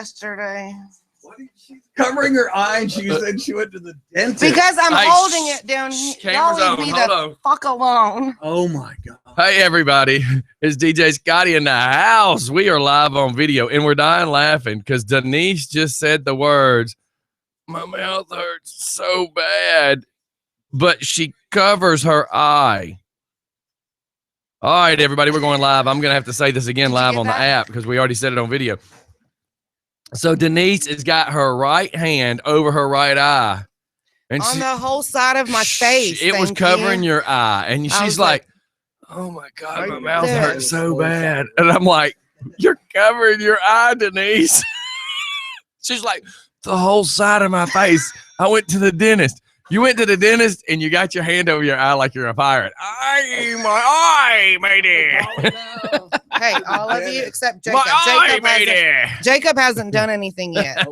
yesterday. What did she covering her eye and she said she went to the dentist? Because I'm holding it down here. Y'all Camera's leave me on. the Hold on. fuck alone. Oh my God. Hey, everybody. It's DJ Scotty in the house. We are live on video, and we're dying laughing because Denise just said the words, my mouth hurts so bad, but she covers her eye. All right, everybody, we're going live. I'm going to have to say this again live on the app because we already said it on video. So Denise has got her right hand over her right eye. And on the whole side of my face. It was covering your eye. And she's like, oh my God, my mouth hurts so bad. And I'm like, you're covering your eye, Denise. She's like, the whole side of my face. I went to the dentist. You went to the dentist and you got your hand over your eye like you're a pirate. Aye, my eye, matey. Hey, all of you except Jacob. Jacob hasn't done anything yet.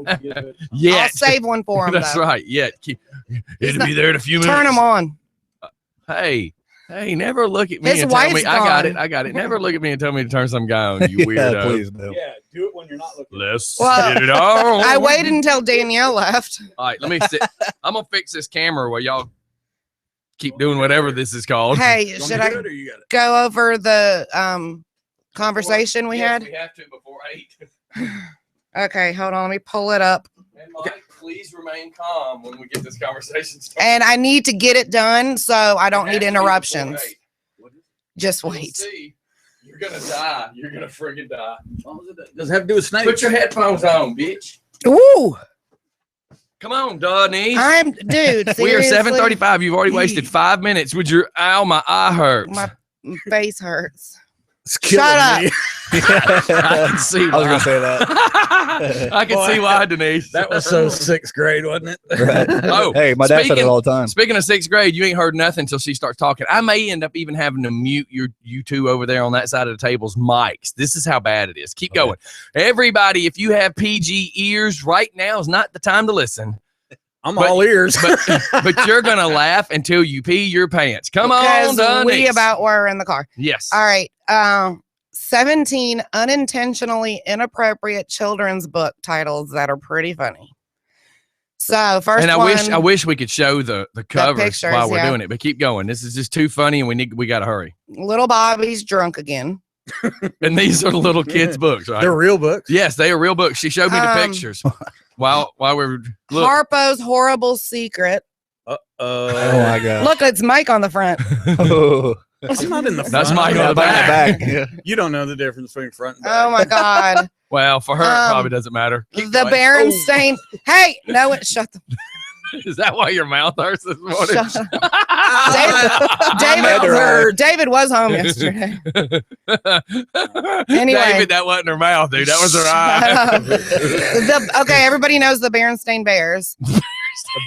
Yeah. I'll save one for him. That's right. Yeah. It'll be there in a few minutes. Turn him on. Hey, never look at me His and tell me wife's I got it. Never look at me and tell me to turn some guy on, you weirdo. Please do. Yeah, do it when you're not looking. Let's get it on. I waited until Danielle left. All right, let me sit. I'm gonna fix this camera while y'all keep doing whatever this is called. Hey, should I go over the conversation we had? We have to before 8. Okay, hold on. Let me pull it up. And Mike, please remain calm when we get this conversation started. And I need to get it done so I don't need interruptions. Just wait. You're gonna die. You're gonna friggin' die. Does it have to do with snakes? Put your headphones on, bitch. Ooh. Come on, Denise. Dude. We are seriously? 7:35. You've already wasted 5 minutes with your my eye hurts. My face hurts. Shut up. I can see why. I was gonna say that. I can see why, Denise. That was so 6th grade, wasn't it? Right. Oh, hey, my dad said it all the time. Speaking of 6th grade, you ain't heard nothing until she starts talking. I may end up even having to mute you two over there on that side of the table's mics. This is how bad it is. Keep going. Everybody, if you have PG ears, right now is not the time to listen. I'm all ears. but you're going to laugh until you pee your pants. Come because on, Denise. we about were in the car. Yes. All right. 17 unintentionally inappropriate children's book titles that are pretty funny. So first and one, I wish we could show the covers pictures, while we're doing it, but keep going. This is just too funny, and we got to hurry. Little Bobby's drunk again. And these are little kids' books, right? They're real books. Yes, they are real books. She showed me the pictures while we're Harpo's Horrible Secret. Oh my God! Look, it's Mike on the front. That's not in the front. That's Mike on the back. Yeah. You don't know the difference between front and back. Oh my God. Well, for her, it probably doesn't matter. Keep the going. Berenstain. Hey, no, shut the. Is that why your mouth hurts this morning? Shut up. David was home yesterday. Anyway, David, that wasn't her mouth, dude. That was her eye. Okay, everybody knows the Berenstain Bears. The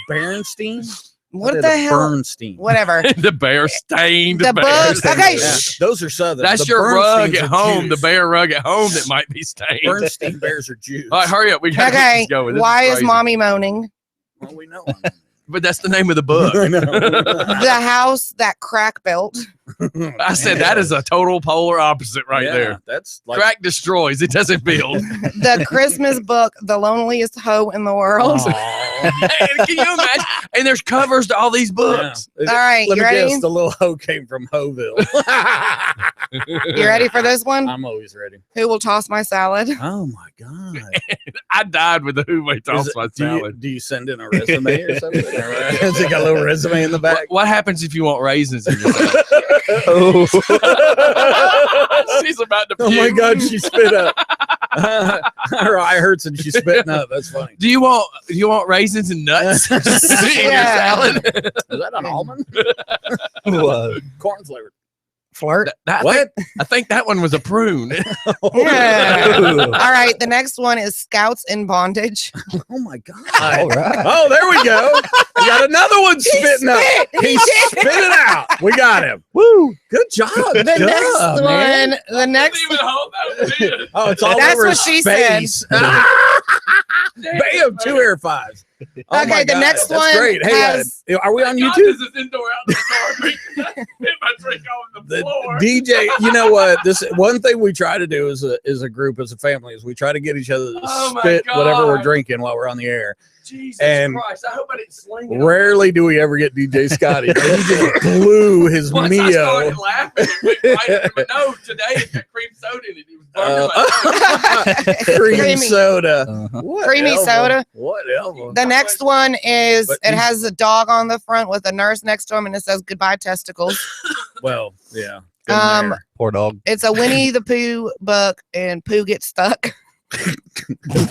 Berenstain? What the hell? Bernstein. Whatever. The bear stained. The book. Okay, Yeah. Those are Southern. That's The your rug Bernsteins at are home. Jews. The bear rug at home that might be stained. Bernstein bears are Jews. All right, hurry up. We got to get this going. This why is crazy. mommy moaning? Well, we know. But that's the name of the book. I know. The house that Crack built. I said that is a total polar opposite right Yeah, there. That's like Crack destroys. It doesn't build. The Christmas book, The Loneliest Hoe in the World. Can you imagine? And there's covers to all these books. All right, Let you me ready? guess, the little hoe came from Hoeville. You ready for this one? I'm always ready. Who will toss my salad? Oh my God. I died with the Who May Toss My Do you, Salad. do you send in a resume or something? Has it got a little resume in the back? What happens if you want raisins in your salad? Oh. She's about to Oh my puke. God, she spit up. Her eye hurts and she's spitting up. That's funny. Do you want raisins and nuts in your salad? Is that an almond? Corn flavored. Flirt. I think that one was a prune. Yeah. All right, the next one is Scouts in Bondage. Oh my God. All right. Oh, there we go. We got another one spitting up. He spit it out. We got him. Woo. Good job. The Good next job, man. one, the next. Oh, it's all That's over what his she face. Bam, 2 air fives. Oh my Okay, the God, next that's one great. Hey, has- are we on God, YouTube? this is indoor outdoor. Hit my drink on the The floor. DJ, you know what? This one thing we try to do as a group, as a family, is we try to get each other to Oh my spit whatever we're God. drinking while we're on the air. Jesus And Christ! I hope I didn't sling it. Rarely do we ever get DJ Scotty. He just blew his Once I Mio. started laughing, it went right up in my nose. Today it got cream soda in it. It was burning my nose. Cream Creamy. soda. Uh-huh. Creamy soda. Whatever. The next one is But it you- has a dog on the front with a nurse next to him, and it says "Goodbye testicles." Well, yeah. Poor dog. It's a Winnie the Pooh book, and Pooh gets stuck.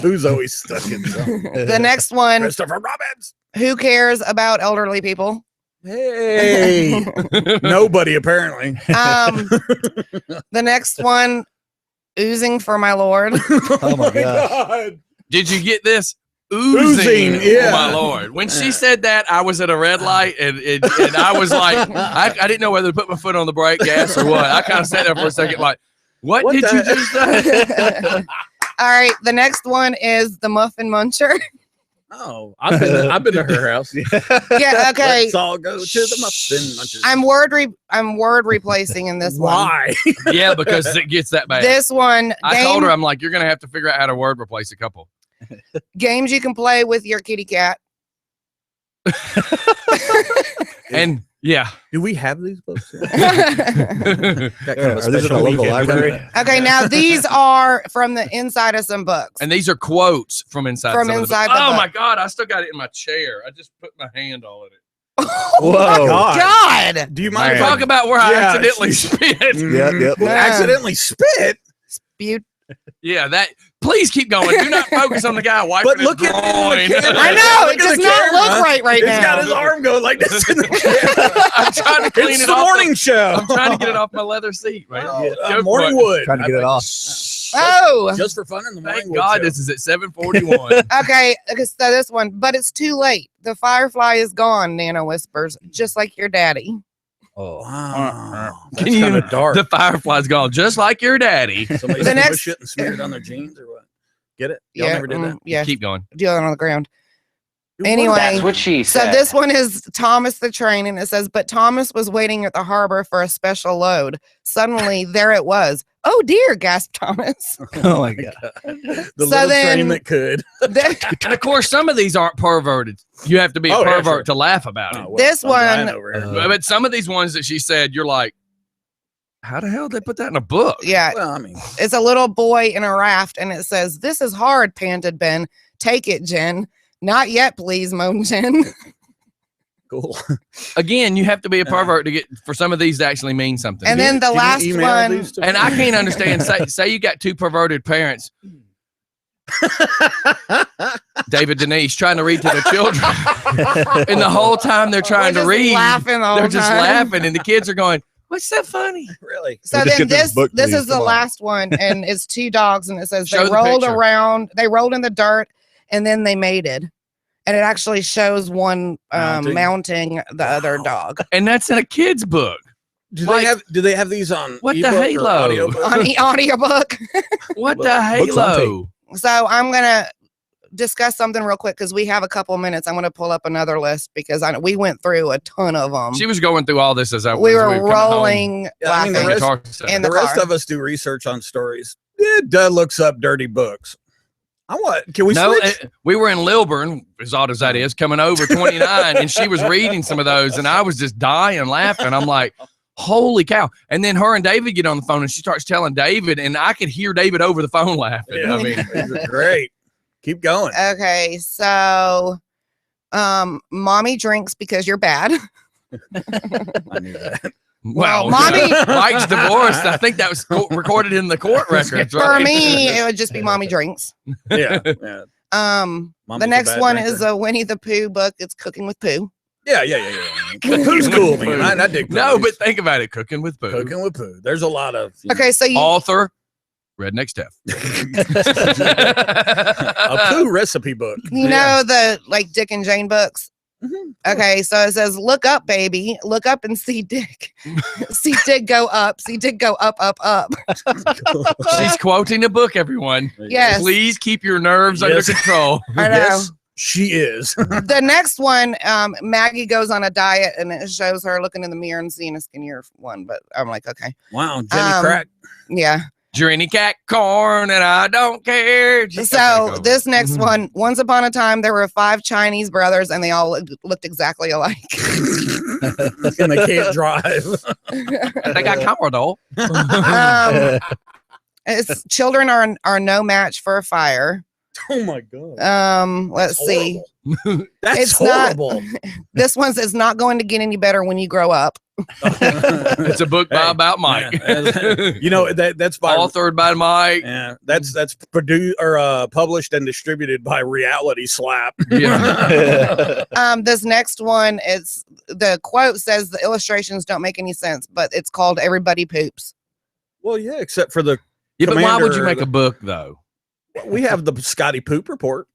Who's always stuck in something? The next one, Christopher Robbins. who cares about elderly people? Hey. Nobody, apparently. The next one, oozing for my lord. Oh my gosh. Did you get this? Oozing, Oh yeah. my Lord. When she said that, I was at a red light and I was like, I didn't know whether to put my foot on the brake gas or what. I kind of sat there for a second like, what What did the- you just say? All right, the next one is the Muffin Muncher. Oh, I've been to her house. Yeah, okay. Let's all go to the muffin munchers. I'm word replacing in this one. Why? Yeah, because it gets that bad. This one, I told her, I'm like, you're going to have to figure out how to word replace a couple. games you can play with your kitty cat. And yeah. Do we have these books? Okay, Got kind of a Are these at a special local weekend. library? now these are from the inside of some books. And these are quotes from inside. From some of the inside book. the Oh book. my God. I still got it in my chair. I just put my hand on it. Whoa. God. Do you mind if Talk I about where I Yeah. accidentally spit. Yep. Yeah. accidentally spit? Spewed. Yeah, that. Please keep going. Do not focus on the guy wiping But his look at groin. the camera. I know, Look it at does the not camera. look right He's now. got his arm going like this in the camera. I'm trying to clean It's it the off. morning show. I'm trying to get it off my leather seat. Right. Go Morning for it. wood. Trying to get it off. Oh, Just for fun in the morning Thank wood God show. this is at 7:41. okay. So this one, but it's too late. The firefly is gone, Nana whispers, just like your daddy. Oh. Wow. Can That's you- kind of dark. The firefly's gone, just like your daddy. Somebody The the next- shit and smear it on their jeans or what? Get it? Y'all Yeah, never did that? yeah. Keep going. Do it on the ground. What? Anyway, That's what she so said. this one is Thomas the train, and it says, but Thomas was waiting at the harbor for a special load. Suddenly, there it was. Oh dear, gasped Thomas. Oh my god. The So little then- train that could. And of course, some of these aren't perverted. You have to be a Oh, yeah, pervert sure. to laugh about it. Oh, well, This I'm dying one- over here. But some of these ones that she said, you're like, how the hell did they put that in a book? Yeah, Well, I mean, it's a little boy in a raft, and it says, this is hard, panted Ben. Take it, Jen. Not yet, please, moaned Jen. cool. Again, you have to be a pervert to get for some of these to actually mean something. And then the Can you last email one, these to And me? I can't understand. Say you got two perverted parents, David Denise, trying to read to their children, and the whole time they're trying we're to just read, laughing the whole they're just time. laughing, and the kids are going, "What's so funny?" Really? So Just then get this this book, this please. is the Come on. last one, and it's two dogs, and it says Show they the rolled picture. around, they rolled in the dirt, and then they mated, and it actually shows one mounting the other Wow. dog And that's in a kid's book. Do Like- they have these on What the ebook or halo? audiobook? on the audiobook. What Look, the books on halo? So I'm gonna discuss something real quick because we have a couple minutes. I'm gonna pull up another list because we went through a ton of them. She was going through all this as I We as were coming home rolling, Yeah, I mean, from the laughing. rest- guitar set. in The the rest car. of us do research on stories. Dud looks up dirty books. I want. Can we No, switch? we were in Lilburn, as odd as that is, coming over 29, and she was reading some of those, and I was just dying laughing. I'm like, holy cow. And then her and David get on the phone, and she starts telling David, and I could hear David over the phone laughing. Yeah, I mean, these are great. Keep going. Okay, so mommy drinks because you're bad. I knew that. well, mommy- Mike's divorced. I think that was recorded in the court records, For right? me, it would just be mommy drinks. Yeah, yeah. The Mommy's a next bad one drinker. is a Winnie the Pooh book. It's Cooking with Pooh. Yeah. Who's cool, man? I dig. No, those. but think about it. Cooking with Pooh. cooking with poo. There's a lot of Okay, so you Author, Redneck Steph. a poo recipe book. you know the like Dick and Jane books. Mhm. Okay, so it says, "Look up, baby. Look up and see Dick. See Dick go up. See Dick go up, up, up." She's quoting a book, everyone. Yes. Please keep your nerves Yes. under control. I know. Yes, She is. The next one, Maggie goes on a diet and it shows her looking in the mirror and seeing a skinnier one. But I'm like, okay, Wow, Jenny Crack. yeah. Journey cat corn, and I don't care. So this next one, once upon a time, there were 5 Chinese brothers and they all looked exactly alike. And they can't drive. They got camera though. Children are no match for a fire. Oh my god. Let's see. That's It's not- horrible. This one says not going to get any better when you grow up. It's a book Hey, about Mike. yeah. You know that's by Authored by Mike. yeah, that's produced or published and distributed by Reality Slap. Yeah. This next one is the quote says the illustrations don't make any sense, but it's called Everybody Poops. Well, yeah, except for the Yeah, but why would you Commander- make a book though? we have the Scotty Poop Report.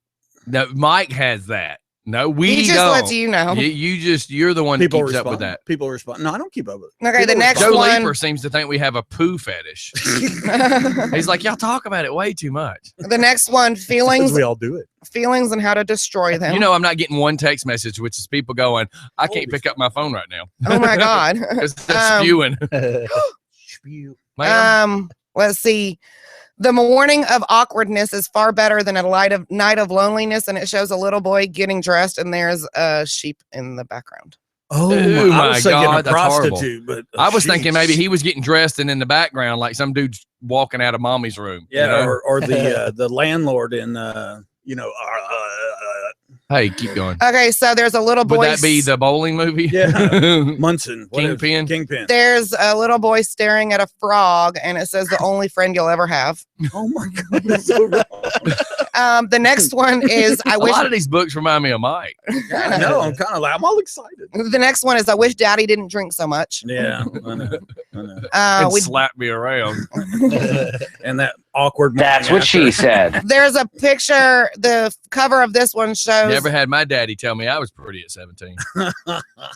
No, Mike has that. No, we He just don't. lets you know. You're the one that People keeps respond. up with that. People respond. No, I don't keep up with it. Okay, the People next Joe one. Leeper seems to think we have a poo fetish. He's like, y'all talk about it way too much. The next one, Because feelings, we all do it. feelings and how to destroy them. You know, I'm not getting one text message, which is people going, I can't Holy pick up my phone right now. Oh my God. Because they're spewing. Spew. Ma'am, Let's see. The morning of awkwardness is far better than a night of loneliness, and it shows a little boy getting dressed, and there's a sheep in the background. Oh Ooh, I my was thinking God, a that's horrible. prostitute, but I was thinking maybe he was getting dressed and in the background, like some dude's walking out of mommy's room. you yeah, know? or the landlord in Hey, keep going. Okay, so there's a little boy. Would that be the bowling movie? Yeah. Munson whatever. Kingpin? Kingpin. There's a little boy staring at a frog, and it says the only friend you'll ever have. Oh my god, that's so wrong. The next one is I A wish. lot of these books remind me of Mike. I know. I'm kind of like I'm all excited. The next one is I wish Daddy didn't drink so much. Yeah, I know. I know. And We slap me around. And that awkward. That's morning what she said. there's a picture. The cover of this one shows. Never had my daddy tell me I was pretty at 17.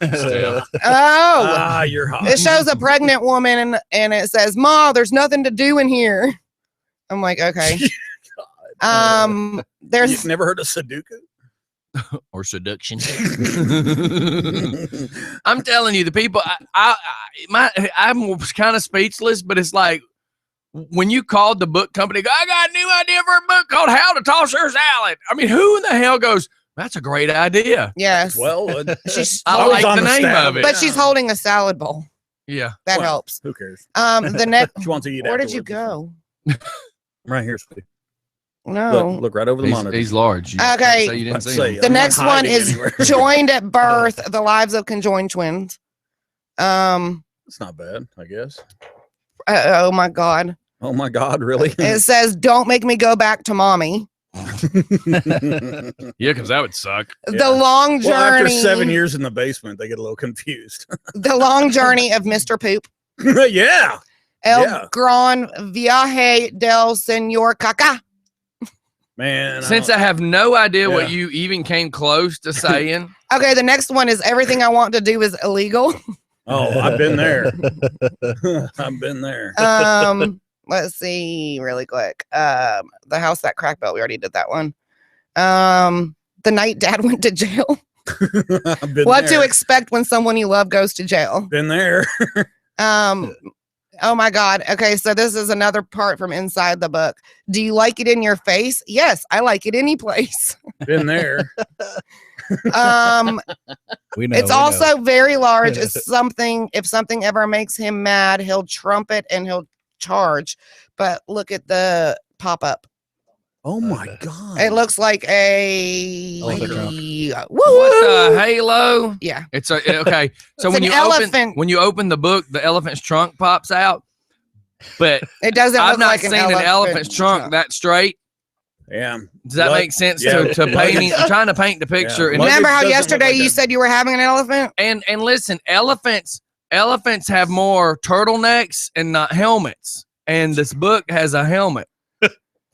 Still. Ah, you're hot. It shows a pregnant woman and it says, "Ma, there's nothing to do in here." I'm like, okay. There's You've never heard of Sudoku? Or seduction. I'm telling you, the people, I'm kind of speechless, but it's like when you called the book company, I got a new idea for a book called How to Toss Your Salad. I mean, who in the hell goes, that's a great idea? yes. Well, She's I was like on the the name staff. of it. but she's holding a salad bowl. Yeah. That Well, helps. who cares? The next She wants to eat. where did you afterwards. go? Right here, sweetie. No. Look right over the monitor. He's large. You Okay. can't say you didn't Let's see say, him. The I'm not next one hiding is anywhere. joined at birth, the lives of conjoined twins. It's not bad, I guess. Oh my God. Oh my God, really? It says, "Don't make me go back to mommy." Yeah, because that would suck. Yeah. The long Well, after journey. 7 years in the basement, they get a little confused. The long journey of Mr. Poop. Yeah. El Yeah. Gran Viaje del Señor Caca. Man. Since I have no idea Yeah. what you even came close to saying, Okay, the next one is everything I want to do is illegal. Oh, I've been there. I've been there. Let's see really quick. The house that crack built, we already did that one. The night dad went to jail. I've been What there. to expect when someone you love goes to jail. Been there. Oh my God. Okay, so this is another part from inside the book. Do you like it in your face? Yes, I like it any place. Been there. We know. It's also very large. If something ever makes him mad, he'll trumpet and he'll charge. But look at the pop-up. Oh my God. It looks like a Elephant trunk. Woo! what the halo? Yeah. It's a okay. So It's when an you elephant. when you open the book, the elephant's trunk pops out. But It doesn't I've look not like seen an elephant's trunk that straight. Yeah. Does that Luck- make sense yeah. to painting? I'm trying to paint the picture. And, Luggage Remember how doesn't look yesterday like you that. said you were having an elephant? and listen, elephants have more turtlenecks and not helmets. And this book has a helmet.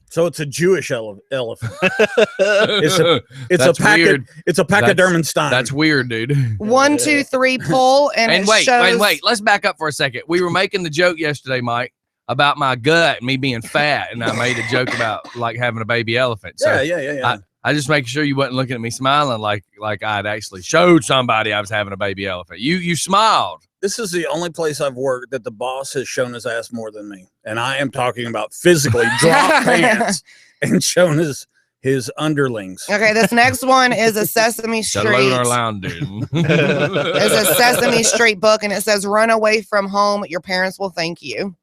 So it's a Jewish elephant. It's a That's weird. It's a Pachydermenstein. That's weird, dude. 1, 2, 3, pull, and it wait, shows. wait. Let's back up for a second. We were making the joke yesterday, Mike, about my gut and me being fat, and I made a joke about like having a baby elephant. So yeah. I just making sure you wasn't looking at me smiling like I'd actually showed somebody I was having a baby elephant. You smiled. This is the only place I've worked that the boss has shown his ass more than me. And I am talking about physically drop pants and shown his underlings. Okay, this next one is a Sesame The Lunar Street. Lounge. It's a Sesame Street book, and it says, "Run away from home. Your parents will thank you."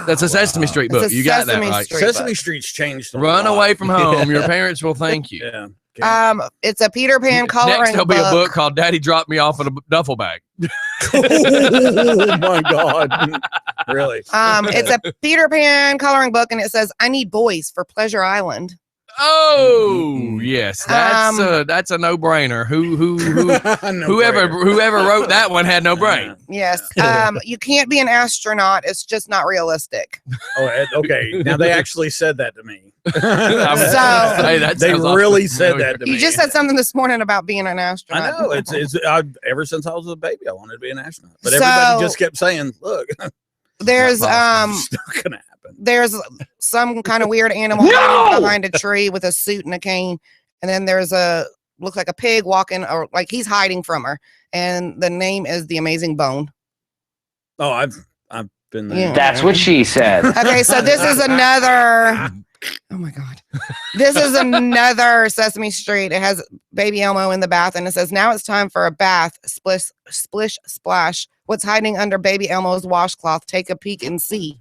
That's a Sesame Street It's book. a You got Sesame that right. Street Sesame book. Street's changed. A Run lot. away from home. Your parents will thank you. Yeah. Okay. It's a Peter Pan coloring Next, there'll be a book. book called "Daddy Dropped Me Off in a Duffel Bag." Oh my God. Really? It's a Peter Pan coloring book, and it says, "I need boys for Pleasure Island." Oh yes, that's a no-brainer. Whoever wrote that one had no brain. Yes. You can't be an astronaut. It's just not realistic. Oh, okay. Now they actually said that to me. That They sounds really awful. said that to me. You just said something this morning about being an I astronaut. know ever since I was a baby, I wanted to be an astronaut, but So- everybody just kept saying, "Look, There's it's not gonna happen." there's some kind of weird animal hiding behind a tree with a suit and a cane, and then there's looks like a pig walking, or like he's hiding from her, and the name is The Amazing Bone. Oh, I've been there. Yeah. That's what she said. Okay, so this is another. Oh my God. This is another Sesame Street. It has baby Elmo in the bath, and it says, "Now it's time for a bath. Splish, splish, splash. What's hiding under baby Elmo's washcloth? Take a peek and see."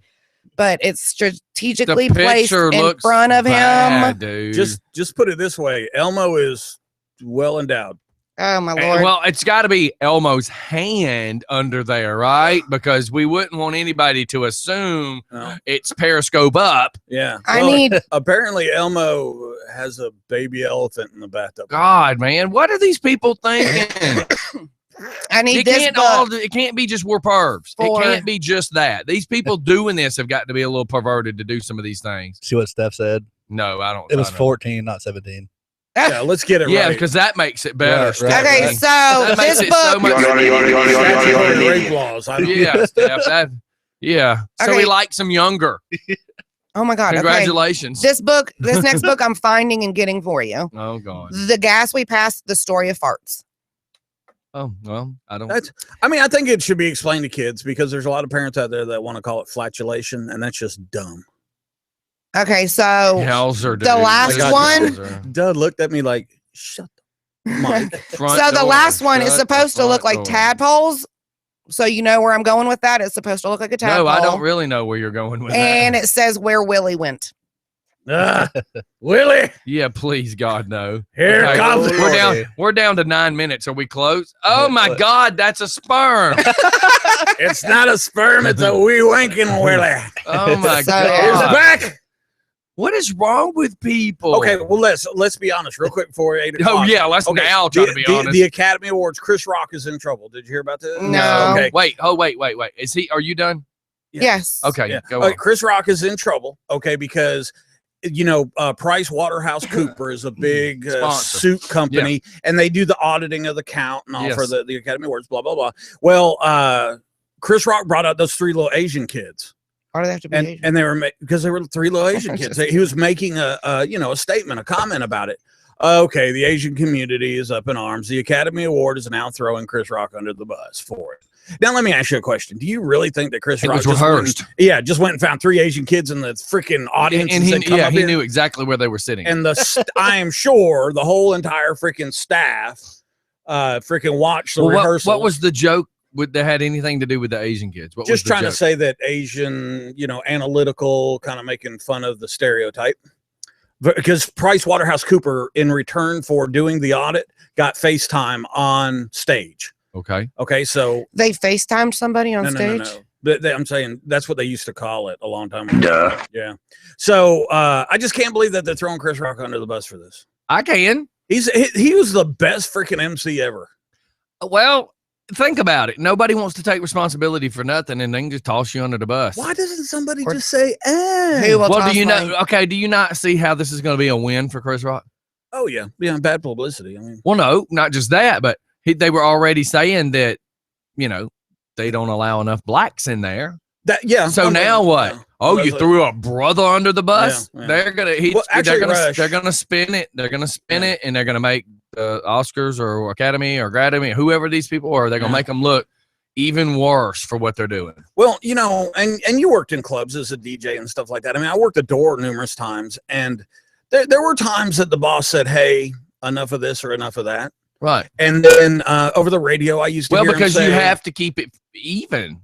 But it's strategically The placed picture in looks front of him. bad, dude. Just put it this way: Elmo is well endowed. Oh my And, Lord. well, it's got to be Elmo's hand under there, right? Because we wouldn't want anybody to assume No. it's Periscope up. Yeah, I Well, need Apparently, Elmo has a baby elephant in the bathtub. God, man, what are these people thinking? this book. It can't be just we're pervs. For- It can't be just that. These people doing this have got to be a little perverted to do some of these things. See what Steph said? No, I don't. It was I don't. 14, not 17. Yeah, let's get it Yeah, right. because that makes it better. Right, Steph. Okay, right. so That makes this it so book. much. Statutory rape laws. I don't- Yeah, Steph. Yeah. So Okay. he likes them younger. Oh my God. Okay. Congratulations. This next book I'm finding and getting for you. Oh God. The Gas We Passed, The Story of Farts. Oh well, I don't. I think it should be explained to kids because there's a lot of parents out there that want to call it flatulation, and that's just dumb. Okay, so Hauser, the last one- Doug looked at me like, "Shut the mic." so the last one is supposed to look like tadpoles. So you know where I'm going with that. It's supposed to look like a tadpole. No, I don't really know where you're going with And that. it says where Willie went. Willie, Yeah, please, God, no. here Okay, comes Lord. We're down. Okay. We're down to 9 minutes. Are we close? Oh my What? God, that's a sperm. It's not a sperm, it's a wee wanking Willie. Oh my So, Here's God. back. What is wrong with people? Okay, well let's be honest real quick before 8 Oh o'clock. yeah, let's Okay, now try to be honest. The Academy Awards, Chris Rock is in trouble. Did you hear about this? No. Okay. Wait. Oh wait. Is he? Are you done? Yeah. Yes. Okay. Yeah. Go Okay, on. Chris Rock is in trouble. Okay, because Price Waterhouse Cooper is a big Sponsor. suit company, and they do the auditing of the count and all for Yes. the Academy Awards. Blah blah blah. Well, Chris Rock brought out those 3 little Asian kids. Why do they have to be Asian? And they were because they were 3 little Asian kids. He was making a statement, a comment about it. Okay, the Asian community is up in arms. The Academy Award is now throwing Chris Rock under the bus for it. Now, let me ask you a question. Do you really think that Chris It Rock was just rehearsed. just went and found 3 Asian kids in the freaking audience? And said, "Come up he here"? knew exactly where they were sitting. And I am sure the whole entire freaking staff freaking watched the Well, rehearsal. what was the joke? That had anything to do with the Asian kids? What was just the trying to joke? say that Asian, analytical, kind of making fun of the stereotype. Because Price Waterhouse Cooper, in return for doing the audit, got FaceTime on stage. Okay. Okay, so They FaceTimed somebody on no. stage? But I'm saying that's what they used to call it a long time ago. Duh. Yeah. So I just can't believe that they're throwing Chris Rock under the bus for this. I can. He was the best freaking MC ever. Well, think about it. Nobody wants to take responsibility for nothing, and they can just toss you under the bus. Why doesn't somebody Or- just say, eh? Who will Well, toss do you money? know? Okay, do you not see how this is going to be a win for Chris Rock? Oh, yeah. Yeah, bad publicity. I mean, Well, no, not just that, but they were already saying that, they don't allow enough blacks in there. That yeah. So I'm now with- what? yeah. Oh, you Rush- threw a brother under the bus? Yeah, yeah. They're gonna Well, actually, they're gonna spin it. They're gonna spin Yeah. it, and they're gonna make the Oscars or Academy or Grademy, whoever these people are. They're gonna Yeah. make them look even worse for what they're doing. Well, you know, and you worked in clubs as a DJ and stuff like that. I mean, I worked the door numerous times, and there were times that the boss said, "Hey, enough of this or enough of that." Right. And then over the radio, I used to Well, hear him because you say, have to keep it even.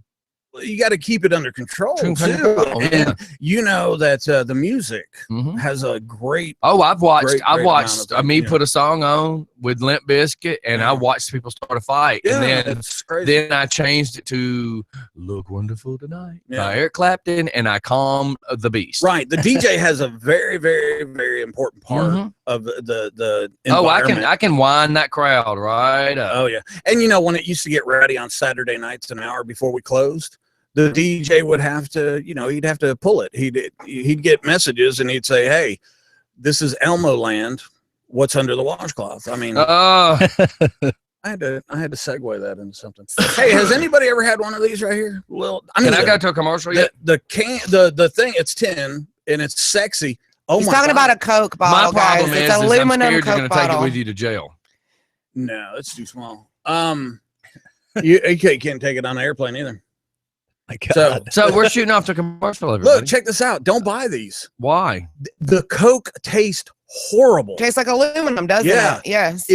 you got to keep it under control too. Control, And yeah. you know that the music Mhm. has a great Oh, I've watched. Great I've amount watched of me things, put a song on with Limp Bizkit, and I Yeah. watched people start a fight, and then it's crazy. then I changed it to "Look Wonderful Tonight" Yeah. by Eric Clapton, and I calmed the beast. Right, the DJ has a very, very, very important part Mhm. of the Oh, environment. I can wind that crowd right up. Oh yeah, and you know when it used to get ready on Saturday nights, an hour before we closed, the DJ would have to, you know, he'd have to pull it. He'd get messages and he'd say, "Hey, this is Elmo Land. What's under the washcloth?" I mean, Oh, I had to segue that into something. Hey, has anybody ever had one of these right here? Well, I mean, can I go to a commercial the, yet? the thing. It's tin and it's sexy. Oh He's my talking God. about a Coke My bottle, guys. problem It's is I'm aluminum scared you're Coke going to take it bottle. with you to jail. No, it's too small. You can't take it on an airplane either. My So God. So we're shooting off to commercial. Everybody. look, check this out. Don't buy these. Why? The Coke tastes horrible. Tastes like aluminum, doesn't Yeah. it? Yes.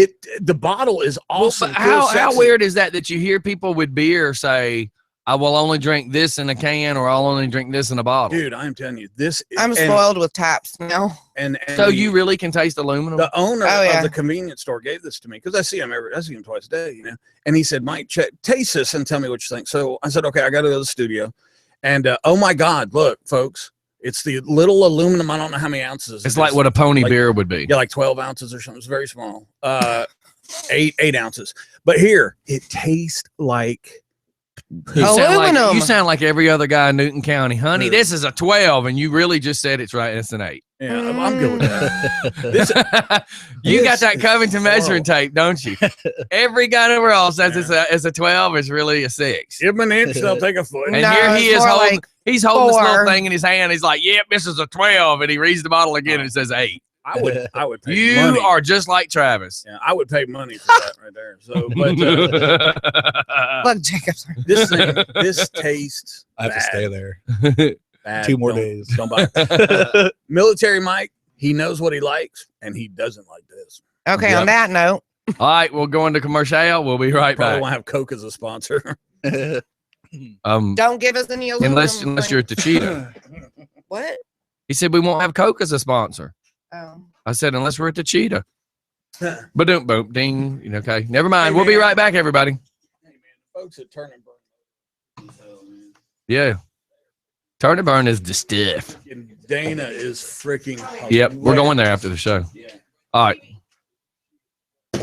The bottle is awesome. But feels how sexy. weird is that you hear people with beer say, "I will only drink this in a can," or "I'll only drink this in a bottle." Dude, I'm telling you, this. I'm spoiled with taps now. And So you really can taste aluminum? the owner Oh, yeah. of the convenience store gave this to me because I see him twice a day, you know. And he said, "Mike, taste this and tell me what you think." So I said, "Okay, I got to go to the studio." And oh my God, look, folks, it's the little aluminum. I don't know how many ounces. It's it like is. what a pony Like- beer would be. Yeah, like 12 ounces or something. It's very small. 8 ounces. But here, it tastes like You sound like Aluminum. you sound like every other guy in Newton County. Honey, Yeah. this is a 12, and you really just said it's right. It's an 8. yeah, I'm good with that. This- You got this that is Covington measuring horrible. tape, don't you? Every guy everywhere else says it's a 12. It's really a 6. Give them an inch, they'll take a foot. And No, here he it's is more holding. like He's holding this little 4. thing in his hand. He's like, "Yep, this is a 12," and he reads the bottle again and it says 8. I would pay You money. are just like Travis. Yeah, I would pay money for that right there. So, but Look, Jacob. sorry. this tastes I have to bad, stay there. bad. 2 more Don't- days. Don't buy it. Military Mike, he knows what he likes and he doesn't like this. Okay, Yep. on that note, All right, we'll go into commercial. We'll be right Probably back. won't have Coke as a sponsor. don't give us any aluminum. Unless you're at the Cheetah. What? He said we won't have Coke as a sponsor. Oh. I said unless we're at the Cheetah. Hey, But don't boom ding. Okay, never mind. Hey, We'll be man. right back, everybody. man, folks at Turn and Burn. Yeah, turn and burn is the stuff. And Dana is freaking. Yep, we're hilarious. going there after the show. Yeah, All right.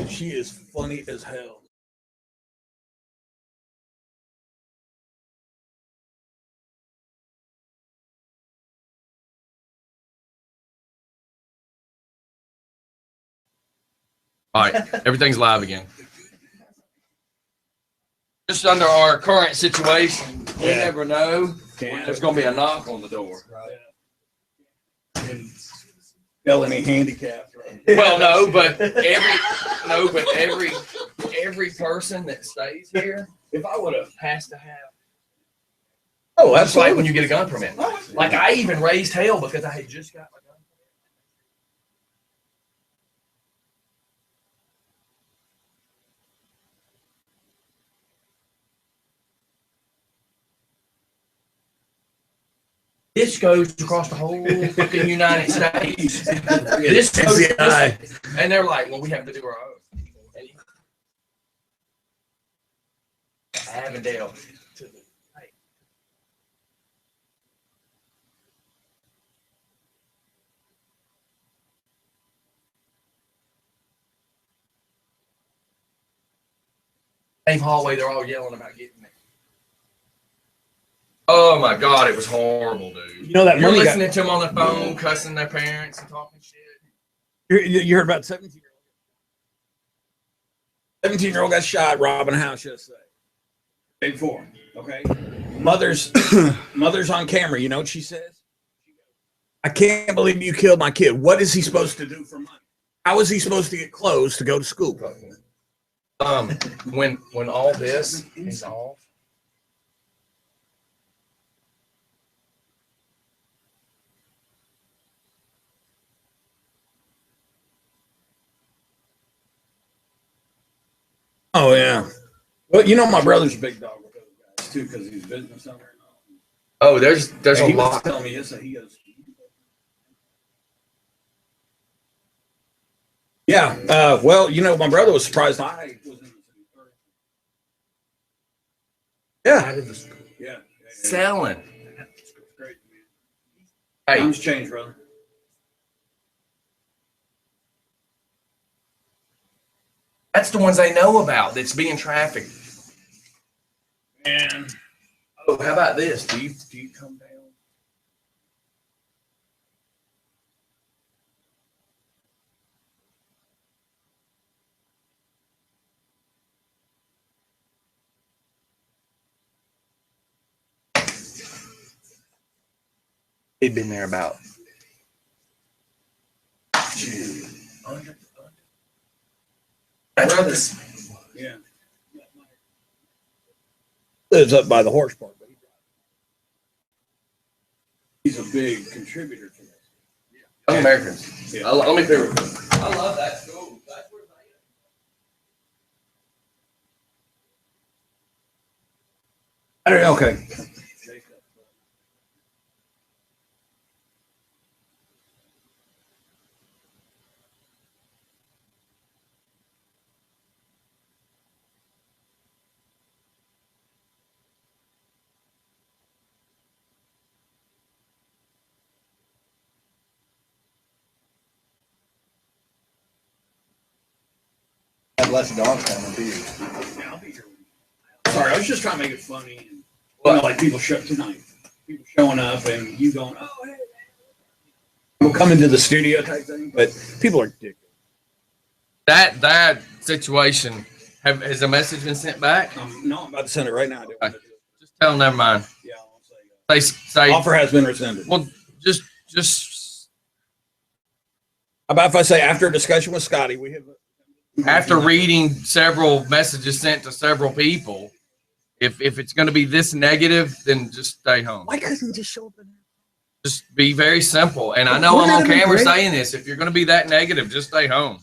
she is funny as hell. All right, everything's live again. Just under our current situation, we Yeah. never know when Can't there's going to be a knock on the door. tell any handicapped. Well, every person that stays here, if I would have has to have, Oh, that's like absolutely. when you get a gun permit. Like I even raised hell because I had just got my gun. This goes across the whole fucking United States. This goes, FBI. and they're like, "Well, we have to do our own." Avondale. Same hallway, they're all yelling about getting me. Oh my God, it was horrible, dude. You know that You're money listening to them on the phone, cussing their parents and talking shit. You heard about 17-year-old got shot robbing a house yesterday. Day before, okay? Mother's on camera. You know what she says? I can't believe you killed my kid. What is he supposed to do for money? How is he supposed to get clothes to go to school? When all this is off. Oh yeah. Well, you know my brother's a big dog with those guys too because he's business owner. Oh, there's a He was lot. telling me yesterday he goes. Yeah. Well, you know, my brother was surprised I was in the city. Yeah. Yeah. Selling. Great, man. Hey, Times change, brother. that's the ones they know about that's being trafficked. And Oh, how about this? Do you come down? They've been there about. That's yeah. Lives up by the horse park. But he's a big contributor to this. Young Americans. Yeah. Let me figure. I love that school. That's where I don't know. Okay. Have less dogs coming to you. Yeah, I'll be here. Sorry, I was just trying to make it funny. And, like people show tonight. People showing up and you going, oh, hey. We'll come into the studio type thing, but people are ridiculous. that situation. Has a message been sent back? No, I'm about to send it right now. Okay. Just tell them. Never mind. Yeah, I'll say. Say Offer has been rescinded. well. Just How about if I say after a discussion with Scotty, we have. after reading several messages sent to several people, if it's going to be this negative, then just stay home. Why couldn't you just show up in Just be very simple. And I know We're I'm on gonna be camera great. saying this. If you're going to be that negative, just stay home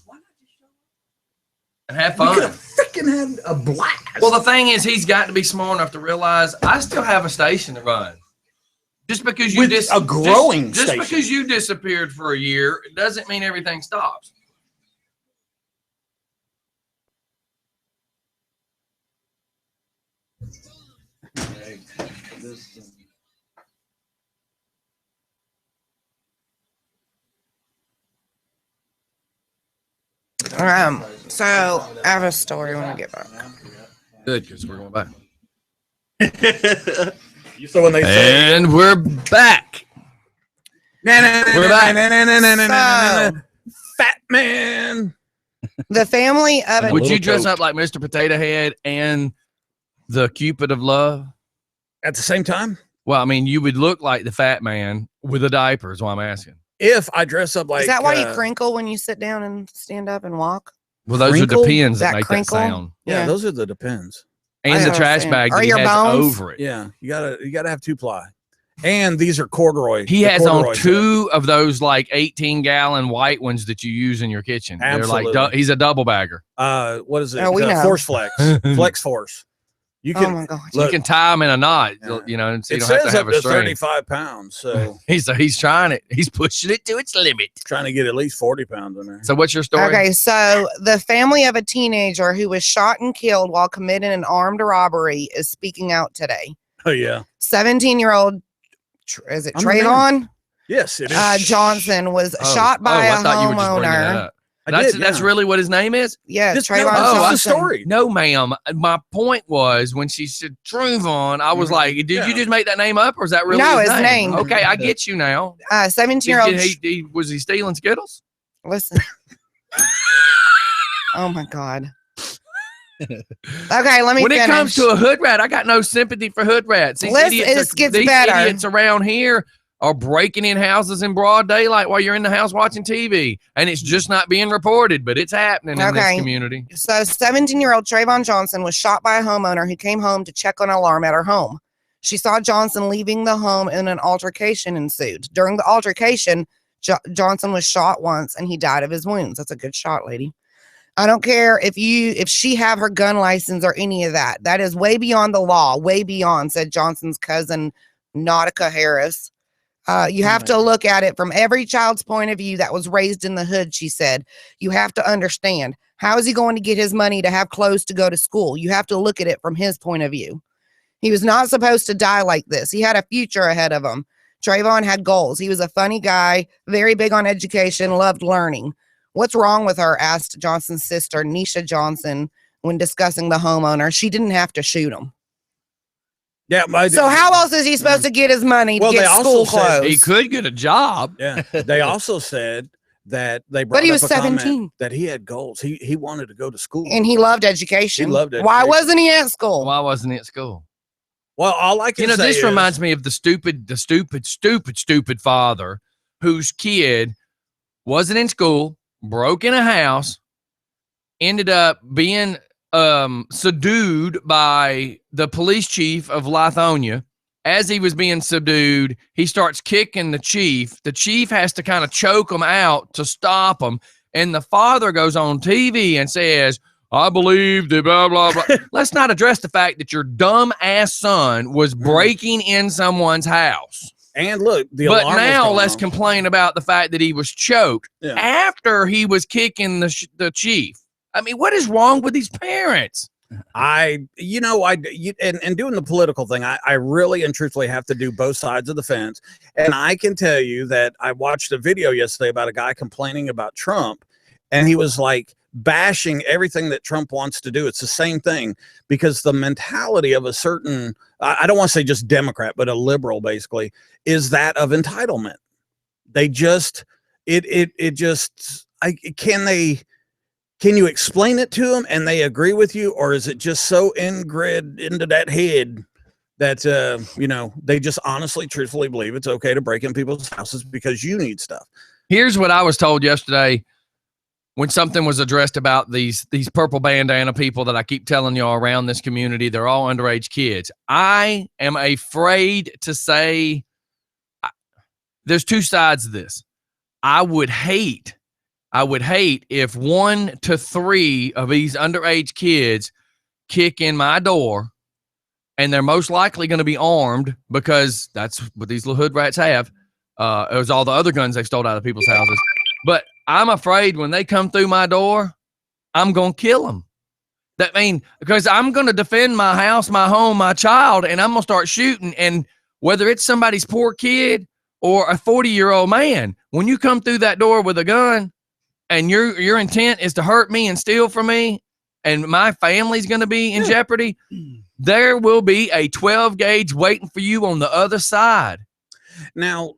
and have We could fun. have freaking had a blast. Well, the thing is, he's got to be smart enough to realize I still have a station to run. Just because you With a growing just station. because you disappeared for a year, it doesn't mean everything stops. So I have a story when I get back. Good, because we're going back. So when they say, And we're back. We're back. So Fat man. the family of a Would you little dress coat. up like Mr. Potato Head and the Cupid of Love? At the same time, Well, I mean, you would look like the fat man with a diaper, is why I'm asking. if I dress up like, is that why you crinkle when you sit down and stand up and walk? Well, those Crinkle? are the pins that That make crinkle? that sound. Yeah, those are the depends. And I the trash understand. bag Are that he your has bones? over it. Yeah, you gotta have 2-ply, and these are corduroy. He the has on corduroy two of those like 18-gallon white ones that you use in your kitchen. They're like Absolutely. he's a double bagger. What is it? Oh, we know. Force Flex, Flex Force. You Oh can. my god! Look, You can tie them in a knot, Yeah. you know, and so you it don't have says to have up a to string. 35 pounds, so He's trying it. He's pushing it to its limit. trying to get at least 40 pounds in there. So what's your story? Okay, so the family of a teenager who was shot and killed while committing an armed robbery is speaking out today. Oh yeah. 17-year-old, is it I'm the man. Trayvon Yes, it is. Johnson was Oh, shot by I a thought you were just bringing that homeowner. up. That's yeah. really what his name is? Yes, This, Trayvon no, this Johnson. is the story. No, ma'am. My point was when she said Trayvon, I was like, did Yeah. you just make that name up or is that really No, his his name. Okay, I get you now. 17-year-old. Was he stealing Skittles? Listen. Oh my god. Okay, let me When finish. it comes to a hood rat, I got no sympathy for hood rats. These Listen, idiots, it gets these better. idiots around here are breaking in houses in broad daylight while you're in the house watching TV, and it's just not being reported, but it's happening in this Okay. community. So 17-year-old Trayvon Johnson was shot by a homeowner who came home to check on an alarm at her home. She saw Johnson leaving the home and an altercation ensued. During the altercation, Johnson was shot once and he died of his wounds. That's a good shot, lady. I don't care if she have her gun license or any of that. That is way beyond the law, way beyond, said Johnson's cousin, Nautica Harris. You have to look at it from every child's point of view that was raised in the hood, she said. You have to understand, how is he going to get his money to have clothes to go to school? You have to look at it from his point of view. He was not supposed to die like this. He had a future ahead of him. Trayvon had goals. He was a funny guy, very big on education, loved learning. What's wrong with her? Asked Johnson's sister, Nisha Johnson, when discussing the homeowner. She didn't have to shoot him. Yeah. So how else is he supposed to get his money to Well, get they school also said clothes? He could get a job. Yeah. They also said that they brought But he up was a comment 17. that he had goals. He wanted to go to school. And he loved education. He loved Why education. wasn't he at school? Why wasn't he at school? Well, all I can You know, say this is, reminds me of the stupid father whose kid wasn't in school, broke in a house, ended up being subdued by the police chief of Lithonia. As he was being subdued, he starts kicking the chief. The chief has to kind of choke him out to stop him. And the father goes on TV and says, I believe that blah, blah, blah. Let's not address the fact that your dumb ass son was breaking in someone's house. and look, the But alarm was now going let's off. complain about the fact that he was choked Yeah. after he was kicking the chief. I mean, what is wrong with these parents? And doing the political thing, I really and truthfully have to do both sides of the fence. And I can tell you that I watched a video yesterday about a guy complaining about Trump, and he was like bashing everything that Trump wants to do. It's the same thing, because the mentality of a certain, I don't want to say just Democrat, but a liberal basically, is that of entitlement. They just, can you explain it to them and they agree with you, or is it just so inbred into that head that they just honestly, truthfully believe it's okay to break in people's houses because you need stuff? Here's what I was told yesterday when something was addressed about these purple bandana people that I keep telling y'all around this community. They're all underage kids. I am afraid to say there's two sides of this. I would hate if 1 to 3 of these underage kids kick in my door, and they're most likely going to be armed, because that's what these little hood rats have. It was all the other guns they stole out of people's houses. But I'm afraid when they come through my door, I'm going to kill them. Because I'm going to defend my house, my home, my child, and I'm going to start shooting. And whether it's somebody's poor kid or a 40-year-old man, when you come through that door with a gun, and your intent is to hurt me and steal from me, and my family's going to be in jeopardy, there will be a 12 gauge waiting for you on the other side. Now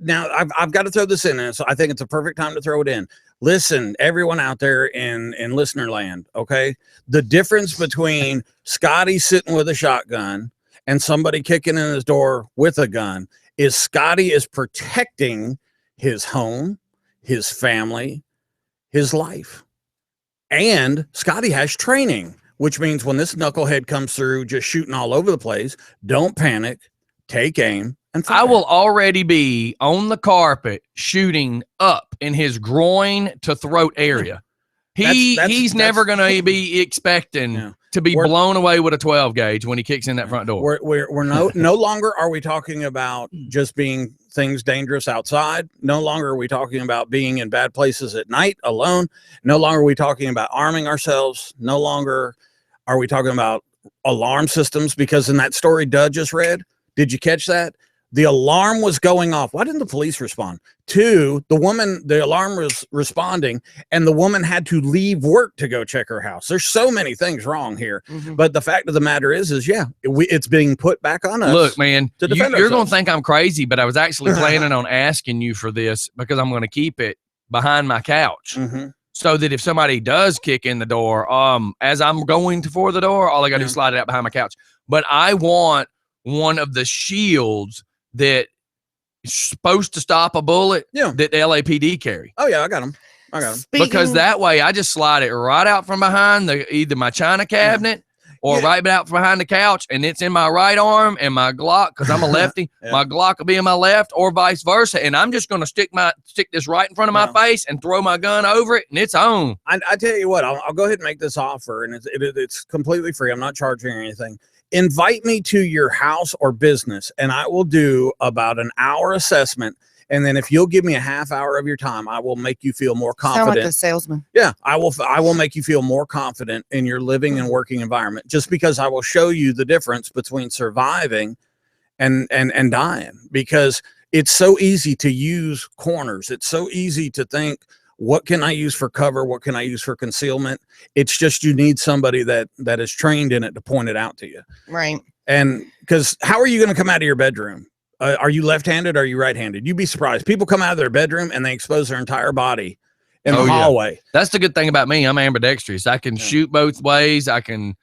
I've got to throw this in, and so I think it's a perfect time to throw it in. Listen, everyone out there in listener land, okay? The difference between Scotty sitting with a shotgun and somebody kicking in his door with a gun is Scotty is protecting his home, his family, his life. And Scotty has training, which means when this knucklehead comes through just shooting all over the place, don't panic, take aim, and fire. I will already be on the carpet shooting up in his groin to throat area. He's never going to be expecting to be blown away with a 12 gauge when he kicks in that front door. We're no longer are we talking about just being things dangerous outside. No longer are we talking about being in bad places at night alone. No longer are we talking about arming ourselves. No longer are we talking about alarm systems, because in that story Doug just read, did you catch that? The alarm was going off. Why didn't the police respond? 2, the woman, the alarm was responding, and the woman had to leave work to go check her house. There's so many things wrong here. Mhm. But the fact of the matter is it's being put back on us. Look, man, to defend you're going ourselves. to think I'm crazy, but I was actually planning on asking you for this, because I'm going to keep it behind my couch. Mm-hmm. so that if somebody does kick in the door, as I'm going for the door, all I got to do is slide it out behind my couch. But I want one of the shields that is supposed to stop a bullet that the LAPD carry. Oh yeah, I got them. Because that way I just slide it right out from behind either my china cabinet or right out from behind the couch, and it's in my right arm, and my Glock, because I'm a lefty, my Glock will be in my left, or vice versa. And I'm just going to stick this right in front of my face and throw my gun over it, and it's on. I tell you what, I'll go ahead and make this offer, and it's completely free. I'm not charging or anything. Invite me to your house or business, and I will do about an hour assessment. And then if you'll give me a half hour of your time, I will make you feel more confident. Sound like a salesman. Yeah, I will make you feel more confident in your living and working environment, just because I will show you the difference between surviving and dying, because it's so easy to use corners. It's so easy to think, what can I use for cover? What can I use for concealment? It's just, you need somebody that is trained in it to point it out to you. Right. And because how are you going to come out of your bedroom? Are you left-handed or are you right-handed? You'd be surprised. People come out of their bedroom and they expose their entire body in the hallway. That's the good thing about me. I'm ambidextrous. I can shoot both ways. I can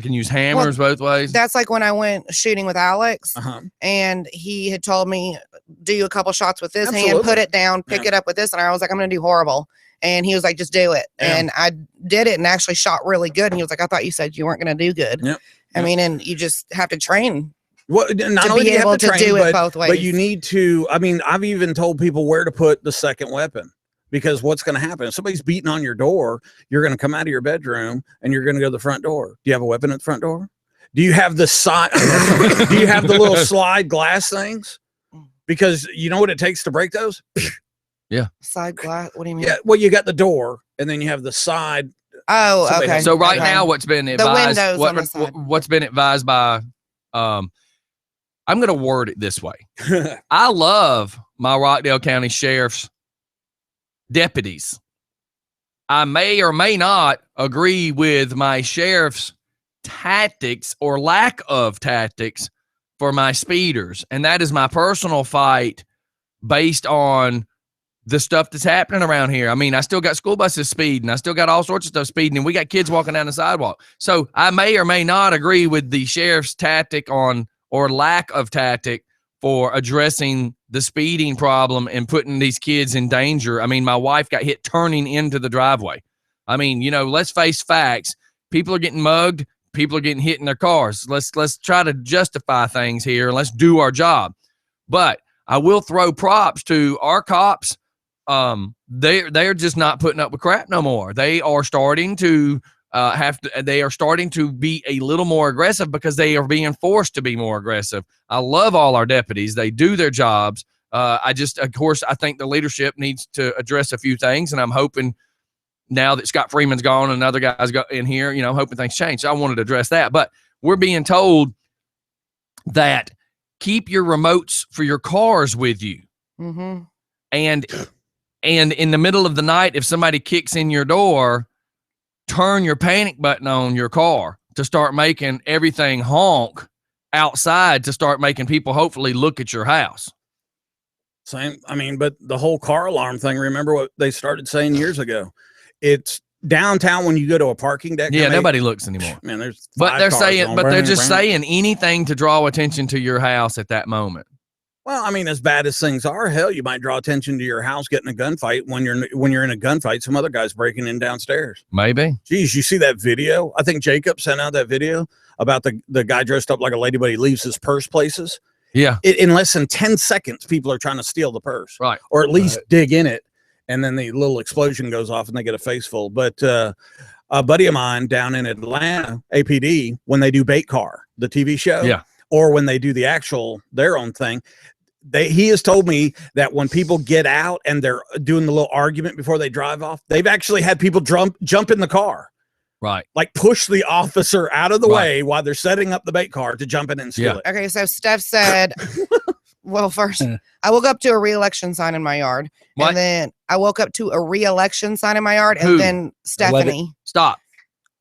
use hammers both ways. That's like when I went shooting with Alex, and he had told me, do a couple shots with this hand, put it down, pick it up with this. And I was like, I'm going to do horrible. And he was like, just do it. And I did it and actually shot really good. And he was like, I thought you said you weren't going to do good. I mean, and you just have to train. Well, not to only be able to do it both ways. But you need to, I mean, I've even told people where to put the second weapon, because what's going to happen if somebody's beating on your door, you're going to come out of your bedroom and you're going to go to the front door. Do you have a weapon at the front door? Do you have the side? Do you have the little slide glass things? Because you know what it takes to break those? Yeah. Side glass. What do you mean? Yeah. Well, you got the door and then you have the side. Oh, okay. So right now what's been advised, the windows on the side. What's been advised by, I'm going to word it this way. I love my Rockdale County Sheriff's deputies. I may or may not agree with my sheriff's tactics or lack of tactics for my speeders. And that is my personal fight based on the stuff that's happening around here. I mean, I still got school buses speeding. I still got all sorts of stuff speeding, and we got kids walking down the sidewalk. So I may or may not agree with the sheriff's tactic or lack of tactic for addressing the speeding problem and putting these kids in danger. I mean, my wife got hit turning into the driveway. I mean, let's face facts. People are getting mugged. People are getting hit in their cars. Let's try to justify things here. Let's do our job. But I will throw props to our cops. They're just not putting up with crap no more. They are starting to they are starting to be a little more aggressive because they are being forced to be more aggressive. I love all our deputies. They do their jobs. Of course, I think the leadership needs to address a few things, and I'm hoping now that Scott Freeman's gone and other guys got in here, I'm hoping things change. So I wanted to address that, but we're being told that keep your remotes for your cars with you. Mm-hmm. And in the middle of the night, if somebody kicks in your door, turn your panic button on your car to start making everything honk outside, to start making people hopefully look at your house. Same. I mean, but the whole car alarm thing, remember what they started saying years ago? It's downtown when you go to a parking deck. Yeah, nobody looks anymore. Man, there's they're just saying anything to draw attention to your house at that moment. Well, I mean, as bad as things are, hell, you might draw attention to your house getting a gunfight when you're in a gunfight. Some other guy's breaking in downstairs. Maybe. Geez, you see that video? I think Jacob sent out that video about the guy dressed up like a lady, but he leaves his purse places. Yeah. In less than 10 seconds, people are trying to steal the purse, right? Or at least dig in it, and then the little explosion goes off and they get a face full. But a buddy of mine down in Atlanta, APD, when they do Bait Car, the TV show, or when they do their own thing. He has told me that when people get out and they're doing the little argument before they drive off, they've actually had people jump in the car, right? Like push the officer out of the way while they're setting up the bait car to jump in and steal it. Okay, so Steph said, well, first, I woke up to a re-election sign in my yard, and then I woke up to a re-election sign in my yard, and then Stephanie. Stop.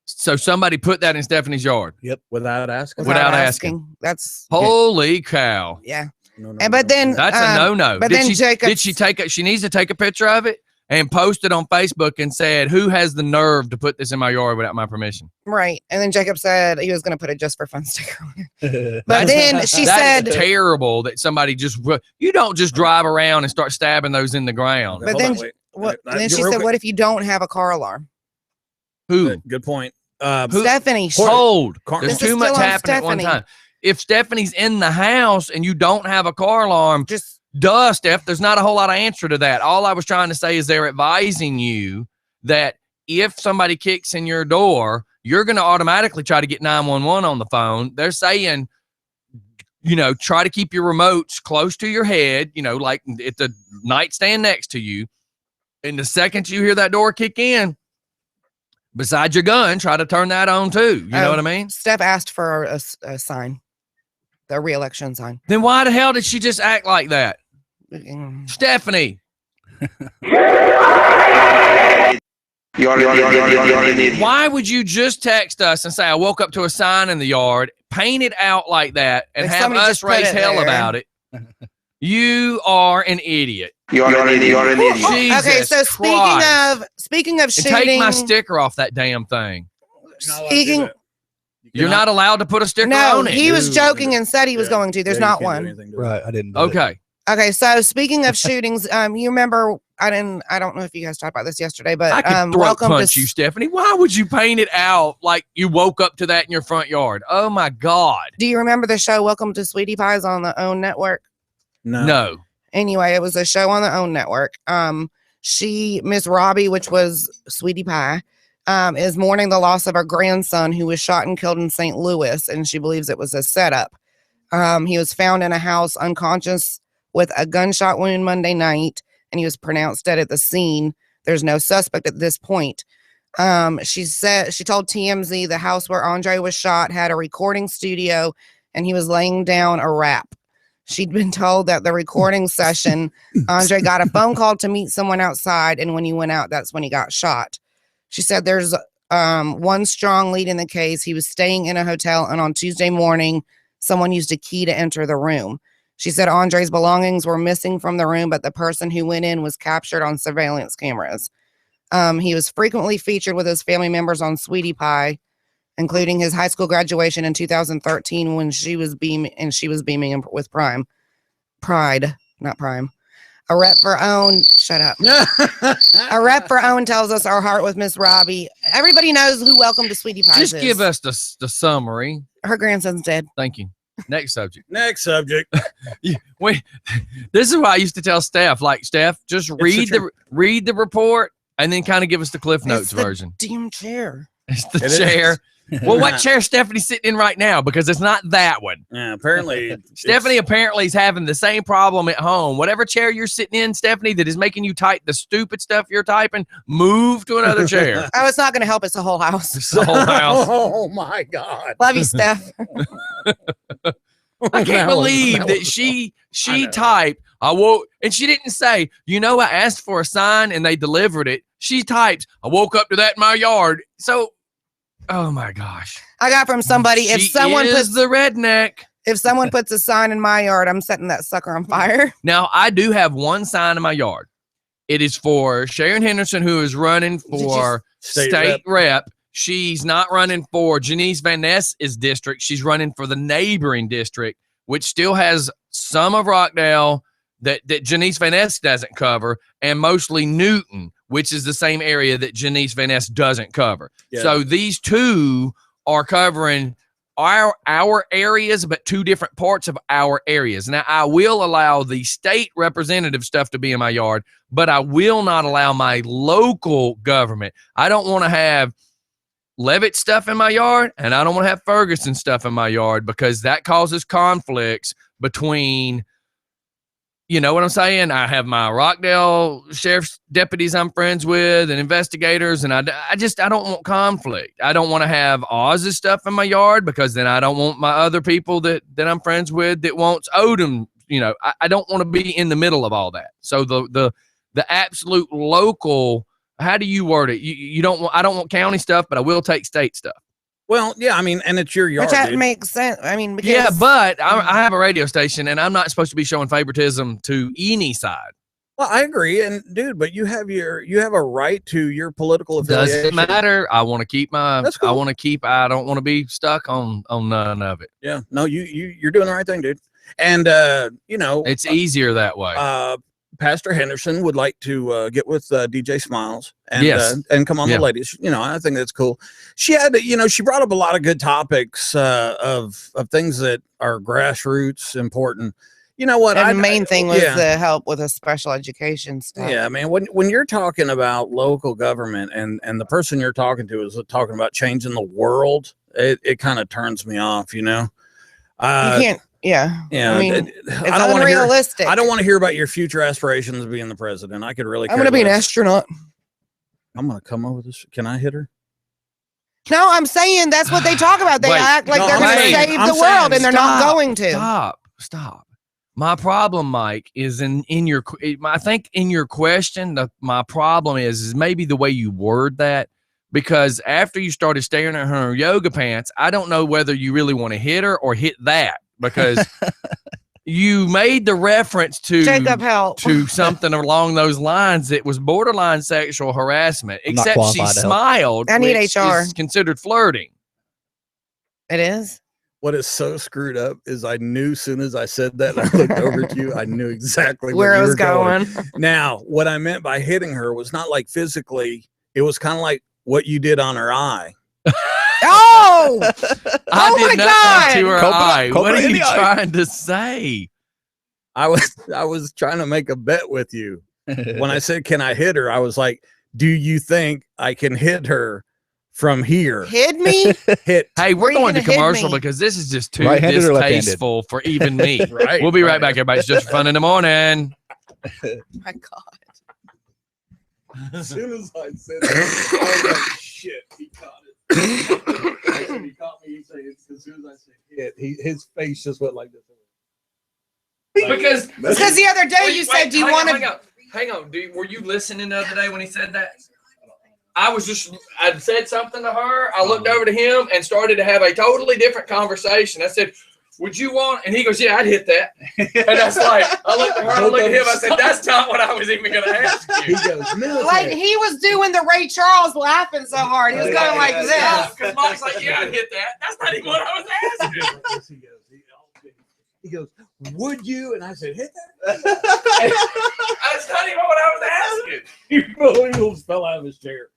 So somebody put that in Stephanie's yard. Yep, without asking. Without asking. That's holy cow. Yeah. No, but then that's a no-no. But then Jacob, did she take it? She needs to take a picture of it and posted on Facebook and said, "Who has the nerve to put this in my yard without my permission?" Right. And then Jacob said he was going to put a just for fun sticker on it. But That's- then she That said, is terrible that somebody just you don't just drive around and start stabbing those in the ground. But Hold then on, wait. what, Uh, and then get she real said, quick. what if you don't have a car alarm? Who? Good point. Stephanie. Hold. Carton- There's This is too much still on happening at one Stephanie. time. If Stephanie's in the house and you don't have a car alarm, Just duh, Steph, there's not a whole lot of answer to that. All I was trying to say is they're advising you that if somebody kicks in your door, you're going to automatically try to get 911 on the phone. They're saying, try to keep your remotes close to your head, like at the nightstand next to you. And the second you hear that door kick in, besides your gun, try to turn that on too. You know what I mean? Steph asked for a sign, the re-election sign. Then why the hell did she just act like that? Mm. Stephanie, You already need. why would you just text us and say, I woke up to a sign in the yard, paint it out like that, and If have somebody us just put raise it hell there. about it? You are an idiot. You already need. Jesus Okay, so Christ. speaking of And shooting, take my sticker off that damn thing. speaking, You're not allowed to put a sticker no, on it. he was Dude. joking and said he was Yeah. going to. There's not one. Right, I didn't. Do it. Okay. Okay, so speaking of shootings, you remember I don't know if you guys talked about this yesterday, but I could throat welcome punch to you, Stephanie. Why would you paint it out like you woke up to that in your front yard? Oh my God. Do you remember the show Welcome to Sweetie Pies on the OWN network? No. Anyway, it was a show on the OWN network. Miss Robbie, which was Sweetie Pie, is mourning the loss of her grandson who was shot and killed in St. Louis, and she believes it was a setup. He was found in a house unconscious with a gunshot wound Monday night, and he was pronounced dead at the scene. There's no suspect at this point. She told TMZ the house where Andre was shot had a recording studio, and he was laying down a rap. She'd been told that the recording session, Andre got a phone call to meet someone outside, and when he went out, that's when he got shot. She said there's one strong lead in the case. He was staying in a hotel, and on Tuesday morning, someone used a key to enter the room. She said Andre's belongings were missing from the room, but the person who went in was captured on surveillance cameras. He was frequently featured with his family members on Sweetie Pie, including his high school graduation in 2013 when she was beaming with Pride, not Prime. A rep for OWN, shut up. A rep for OWN tells us our heart with Miss Robbie. Everybody knows who Welcome to Sweetie Pie is. Just give us the summary. Her grandson's dead. Thank you. Next subject. Next subject. Wait, this is what I used to tell Steph. Like, Steph, just read the report and then kind of give us the Cliff Notes It's the version. damn chair. It's the It is. chair. Well, what chair Stephanie's sitting in right now? Because it's not that one. Yeah, apparently. Stephanie apparently is having the same problem at home. Whatever chair you're sitting in, Stephanie, that is making you type the stupid stuff you're typing, move to another chair. Oh, it's not going to help. It's the whole house. It's the whole house. Oh my God. Love you, Steph. I can't believe that she know. typed, I woke, and she didn't say, I asked for a sign and they delivered it. She types, I woke up to that in my yard. So, oh my gosh. I got from somebody. If She someone is puts the redneck. if someone puts a sign in my yard, I'm setting that sucker on fire. Now, I do have one sign in my yard. It is for Sharon Henderson, who is running for state rep. She's not running for Janice Van Ness's district. She's running for the neighboring district, which still has some of Rockdale that Janice Van Ness doesn't cover, and mostly Newton, which is the same area that Janice Van Ness doesn't cover. Yeah. So these two are covering our areas, but two different parts of our areas. Now, I will allow the state representative stuff to be in my yard, but I will not allow my local government. I don't want to have Levitt stuff in my yard, and I don't want to have Ferguson stuff in my yard because that causes conflicts between, you know what I'm saying? I have my Rockdale sheriff's deputies I'm friends with and investigators, and I don't want conflict. I don't want to have Oz's stuff in my yard because then I don't want my other people that I'm friends with that wants Odom. I don't want to be in the middle of all that. So the absolute local. How do you word it? You don't want. I don't want county stuff, but I will take state stuff. Well, yeah, I mean, and it's your yard. Which that dude. makes sense. I mean, because Yeah, but I have a radio station, and I'm not supposed to be showing favoritism to any side. Well, I agree, and dude, but you have a right to your political affiliation. Doesn't matter. I want to keep my. That's cool. I want to keep. I don't want to be stuck on none of it. Yeah, no, you're doing the right thing, dude. And It's easier that way. Pastor Henderson would like to get with DJ Smiles and Yes. and come on Yeah. the ladies. I think that's cool. She had, she brought up a lot of good topics of things that are grassroots important. You know what? And the main thing was yeah. the help with the special education stuff. Yeah, man. When you're talking about local government and the person you're talking to is talking about changing the world, it kind of turns me off. You can't. Yeah. Yeah. I mean, it's it's unrealistic. I don't want to hear about your future aspirations of being the president. I could really. I'm going to be an astronaut. I'm going to come over this. Can I hit her? No, I'm saying that's what they talk about. They Wait, act like no, they're I'm going to saying- save I'm the world, saying and they're not stop, going to. Stop. My problem, Mike, is in your. I think in your question, my problem is maybe the way you word that. Because after you started staring at her yoga pants, I don't know whether you really want to hit her or hit that. Because you made the reference to Jacob, help. to something along those lines that was borderline sexual harassment. I'm not Except she qualified to help. smiled. I need which HR. is considered flirting. It is. What is so screwed up is I knew as soon as I said that, and I looked over to you, I knew exactly Where you it was were going. Now, what I meant by hitting her was not like physically. It was kind of like what you did on her eye. Oh, I Oh my did nothing God. to her Cobra- eye. Cobra What are in you the eye. trying to say? I was trying to make a bet with you. When I said, "Can I hit her?" I was like, "Do you think I can hit her from here?" hid me. Hit. Hey, we're Where you going to gonna hit commercial me? because this is just too Right-handed or left-handed? distasteful for even me. Right. We'll be right back, everybody. It's just for fun in the morning. My God. As soon as I said that, I was like, "Shit!" He caught it. I said, he caught me. He said, as soon as I said hit, his face just went like this. Because Because the other day you said, "Do you want to?" Hang on. Were you listening the other day when he said that? I said something to her. I looked over to him and started to have a totally different conversation. I said, "Would you want?" And he goes, "Yeah, I'd hit that." And that's like, I looked at her, I looked at him. I said, "That's not what I was even going to ask He you." goes, "Military." Like he was doing the Ray Charles, laughing so hard. He was going like this. Because Mike's like, "Yeah, I'd hit that." That's not even what I was asking. He goes, "Would you?" And I said, "Hit that." That's not even what I was asking. He almost fell out of his chair.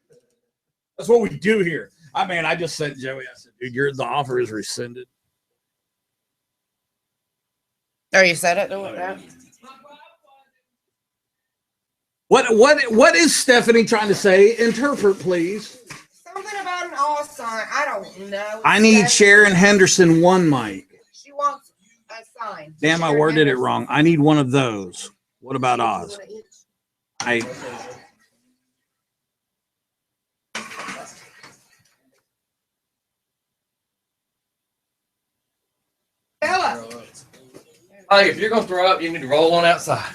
That's what we do here. I just sent Joey. I said, "Dude, the offer is rescinded." Oh, you said it. Do it now. What is Stephanie trying to say? Interpret, please. Something about an all sign. I don't know. I need Stephanie- Sharon Henderson one mic. She wants a sign. Damn, I Sharon worded it Henderson. wrong. I need one of those. What about Oz? I Bella. Hey, if you're going to throw up, you need to roll on outside.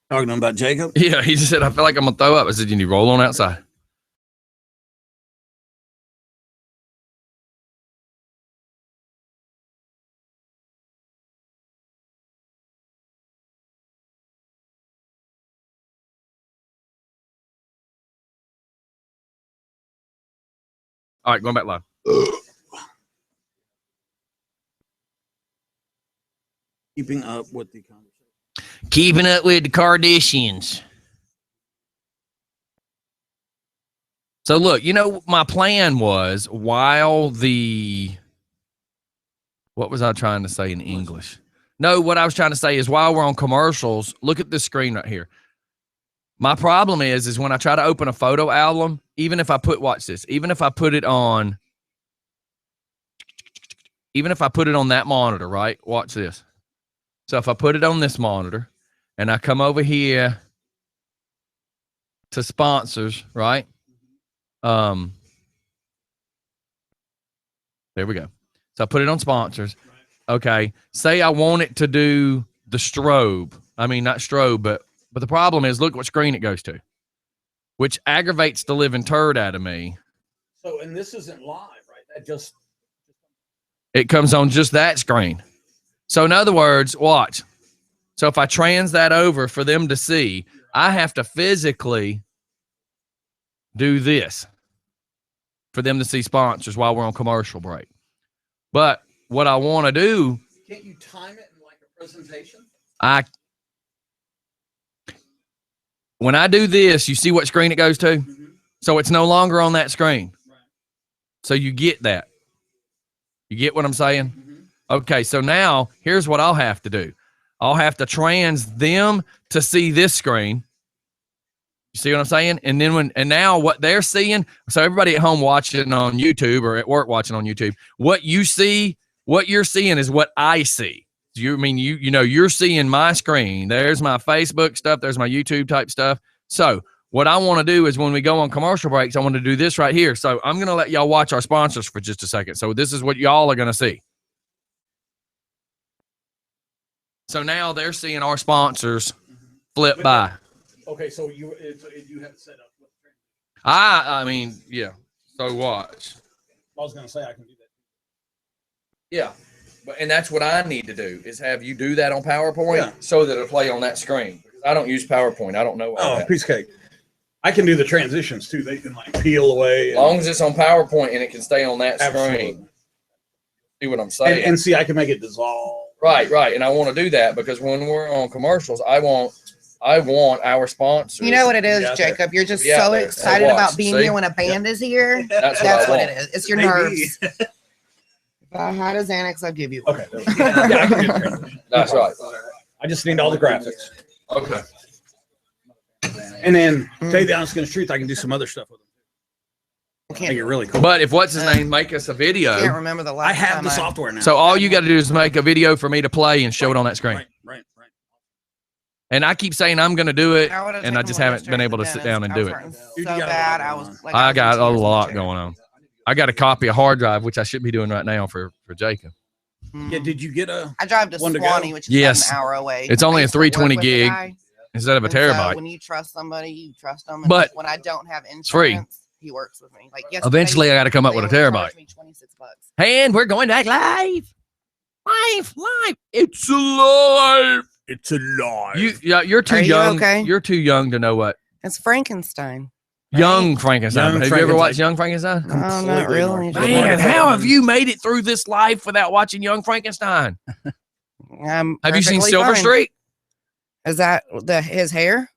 talking about Jacob. Yeah, he just said, "I feel like I'm going to throw up." I said, "You need to roll on outside." All right, going back live. Keeping up with the conversation. Keeping up with the Kardashians. So look, my plan was while what was I trying to say in English? No, what I was trying to say is while we're on commercials, look at this screen right here. My problem is when I try to open a photo album, even if I put it on that monitor, right? Watch this. So if I put it on this monitor and I come over here to sponsors, right? There we go. So I put it on sponsors. Okay. Say I want it to do the strobe. I mean, not strobe, but the problem is, look what screen it goes to, which aggravates the living turd out of me. So, and this isn't live, right? That just It comes on just that screen. So in other words, watch. So if I trans that over for them to see, I have to physically do this for them to see sponsors while we're on commercial break. But what I want to do, Can't you time it in like a presentation? when I do this, you see what screen it goes to? Mm-hmm. So it's no longer on that screen. Right. So you get that. You get what I'm saying? Mm-hmm. Okay, so now here's what I'll have to do. I'll have to trans them to see this screen. You see what I'm saying? And then now what they're seeing, so everybody at home watching on YouTube or at work watching on YouTube, what you're seeing is what I see. You're seeing my screen. There's my Facebook stuff, there's my YouTube type stuff. So what I want to do is when we go on commercial breaks, I want to do this right here. So I'm going to let y'all watch our sponsors for just a second. So this is what y'all are going to see. So now they're seeing our sponsors flip by. Okay, so you have it set up. I mean, yeah. So watch. I was gonna say I can do that. Yeah. And that's what I need to do is have you do that on PowerPoint Yeah. so that it'll play on that screen. I don't use PowerPoint. I don't know all that. Piece of cake. I can do the transitions too. They can like peel away. As long as it's on PowerPoint and it can stay on that Absolutely. screen. See what I'm saying? And see, I can make it dissolve. Right. And I want to do that because when we're on commercials, I want our sponsors. You know what it is, Yeah, Jacob? You're just be out so there. excited Watch. about being See? here when a band is here. That's That's what what I it want. is. It's your Maybe. nerves. If I had a Xanax, I'd give you. Okay. Yeah, I can do the transition. That's right. I just need all the graphics. Okay. And then, tell you the honest goodness truth, I can do some other stuff with them. Can't, Make it really cool. But if what's his name make us a can't video, remember the last I have time the software now. so all you got to do is make a video for me to play and show it on that screen. Right. And I keep saying I'm going to do it, I would've and I taken just one haven't yesterday been at able the to sit dentist. down and I do was it. hurting Dude, so you got a lot bad. I going was on. like, I was got in a tears in the lot chair. going on. I got a copy of hard drive, which I should be doing right now for Jacob. Yeah, did you get a? I drive to One to go? Swanee, which is Yes. about an hour away. It's only I a used to work 320 with the gig guy, instead of a and so terabyte. when you trust somebody, you trust them. And But when I don't have insurance, free. he works with me. Like yesterday, Eventually, I got to come up they with a only terabyte. charged me $26. And we're going back live. It's alive. It's a lie. You're too Are you young. okay? You're too young to know what It's Frankenstein. Right? Young Frankenstein. Young have you ever Frankenstein. watched Young Frankenstein? No, not Completely really. normal. Man, how have you made it through this life without watching Young Frankenstein? I'm Have you seen perfectly Silver fine. Street? Is that his hair?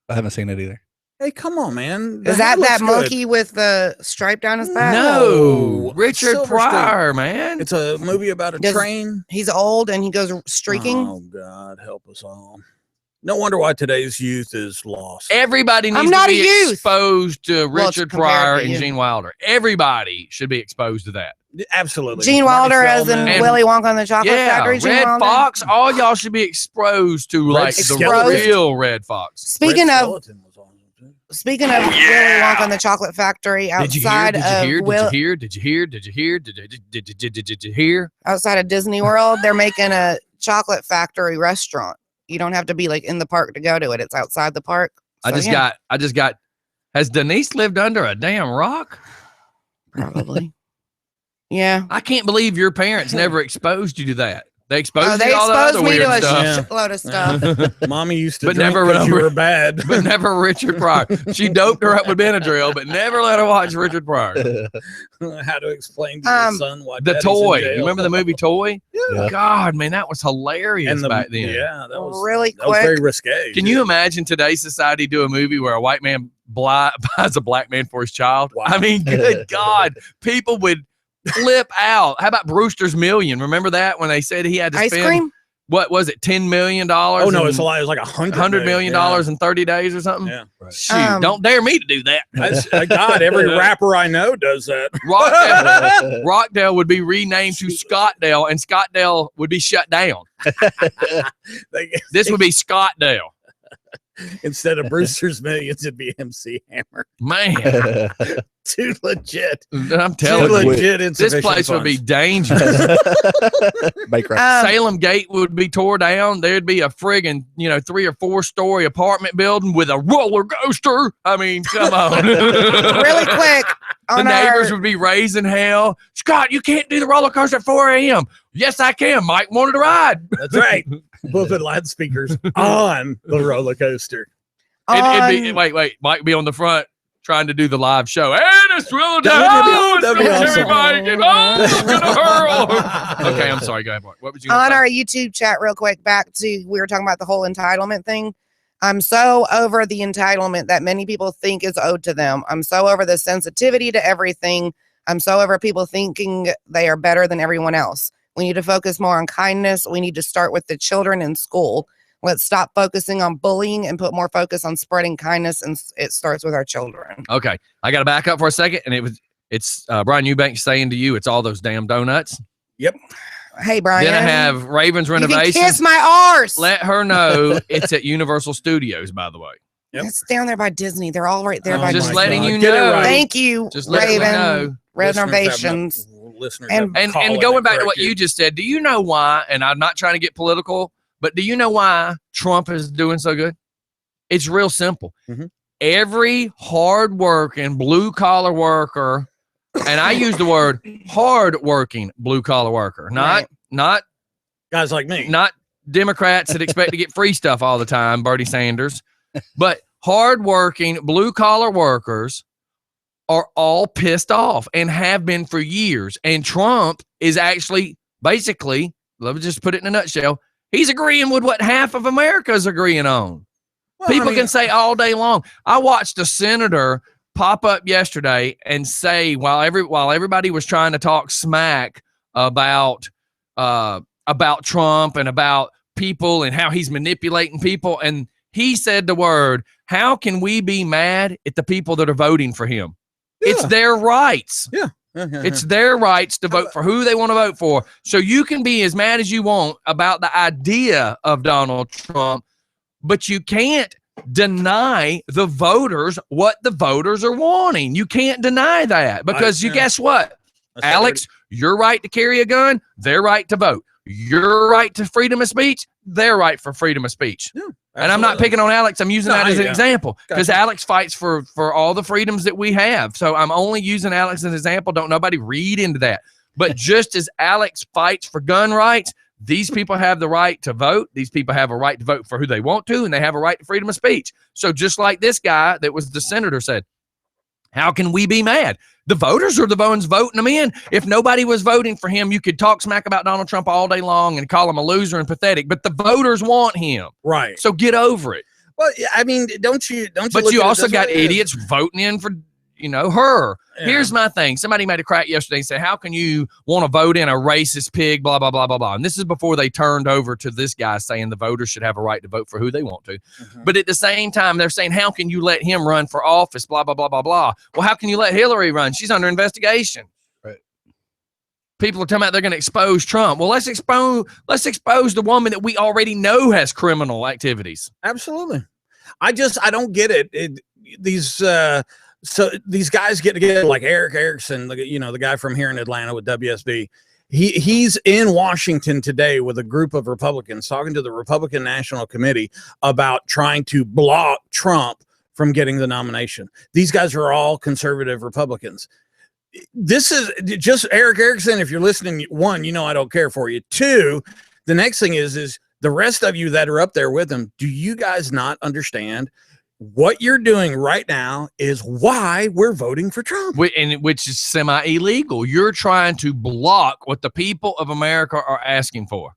I haven't seen it either. Hey, come on, man. Is that monkey with the stripe down his back? No, Richard Silver Pryor, man. It's a movie about a Does- train. He's old and he goes streaking. Oh God, help us all. No wonder why today's youth is lost. Everybody I'm needs not to a be youth. exposed to Well, Richard compared to Pryor and you. Gene Wilder. Everybody should be exposed to that. Absolutely. Gene Marty Wilder, as in Feldman. And- Willy Wonka and the Chocolate Yeah, Factory. Gene Red Wilder. Fox. All y'all should be exposed to Red like the Skeleton. real Red Fox. Speaking Red of Skeleton was awesome, too. Willy Wonka and the Chocolate Factory, Did you hear? outside Did you of hear? Did Will, you hear? Did you hear? Did you hear? Did you hear? outside of Disney World, they're making a chocolate factory restaurant. You don't have to be like in the park to go to it. It's outside the park. I So, just yeah, got. Has Denise lived under a damn rock? probably. Yeah. I can't believe your parents never exposed you to that. They exposed Oh, you they to all that exposed other me weird to a stuff. shitload of stuff. Mommy used to But drink never 'cause you remember- were bad. But never Richard Pryor. She doped her up with Benadryl, but never let her watch Richard Pryor. How to explain to your son why The Daddy's in Toy. jail. You remember the movie Toy? Yeah. God, man, that was hilarious And back then. Yeah, that was Really that was quick. very risque. Can you imagine today's society do a movie where a white man buys a black man for his child? Wow. I mean, good God, people would flip out. How about Brewster's Million? Remember that when they said he had to Ice spend cream? what was it, $10 million? Oh no, it's a lie. It was like $100 million in 30 days or something. Yeah. Right. Shoot, don't dare me to do that. God, every rapper I know does that. Rockdale would be renamed to Scottdale, and Scottdale would be shut down. This would be Scottdale. Instead of Brewster's Millions, it'd be MC Hammer. Man, Too legit. I'm Too telling you, legit. this insufficient place would be funds. dangerous. Bankrupt. Salem Gate would be tore down. There'd be a friggin', 3 or 4 story apartment building with a roller coaster. I mean, come on. Really quick. The On neighbors our, would be raising hell. Scott, you can't do the roller coaster at 4 a.m. Yes, I can. Mike wanted to ride. That's right. put loudspeakers on the roller coaster. Wait, Mike be on the front trying to do the live show. And it's thrilled That'd be awesome. everybody get gonna hurl. Okay, I'm sorry. Go ahead, Mark. What was you On gonna our YouTube chat, real quick, back to we were talking about the whole entitlement thing. I'm so over the entitlement that many people think is owed to them. I'm so over the sensitivity to everything. I'm so over people thinking they are better than everyone else. We need to focus more on kindness. We need to start with the children in school. Let's stop focusing on bullying and put more focus on spreading kindness. And it starts with our children. Okay, I got to back up for a second, and it's Brian Eubanks saying to you, it's all those damn donuts. Yep. Hey, Brian. Then I have Ravens You can Renovations. kiss my arse. Let her know it's at Universal Studios, by the way. Yep. It's down there by Disney. They're all right there by just Disney. letting you Get it know. right. Thank you, Just letting you Raven. know. Renovations. And And going back to what you just said, do you know why? And I'm not trying to get political, but do you know why Trump is doing so good? It's real simple. Mhm. Every hard-working blue-collar worker, and I use the word hard-working blue-collar worker, Right. not guys like me. not Democrats that expect to get free stuff all the time, Bernie Sanders, but hardworking blue-collar workers are all pissed off and have been for years. And Trump is actually basically, let me just put it in a nutshell, he's agreeing with what half of America is agreeing on. Well, People I mean, can say all day long. I watched a senator pop up yesterday and say while everybody was trying to talk smack about Trump and about people and how he's manipulating people, and he said the word, how can we be mad at the people that are voting for him? It's their rights. It's their rights to vote for who they want to vote for. So you can be as mad as you want about the idea of Donald Trump, but you can't deny the voters what the voters are wanting. You can't deny that because guess what? Alex, your right to carry a gun, their right to vote. Your right to freedom of speech, their right for freedom of speech. Yeah, and I'm not picking on Alex. I'm using that as an example because Gotcha. Alex fights for all the freedoms that we have. So I'm only using Alex as an example. Don't nobody read into that. But just as Alex fights for gun rights, these people have the right to vote. These people have a right to vote for who they want to, and they have a right to freedom of speech. So just like this guy that was the senator said, how can we be mad? The voters are the ones voting them in. If nobody was voting for him, you could talk smack about Donald Trump all day long and call him a loser and pathetic, but the voters want him. Right. So get over it. Well, I mean, don't you? But look you at it also this got way? idiots voting in for, her. Yeah. Here's my thing. Somebody made a crack yesterday and said, how can you want to vote in a racist pig, blah, blah, blah, blah, blah. And this is before they turned over to this guy saying the voters should have a right to vote for who they want to. Mhm. But at the same time, they're saying, how can you let him run for office, blah, blah, blah, blah, blah. Well, how can you let Hillary run? She's under investigation. Right. People are talking about they're going to expose Trump. Well, let's expose the woman that we already know has criminal activities. Absolutely. I don't get it. So these guys get together like Eric Erickson, the guy from here in Atlanta with WSB. He's in Washington today with a group of Republicans talking to the Republican National Committee about trying to block Trump from getting the nomination. These guys are all conservative Republicans. This is just Eric Erickson. If you're listening, one, I don't care for you. Two, the next thing is the rest of you that are up there with him. Do you guys not understand? What you're doing right now is why we're voting for Trump. Which is semi-illegal. You're trying to block what the people of America are asking for.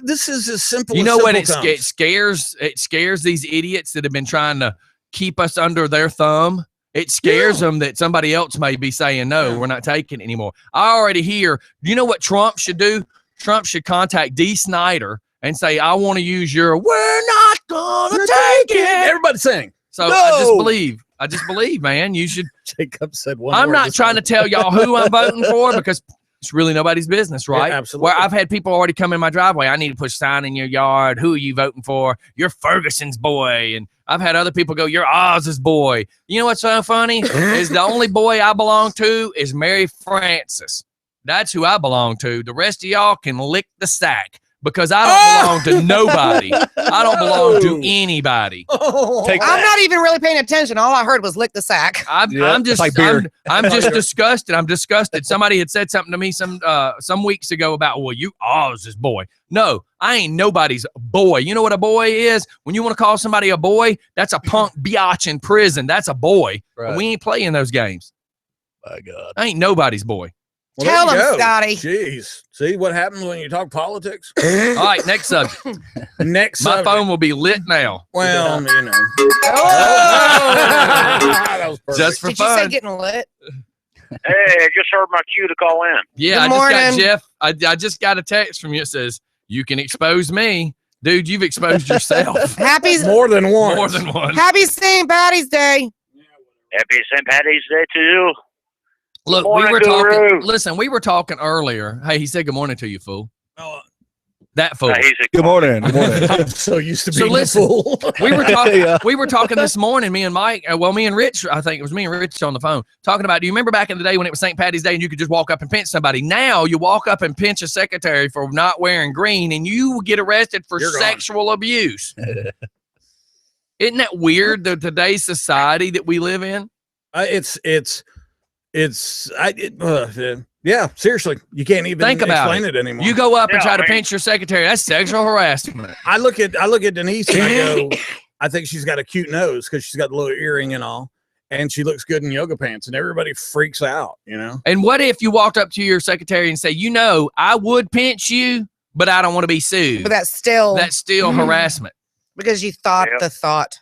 This is as simple. You know as what? It comes. scares these idiots that have been trying to keep us under their thumb. It scares them that somebody else may be saying, no, we're not taking it anymore. I already hear, you know what Trump should do? Trump should contact Dee Snider and say, I want to use your, we're not going to take it. Everybody sing. So No. I just believe, man, you should. Jacob said one. I'm word not this trying to time. tell y'all who I'm voting for because it's really nobody's business, right? Yeah, absolutely. Where I've had people already come in my driveway. I need to put a sign in your yard. Who are you voting for? You're Ferguson's boy. And I've had other people go, you're Oz's boy. You know what's so funny? Is the only boy I belong to is Mary Frances. That's who I belong to. The rest of y'all can lick the sack. because I don't belong to nobody. I don't belong to anybody. Take I'm not even really paying attention. All I heard was lick the sack. I'm it's just like beer. I'm just disgusted. I'm disgusted. Somebody had said something to me some weeks ago about, well, you Oz is boy. No, I ain't nobody's boy. You know what a boy is? When you want to call somebody a boy, that's a punk biatch in prison. That's a boy. Right. We ain't playing those games. My God. I ain't nobody's boy. Well, Tell there you him, go. Scotty. Jeez. See what happens when you talk politics? All right, next subject. Next My subject. phone will be lit now. Well, you know. Oh! That was perfect. Just for Did you say fun. getting lit? Hey, I just heard my cue to call in. Yeah, Good I just got morning. Jeff. I just got a text from you. It says, you can expose me. Dude, you've exposed yourself Happy more than one. more than one. Happy St. Patty's Day. Happy St. Patty's Day to you. Look, we Morning, were talking. Guru. Listen, we were talking earlier. Hey, he said good morning to you, fool. Oh, That fool. He's a Good morning. Good morning. I'm so used to So being listen, a fool. We were talking. Yeah. We were talking this morning. Me and Mike. Me and Rich. I think it was me and Rich on the phone talking about. Do you remember back in the day when it was St. Patty's Day and you could just walk up and pinch somebody? Now you walk up and pinch a secretary for not wearing green, and you get arrested for You're gone. sexual abuse. Isn't that weird? Today's society that we live in. Yeah, seriously, you can't even Think about explain it anymore. You go up and Yeah, try to man. pinch your secretary. That's sexual harassment. I look at Denise and I go, I think she's got a cute nose because she's got the little earring and all, and she looks good in yoga pants, and everybody freaks out, you know. And what if you walked up to your secretary and say, I would pinch you, but I don't want to be sued. But that's still That's still harassment. because you thought Yep. the thought.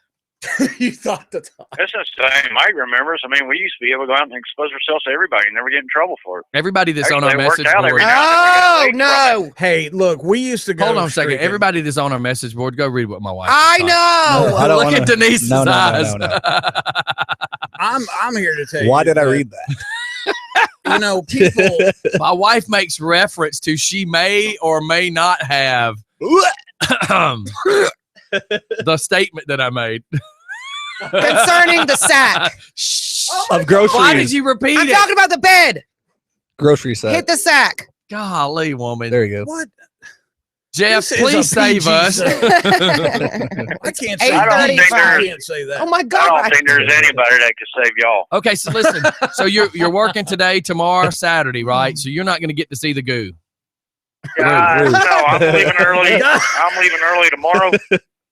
You thought that. That's the same. Mike remembers. I mean, we used to be able to go out and expose ourselves to everybody and never get in trouble for it. Everybody that's on Actually, our it worked message out every board. time. Oh no! Hey, look, we used to go. Hold on a second. streaking. Everybody that's on our message board, go read what my wife. I thought. know. No, I don't Look wanna- at Denise's No, eyes. no. I'm here to tell you. Why did I that, read that? You know, people. My wife makes reference to she may or may not have the statement that I made. Concerning the sack. Shh. Of groceries. Why did you repeat I'm it? talking about the bed. Grocery set. Hit the sack. Golly, woman. There you go. What? Jeff, This is please a save PG us. zone. I can't say I don't think I there's- can't say that. Oh my I God. don't think there's anybody that can save y'all. Okay, so listen. So you're working today, tomorrow, Saturday, right? So you're not going to get to see the goo. No, I'm leaving early. I'm leaving early tomorrow.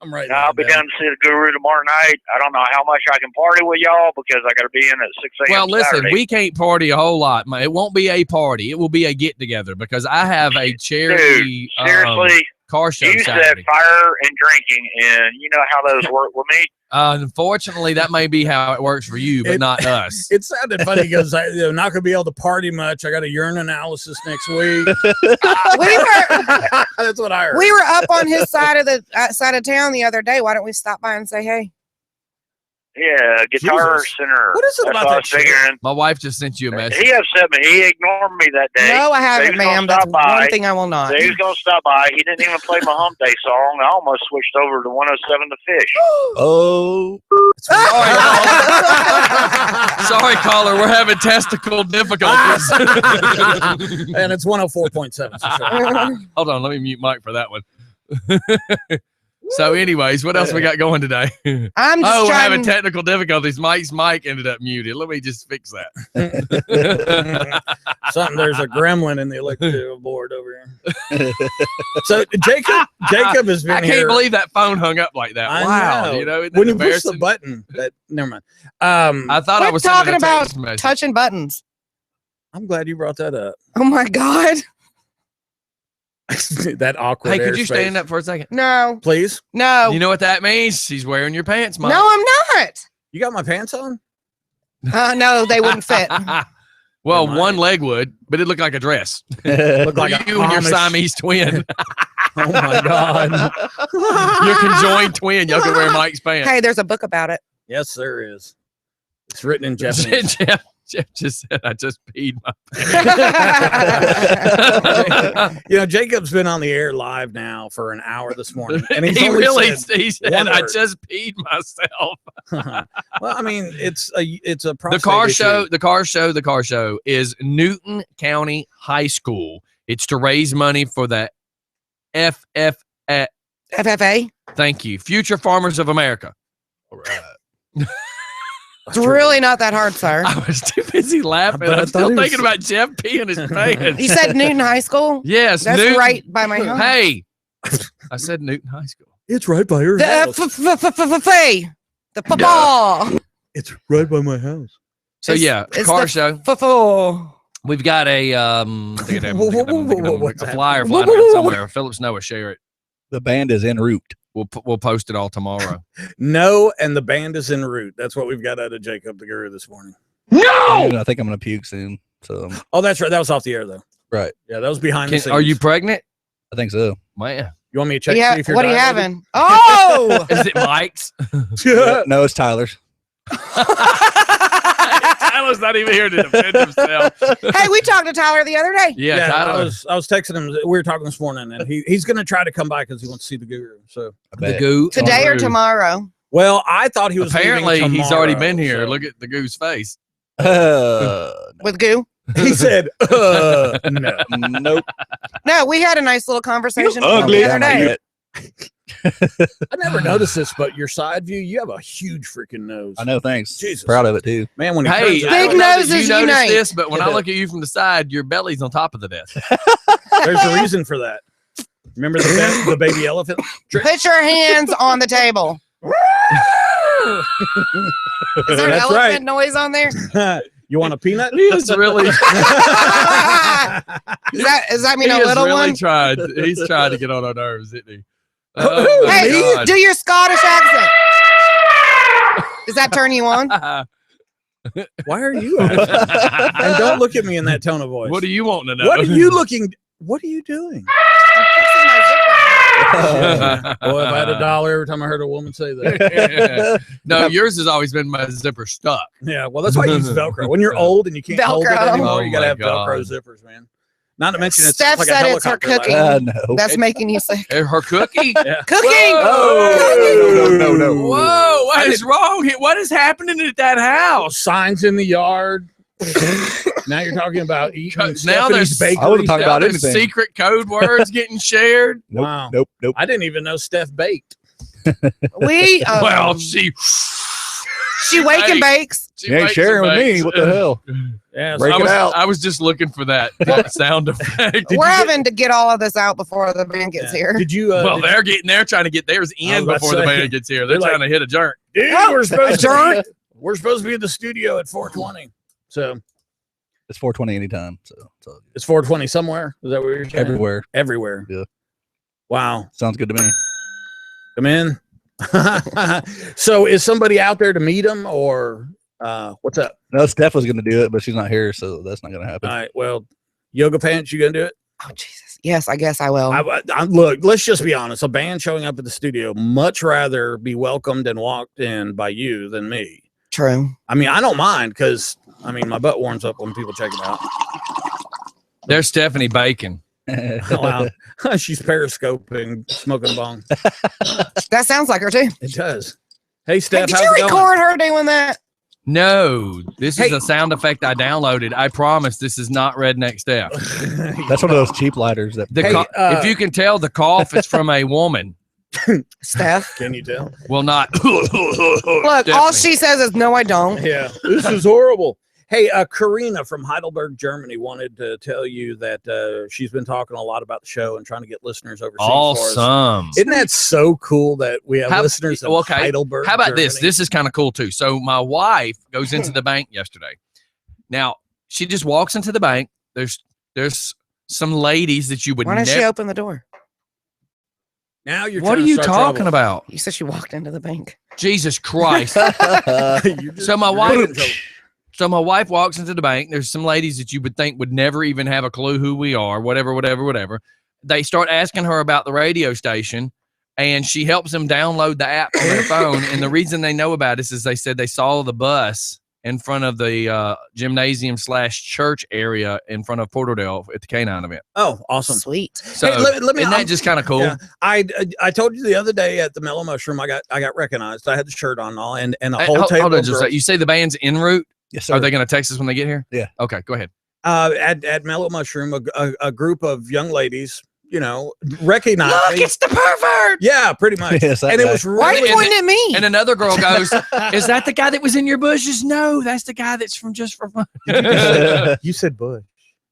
I'm right. I'll be down to see the Guru tomorrow night. I don't know how much I can party with y'all because I got to be in at 6 a.m. Well, listen, Saturday. we can't party a whole lot. It won't be a party. It will be a get together because I have a charity Seriously, car show you said Saturday. fire and drinking, and you know how those work with me. Unfortunately, that may be how it works for you, but not us. It sounded funny because I'm not going to be able to party much. I got a urine analysis next week. That's what I heard. We were up on his side of the side of town the other day. Why don't we stop by and say hey? Yeah, Guitar Jesus. Center. What is it That's about what I that was chick? figuring. My wife just sent you a message. He upset me. He ignored me that day. No, I haven't, He was gonna ma'am. That's stop by. one thing I will not. So he was going to stop by. He didn't even play my Hump Day song. I almost switched over to 107 to Fish. Oh. Sorry, caller. We're having testicle difficulties. And it's 104.7. For sure. Hold on. Let me mute Mike for that one. So, anyways, what else we got going today? I'm just We're having trying. technical difficulties. Mike's mic ended up muted. Let me just fix that. Something. There's a gremlin in the electrical board over here. So Jacob has been I can't here. believe that phone hung up like that. I Wow. know. You know, isn't that When you push the embarrassing? button, that never mind. I thought I Quit was talking sending a about text message. touching buttons. I'm glad you brought that up. Oh my God. That awkward. Hey, could you airspace. stand up for a second? No. please? No. You know what that means? She's wearing your pants, Mike. No, I'm not. You got my pants on? No, they wouldn't fit. Well, Never mind. one leg would, but it looked like a dress. Look like you a and your Amish- Siamese twin. Oh my God. Your conjoined twin. Y'all can wear Mike's pants. Hey, there's a book about it. Yes, there is. It's written in Japanese. Jeff just said, I just peed my You know, Jacob's been on the air live now for an hour this morning, and he's he only really said he said, one I word. just peed myself. Well, I mean, it's a The prostate car issue. show is Newton County High School. It's to raise money for the FFA. FFA. Thank you. Future Farmers of America. All right. It's really not that hard, sir. I was too busy laughing. But I I'm thought still he was- thinking about Jeff peeing his pants. You said Newton High School? Yes, That's Newton. right by my house. Hey, I said Newton High School. It's right by your The house. the football. It's right by my house. So It's- yeah, it's car the show. Football. We've got a What's a flyer happening? flying around somewhere. Phillips Noah, share it. The band is en route. We'll post it all tomorrow. No, and the band is en route. That's what we've got out of Jacob the Guru this morning. And I think I'm gonna puke soon. So Oh, that's right. That was off the air though. right. Yeah, that was behind the scenes. Are you pregnant? I think so. Man, You want me to check Yeah. see if you're What are you dilated? having? Oh. is it Mike's? No, it's Tyler's. Tyler's not even here to defend himself. Hey, we talked to Tyler the other day. Yeah, Yeah, Tyler. I was texting him. We were talking this morning, and he's going to try to come by because he wants to see the Guru. So, I The bet. goo. Today or Rude. tomorrow. well, I thought he was Apparently, leaving he's already tomorrow, been here. so- Look at the goose face. With goo. He said, no. Nope. No, we had a nice little conversation Ugly. the other day. I never noticed this, but your side view, you have a huge freaking nose. I know. Thanks. Jesus. Proud of it too. Man, when he Hey, turns it I Big don't know that noses you noticed unite. this, but when I look at you from the side, your belly's on top of the desk. there's a reason for that. Remember the baby elephant? Put your hands on the table. Is there an That's elephant right. noise on there? You want a peanut? He is really, Does that mean he a has little really one? tried. He's tried to get on our nerves, isn't he? Oh, my Hey, God. do your Scottish accent. Does that turn you on? Why are you? And don't look at me in that tone of voice. What do you want to know? What are you looking? What are you doing? I'm fixing my zipper. Boy, if I had $1 every time I heard a woman say that. No, yours has always been my zipper stuck. Yeah, well, that's why you use Velcro. When you're old and you can't hold it Velcro. anymore, Oh you gotta my have Velcro God. zippers, man. Not to mention it's Steph like said a it's her helicopter cooking. ladder. No. That's making you sick. Her cookie. Yeah. Cooking. Whoa. No. Whoa, what is wrong here? What is happening at that house? Signs in the yard. Now you're talking about eating Now Stephanie's there's- bakery. I wouldn't talk about There's anything. secret code words getting shared. Nope. Wow. Nope. I didn't even know Steph baked. We Well, she wake and bakes. she You ain't makes sharing and with me. bakes. What the hell? Yeah, Break I it was, out. I was just looking for that sound effect. We're having to get all of this out before the band gets here. Did you? Well, they're trying to get theirs I was in about to before the say, band gets here. They're they're trying to hit a jerk. dude, Oh, we're supposed adjourn. we're supposed to be in the studio at 4:20. So It's 4:20 anytime. So it's 4:20 somewhere. Is that where you're saying? everywhere. Everywhere. Yeah. Wow. Sounds good to me. Come in. So is somebody out there to meet him or what's up? No, Steph was gonna do it, but she's not here, so that's not gonna happen. All right. Well, Yoga Pants, you gonna do it? Oh Jesus! Yes, I guess I will. Look, let's just be honest. A band showing up at the studio much rather be welcomed and walked in by you than me. True. I mean, I don't mind because I mean my butt warms up when people check it out. There's Stephanie Bacon. Wow. She's periscoping, smoking a bong. That sounds like her too. It does. Hey, Hey, Steph, did how's you it going? record her doing that? No, this is Hey. a sound effect I downloaded. I promise this is not Redneck Steph. That's one of those cheap lighters that. The Hey, if you can tell, the cough is from a woman. Steph. Can you tell? Will not. Look, all Definitely. she says is no, I don't. Yeah, this is horrible. Hey, Karina from Heidelberg, Germany wanted to tell you that she's been talking a lot about the show and trying to get listeners overseas for us. Awesome. Isn't that so cool that we have How- listeners in okay, Heidelberg? How about this? Germany? This is kind of cool too. So my wife goes into the bank yesterday. Now she just walks into the bank. There's some ladies that you would Why didn't she never. open the door? Now you're. What are trying to you start talking trouble. about? You said she walked into the bank. Jesus Christ. You're just- So my you're wife- getting in trouble. So my wife walks into the bank. There's some ladies that you would think would never even have a clue who we are, whatever. They start asking her about the radio station, and she helps them download the app on their phone. And the reason they know about this is they said they saw the bus in front of the gymnasium/church area in front of Porterdale at the Canine event. Oh, awesome. Sweet. So Hey, let me- isn't that just kind of cool? Yeah. I told you the other day at the Mellow Mushroom, I got recognized. I had the shirt on and all, and a Hey, whole hold table. on of just a girls. sec. You say the band's en route? Yes, sir. Are they going to text us when they get here? Yeah. Okay, go ahead. At Mellow Mushroom, a group of young ladies, recognized Look, me. it's the pervert. Yeah, pretty much. Yes, that And it guy. was Why are you really pointing at me? And another girl goes, "Is that the guy that was in your bushes?" No, that's the guy that's from Just for Fun. you said Bush.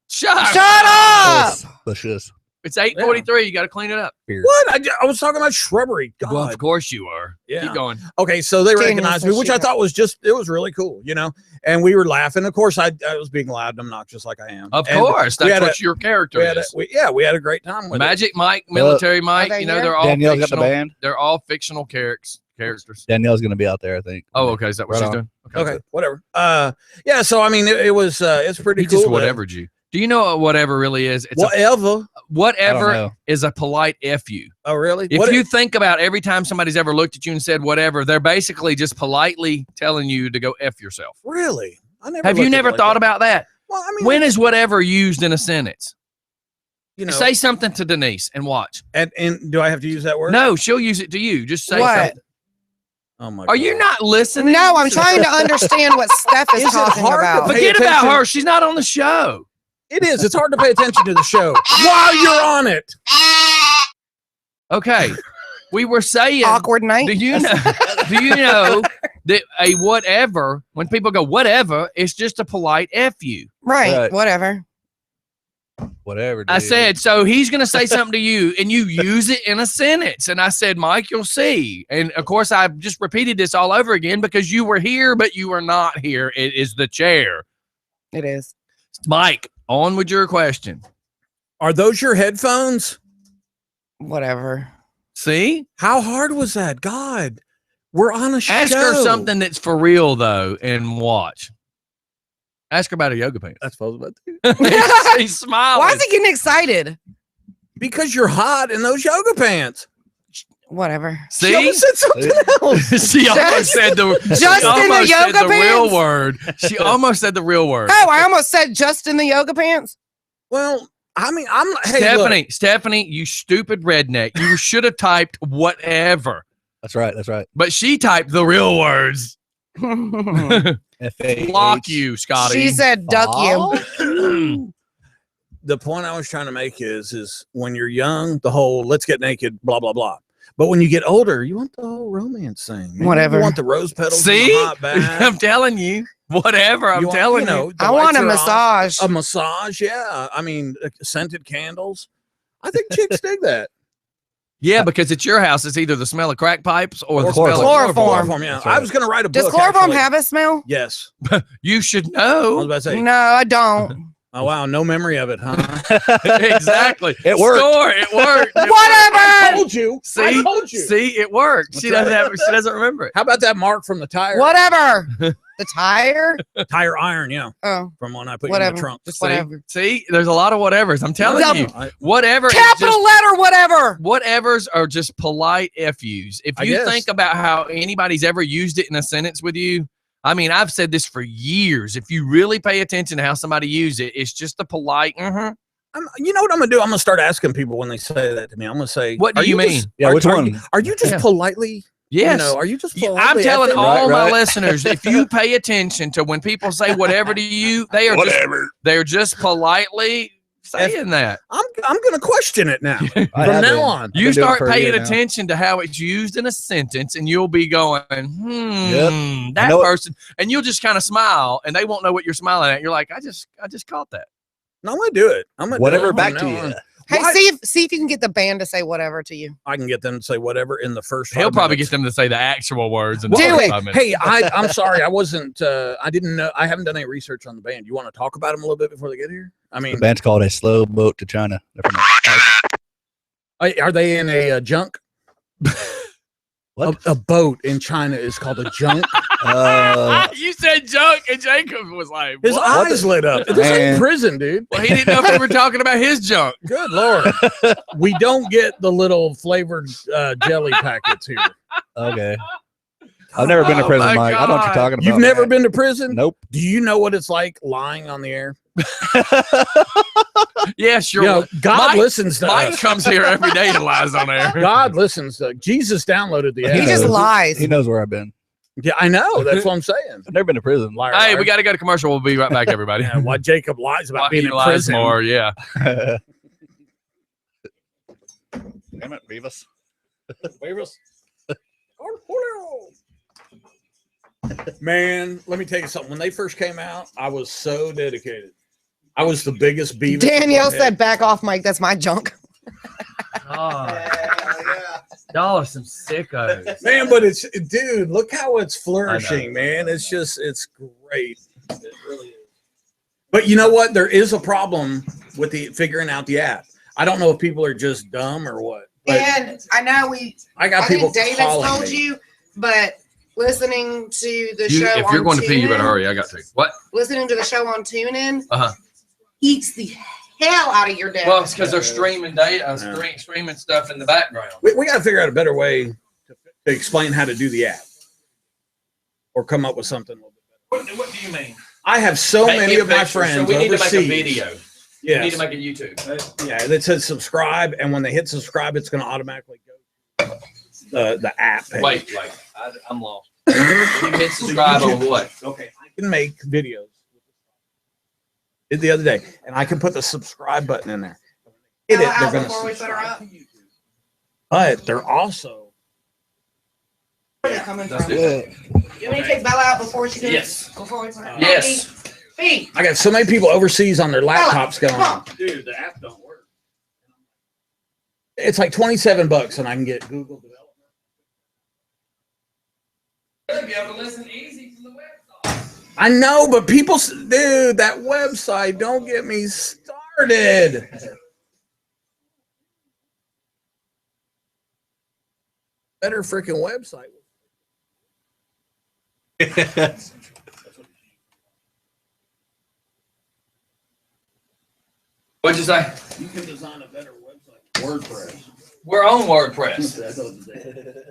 Shut up. Shut up! Bushes. It's 8:43. You got to clean it up. Beard. What? I was talking about shrubbery. God. Well, of course you are. Yeah. Keep going. Okay, so they Daniel recognized me, says which she I got- thought was it was really cool, and we were laughing. Of course, I was being loud and obnoxious like I am. Of And course, we that's had what your character we had is. we had a great time with Magic Mike, Military Mike. they You know, here? they're all Danielle's got the fictional. band. They're all fictional characters. Danielle's going to be out there, I think. Oh, okay. Is that what Right she's on. doing? it. Okay, whatever. Yeah. So I mean, it was it's pretty He cool. just that- whatevered you. Do you know what whatever really is? It's Whatever. I don't whatever know. is a polite F you. Oh, really? If What you think about every time somebody's ever looked at you and said whatever, they're basically just politely telling you to go F yourself. really? I never. Have you looked at never it like thought that. about that? Well, I mean, When is whatever used in a sentence? say, Say something to Denise and watch. and do I have to use that word? No, she'll use it to you. Just say What? something. Oh my. Are you God. not listening? No, I'm trying to understand what Steph is Is it talking hard to about. pay Forget about attention? her. She's not on the show. It is. It's hard to pay attention to the show while you're on it. Okay. We were saying, Awkward night. do you know that a whatever, when people go whatever, it's just a polite F you. Right. Right. Whatever. Whatever. I dude. said, so he's going to say something to you and you use it in a sentence. And I said, Mike, you'll see. And of course, I just repeated this all over again because you were here, but you were not here. It is the chair. It is. Mike, on with your question. Are those your headphones? Whatever. See? How hard was that? God, we're on a show. Ask her something that's for real, though, and watch. Ask her about her yoga pants. That's what I was about to. She's smiling. Why is he getting excited? Because you're hot in those yoga pants. Whatever. She See? almost said something else. She almost said the Just she in the almost said yoga the real pants? word. She almost said the real word. Oh, I almost said just in the yoga pants. Well, I mean, I'm. Hey, look, Stephanie, you stupid redneck. You should have typed whatever. That's right. That's right. But she typed the real words. F-A-H. Block you, Scotty. She said duck you. the point I was trying to make is when you're young, the whole let's get naked, blah blah blah. But when you get older, you want the whole romance thing. man. Whatever. You want the rose petals. See? In the hot bath. I'm telling you. Whatever. I'm You want, telling you. know, the I want a lights are off. massage. A massage, yeah. I mean, scented candles. I think chicks dig that. Yeah, because at your house, it's either the smell of crack pipes or the chloroform. smell of Chloroform. Yeah, That's right. I was going to write a book. Does chloroform actually. have a smell? Yes. You should I was know. about to say. No, I don't. Oh wow, no memory of it, huh? Exactly. It worked. Score. It worked. Whatever. told you. See? I told you. See, it worked. She What's doesn't that? have. She doesn't remember it. How about that mark from the tire? Whatever. The tire? Tire iron, yeah. Oh, From when I put you in whatever. the trunk. Just See? whatever. See, there's a lot of whatevers. I'm telling Double- you. I- Whatever. is Capital just- letter, whatever. Whatevers are just polite FUs. If I you guess. think about how anybody's ever used it in a sentence with you, I mean, I've said this for years. If you really pay attention to how somebody use it, it's just a polite. you know what I'm gonna do? I'm gonna start asking people when they say that to me. I'm gonna say, What do "Are you mean?" just- Yeah, are- which are one? You, are you just Yeah. politely? Yes. You know, are you just? Yeah, Politely I'm telling effing- all my Right. listeners, if you pay attention to when people say whatever to you, they are they're just politely saying that. I'm gonna question it now. I From have now been. on. I've You been doing it start for a paying year now. attention to how it's used in a sentence, and you'll be going, Yep. that know it. person, and you'll just kind of smile, and they won't know what you're smiling at. You're like, I just caught that. No, I'm gonna do it. I'm gonna do Whatever it back from to now you. on. Hey, Why- see if you can get the band to say whatever to you. I can get them to say whatever in the first. He'll 5 probably minutes. get them to say the actual words. In Do the first it. 5 minutes. Hey, I'm sorry. I wasn't. I didn't know. I haven't done any research on the band. You want to talk about them a little bit before they get here? I The mean, band's called A Slow Boat to China. They're from- are they in a junk? What? A boat in China is called a junk. You said junk, and Jacob was like, His what? eyes lit up. This Man. ain't prison, dude. Well, he didn't know if we were talking about his junk. Good lord. We don't get the little flavored jelly packets here. Okay. I've never been to Oh prison, my Mike. I know what God. you're talking about. You've never man. been to prison? Nope. Do you know what it's like lying on the air? Yeah, sure. You know, God Mike- listens to Mike us. comes here every day and lies on air. God listens to Jesus. Downloaded the He app. just knows. lies. He knows where I've been. Yeah, I know. That's what I'm saying. I've never been to prison. Liar, Hey, liar. we got to go to commercial. We'll be right back, everybody. Yeah, why Jacob lies about Why being he in lies prison. more, yeah. Damn it, Beavis. Man, let me tell you something. When they first came out, I was so dedicated. I was the biggest Beavis. Danielle Butthead. said, "Back off, Mike. That's my junk." Y'all are some sickos. Man, but it's, dude, look how it's flourishing, man. It's just, it's great. It really is. But you know what? There is a problem with the figuring out the app. I don't know if people are just dumb or what. But And I know I got people think David's calling told me. you, but listening to the You, show if you're on going to pee, you better TuneIn- hurry. I got to. What? Listening to the show on TuneIn Uh-huh. eats the hell out of your day. Well, it's because they're streaming data, streaming stuff in the background. We got to figure out a better way to explain how to do the app or come up with something a little bit better. What do you mean? I have so many of my friends So we need overseas. to make a video. We need Yes. to make a YouTube. Yeah, that says subscribe, and when they hit subscribe, it's going to automatically go to the app page. Wait. I'm lost. You hit subscribe on what? Okay, I can make videos. Did the other day, and I can put the subscribe button in there. Hit it, Bella they're out going before we to put her subscribe up. to YouTube. But they're also Where are you coming That's from? it. You want me to take Bella out before she goes? Yes. Before we put her Yes. Feet. I got so many people overseas on their laptops Come going, on. dude, the app don't work. It's like $27 and I can get Google development. You'll be able to listen easy from the website. I know, but people, dude, that website, don't get me started. Better freaking website. What'd you say? You can design a better website. WordPress. We're on WordPress.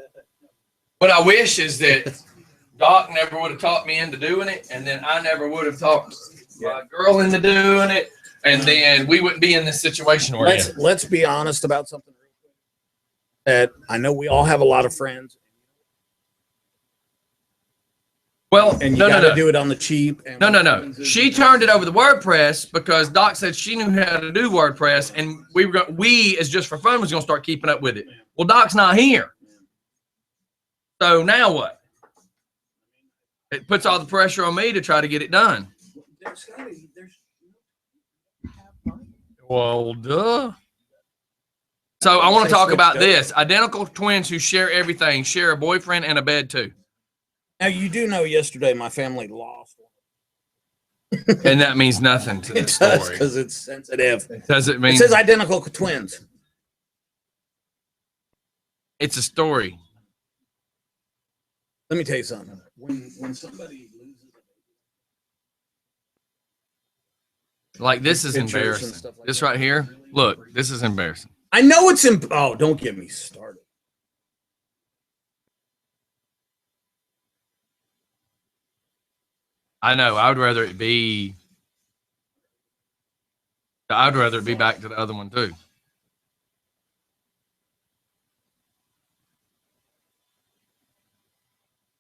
What I wish is that Doc never would have talked me into doing it, and then I never would have talked my girl into doing it, and then we wouldn't be in this situation we're in. Let's be honest about something real quick. That I know we all have a lot of friends, Well, and you no. got to do it on the cheap. And No. She turned it over to WordPress because Doc said she knew how to do WordPress, and we as Just for Fun was going to start keeping up with it. Well, Doc's not here, so now what? It puts all the pressure on me to try to get it done. Well, duh. So I want to talk about this: identical twins who share everything, share a boyfriend and a bed too. Now you do know yesterday my family lost one. And that means nothing to the It does story. because it's sensitive. Does it mean It says identical twins. it's a story? Let me tell you something. When somebody loses Like this is pictures and embarrassing. stuff like This that. right here, look, this is embarrassing. I know it's oh, don't get me started. I know. I would rather it be. I'd rather it be back to the other one too.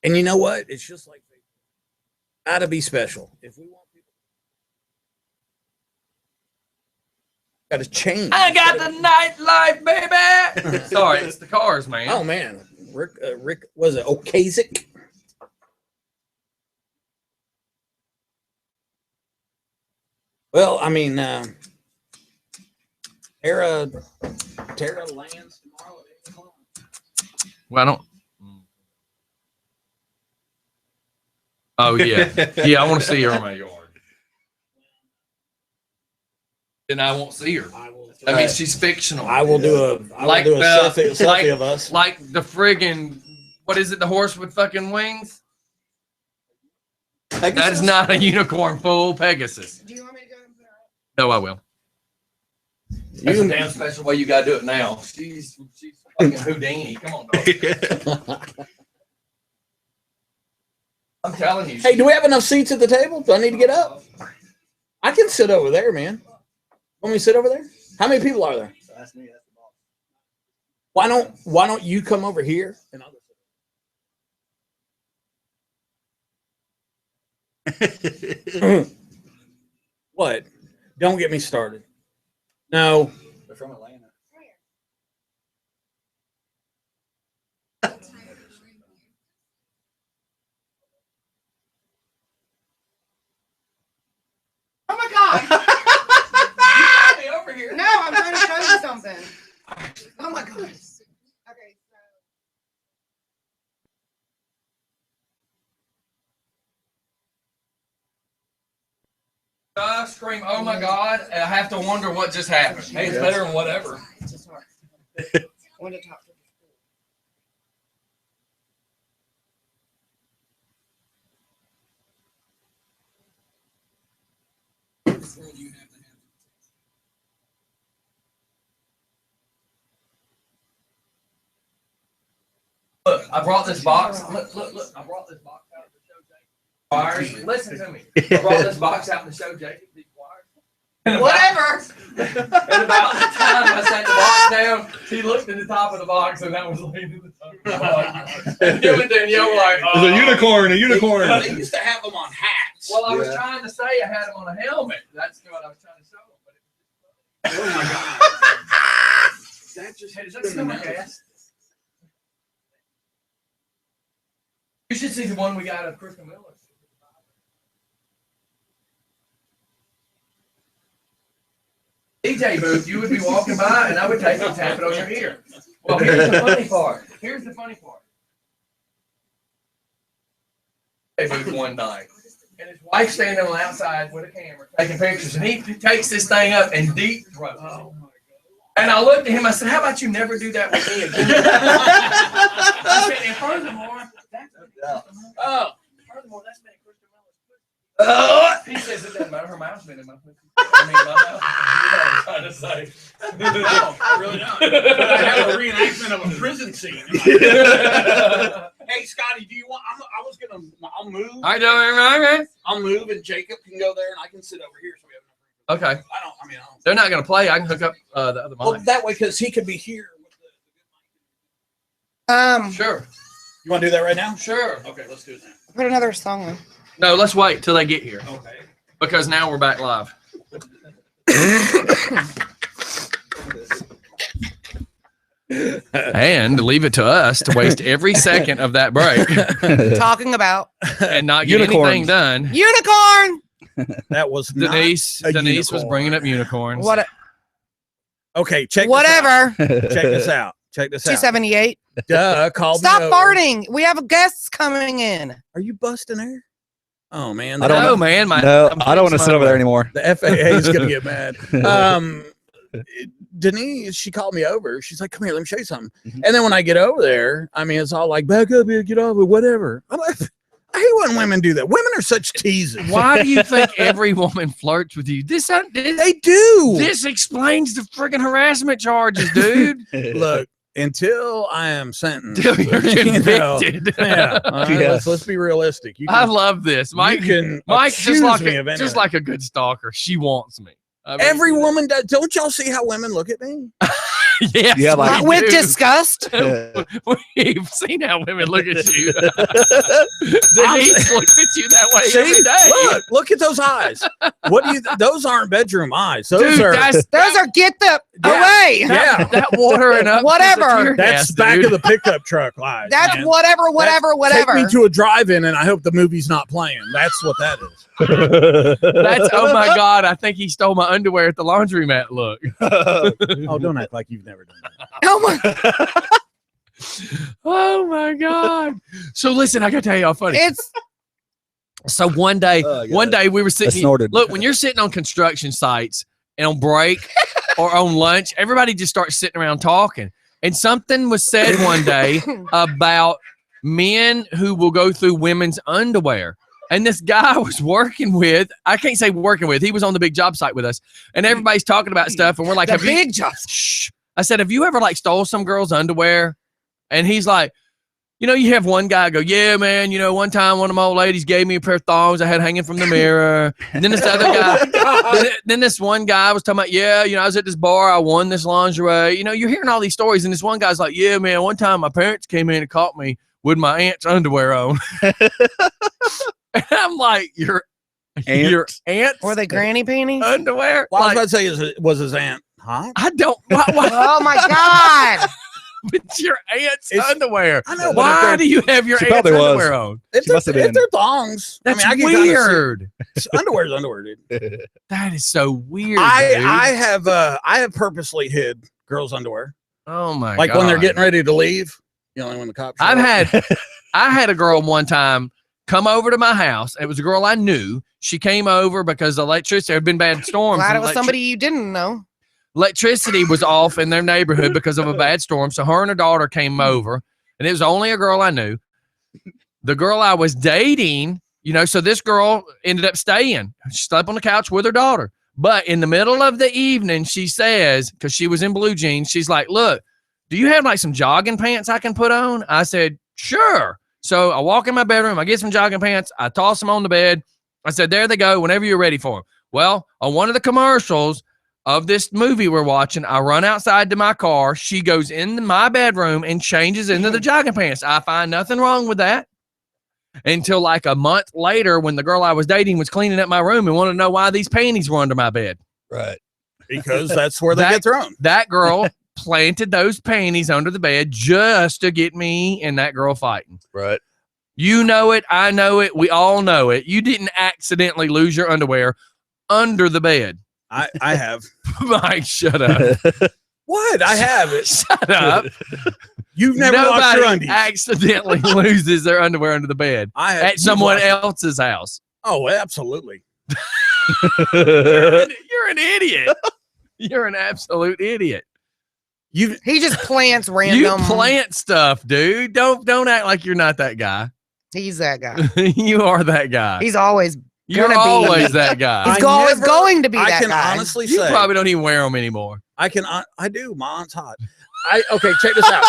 And you know what? It's just like gotta be special. If we want people, gotta change. I got the nightlife, baby. Sorry, it's the cars, man. Oh man, Rick was it Ocasek? Well, I mean, Tara lands tomorrow at 8 o'clock. Well, I don't. Oh yeah, yeah. I want to see her in my yard. Then I won't see her. That means she's fictional. I will do a Like selfie, like- of us. Like the friggin' what is it? The horse with fucking wings? That is not a unicorn, fool. Pegasus. Do you want me to go and put her up? No, I will. That's a damn special way you gotta do it now. She's fucking Houdini. Come on, dog. I'm telling you. Hey, do we have enough seats at the table? Do I need to get up? I can sit over there, man. Want me to sit over there? How many people are there? That's me. That's the boss. Why don't you come over here and I'll What? Don't get me started. No. They're from Atlanta. not. Over here. No, I'm trying to show you something. Oh my gosh. Okay. Scream, oh my God, and I have to wonder what just happened. Hey, it's better than whatever. When to talk to Look, I brought this box. Look. I brought this box out to show Jacob. Wires. Listen to me. I brought this box out to show Jacob these wires. And whatever. And about the time I set the box down, he looked at the top of the box, and that was leading to the top of the box. And you and Danielle were like, It's a unicorn, a unicorn. They used to have them on hats. well, I was trying to say I had him on a helmet. That's what I was trying to show him. Oh my God. That just Hey, does that smell like gas? You should see the one we got of Kristen Miller. DJ booth, you would be walking by and I would take and tap it on your ear. Well, here's the funny part. Here's the funny part. DJ booth one night, and his wife standing on the outside with a camera taking pictures, and he takes this thing up and deep throats. Oh my God. And I looked at him, I said, how about you never do that with me again? I said, and furthermore, that's been Kristen Miller's pussy. He says it doesn't matter, her mouth's been in my pussy. I mean, my mouth. You know what I'm trying to say. No, I really don't. I have a reenactment of a prison scene. Hey, Scotty, do you want? I'll move. I don't. I'll move, and Jacob can go there, and I can sit over here. So we have Okay. I don't. They're not going to play. I can hook up the other mic. Well, that way, because he could be here. Sure. You want to do that right now? Sure. Okay, let's do it now. put another song on. No, let's wait till they get here Okay. because now we're back live. And leave it to us to waste every second of that break Talking about and not get anything done. unicorn. That was Denise not a was unicorn. bringing up unicorns. What? Okay, check Whatever. This out. Check this out. Check this out. 278. Duh, call Stop me over. farting. We have guests coming in. Are you busting air? Oh man, I don't No, know. man. No, I don't want to sit over there anymore. the FAA is gonna get mad. Denise, she called me over. She's like, "Come here, let me show you something." Mhm. And then when I get over there, I mean, it's all like, "Back up here, get off it, whatever." I'm like, I hate when women do that. Women are such teasers. Why do you think every woman flirts with you? This They do. this explains the freaking harassment charges, dude. Look, until I am sentenced, Till you're you know, convicted. yeah. All right, Yeah. let's be realistic. You I can, love this. Mike, you can Mike accuse just me of anything. just like a good stalker. She wants me. I mean, Every woman does. Don't y'all see how women look at me? yes, Yeah, like- we With do. disgust. We've seen how women look at you. Denise looks at you that way every See? day. Look at those eyes. What do you? Those aren't bedroom eyes. Those Dude, are. Those are get the Yeah. away. Yeah. That water and up. Whatever. That's back of the pickup truck eyes. That's man. whatever. Take me to a drive-in, and I hope the movie's not playing. That's what that is. That's oh my god! I think he stole my underwear at the laundromat. Look. Oh, don't act like you've never done that. Oh my! Oh my god! So listen, I gotta tell you how funny. It's So one day we were I sitting. snorted. Look, when you're sitting on construction sites and on break or on lunch, everybody just starts sitting around talking. And something was said one day about men who will go through women's underwear. And this guy I was working with, I can't say working with, he was on the big job site with us. And everybody's talking about stuff. And we're like, the have you, big job. shh. I said, have you ever like stole some girl's underwear? And he's like, you know, you have one guy go, yeah, man, you know, one time one of my old ladies gave me a pair of thongs I had hanging from the mirror. And then this other guy, then this one guy was talking about, yeah, you know, I was at this bar, I won this lingerie. You know, you're hearing all these stories. And this one guy's like, yeah, man, one time my parents came in and caught me with my aunt's underwear on. And I'm like, your aunt's Or the granny panties. underwear? Well, I was Like, about to say, was his aunt hot? I don't, why? Oh my god! It's your aunt's It's- underwear. I know, but Why if they're- do you have your She aunt's probably was. underwear on? If She must have they're, been. if they're thongs, That's I mean, I can kinda weird. see- underwear's underwear, dude. That is so weird. I dude. have purposely hid girls' underwear, Oh my like god. when they're getting ready to leave. You know, when the cops. show I've up. I had a girl one time come over to my house. It was a girl I knew. She came over because the electricity had been bad storms. Glad and it was somebody you didn't know. Electricity was off in their neighborhood because of a bad storm. So her and her daughter came over, and it was only a girl I knew. The girl I was dating, you know, so this girl ended up staying. She slept on the couch with her daughter. But in the middle of the evening, she says, because she was in blue jeans, she's like, look, do you have like some jogging pants I can put on? I said, sure. So I walk in my bedroom, I get some jogging pants, I toss them on the bed. I said, there they go, whenever you're ready for them. Well, on one of the commercials of this movie we're watching, I run outside to my car. She goes into my bedroom and changes into the jogging pants. I find nothing wrong with that until like a month later when the girl I was dating was cleaning up my room and wanted to know why these panties were under my bed. Right. because that's where they That- get thrown. That girl planted those panties under the bed just to get me and that girl fighting. Right. You know it. I know it. We all know it. You didn't accidentally lose your underwear under the bed. I have. Mike, shut up. What? I have it. Shut up. You've never washed your Nobody undies. accidentally loses their underwear under the bed I have. at someone else's house. Oh, absolutely. You're an idiot. You're an absolute idiot. You He just plants You random. plant stuff, dude. Don't act like you're not that guy. He's that guy. You are that guy. He's always. You're gonna be- always that guy. He's I always never- going to be I that can guy. honestly You say probably don't even wear them anymore. I can. I do. My aunt's hot. Okay, check this out.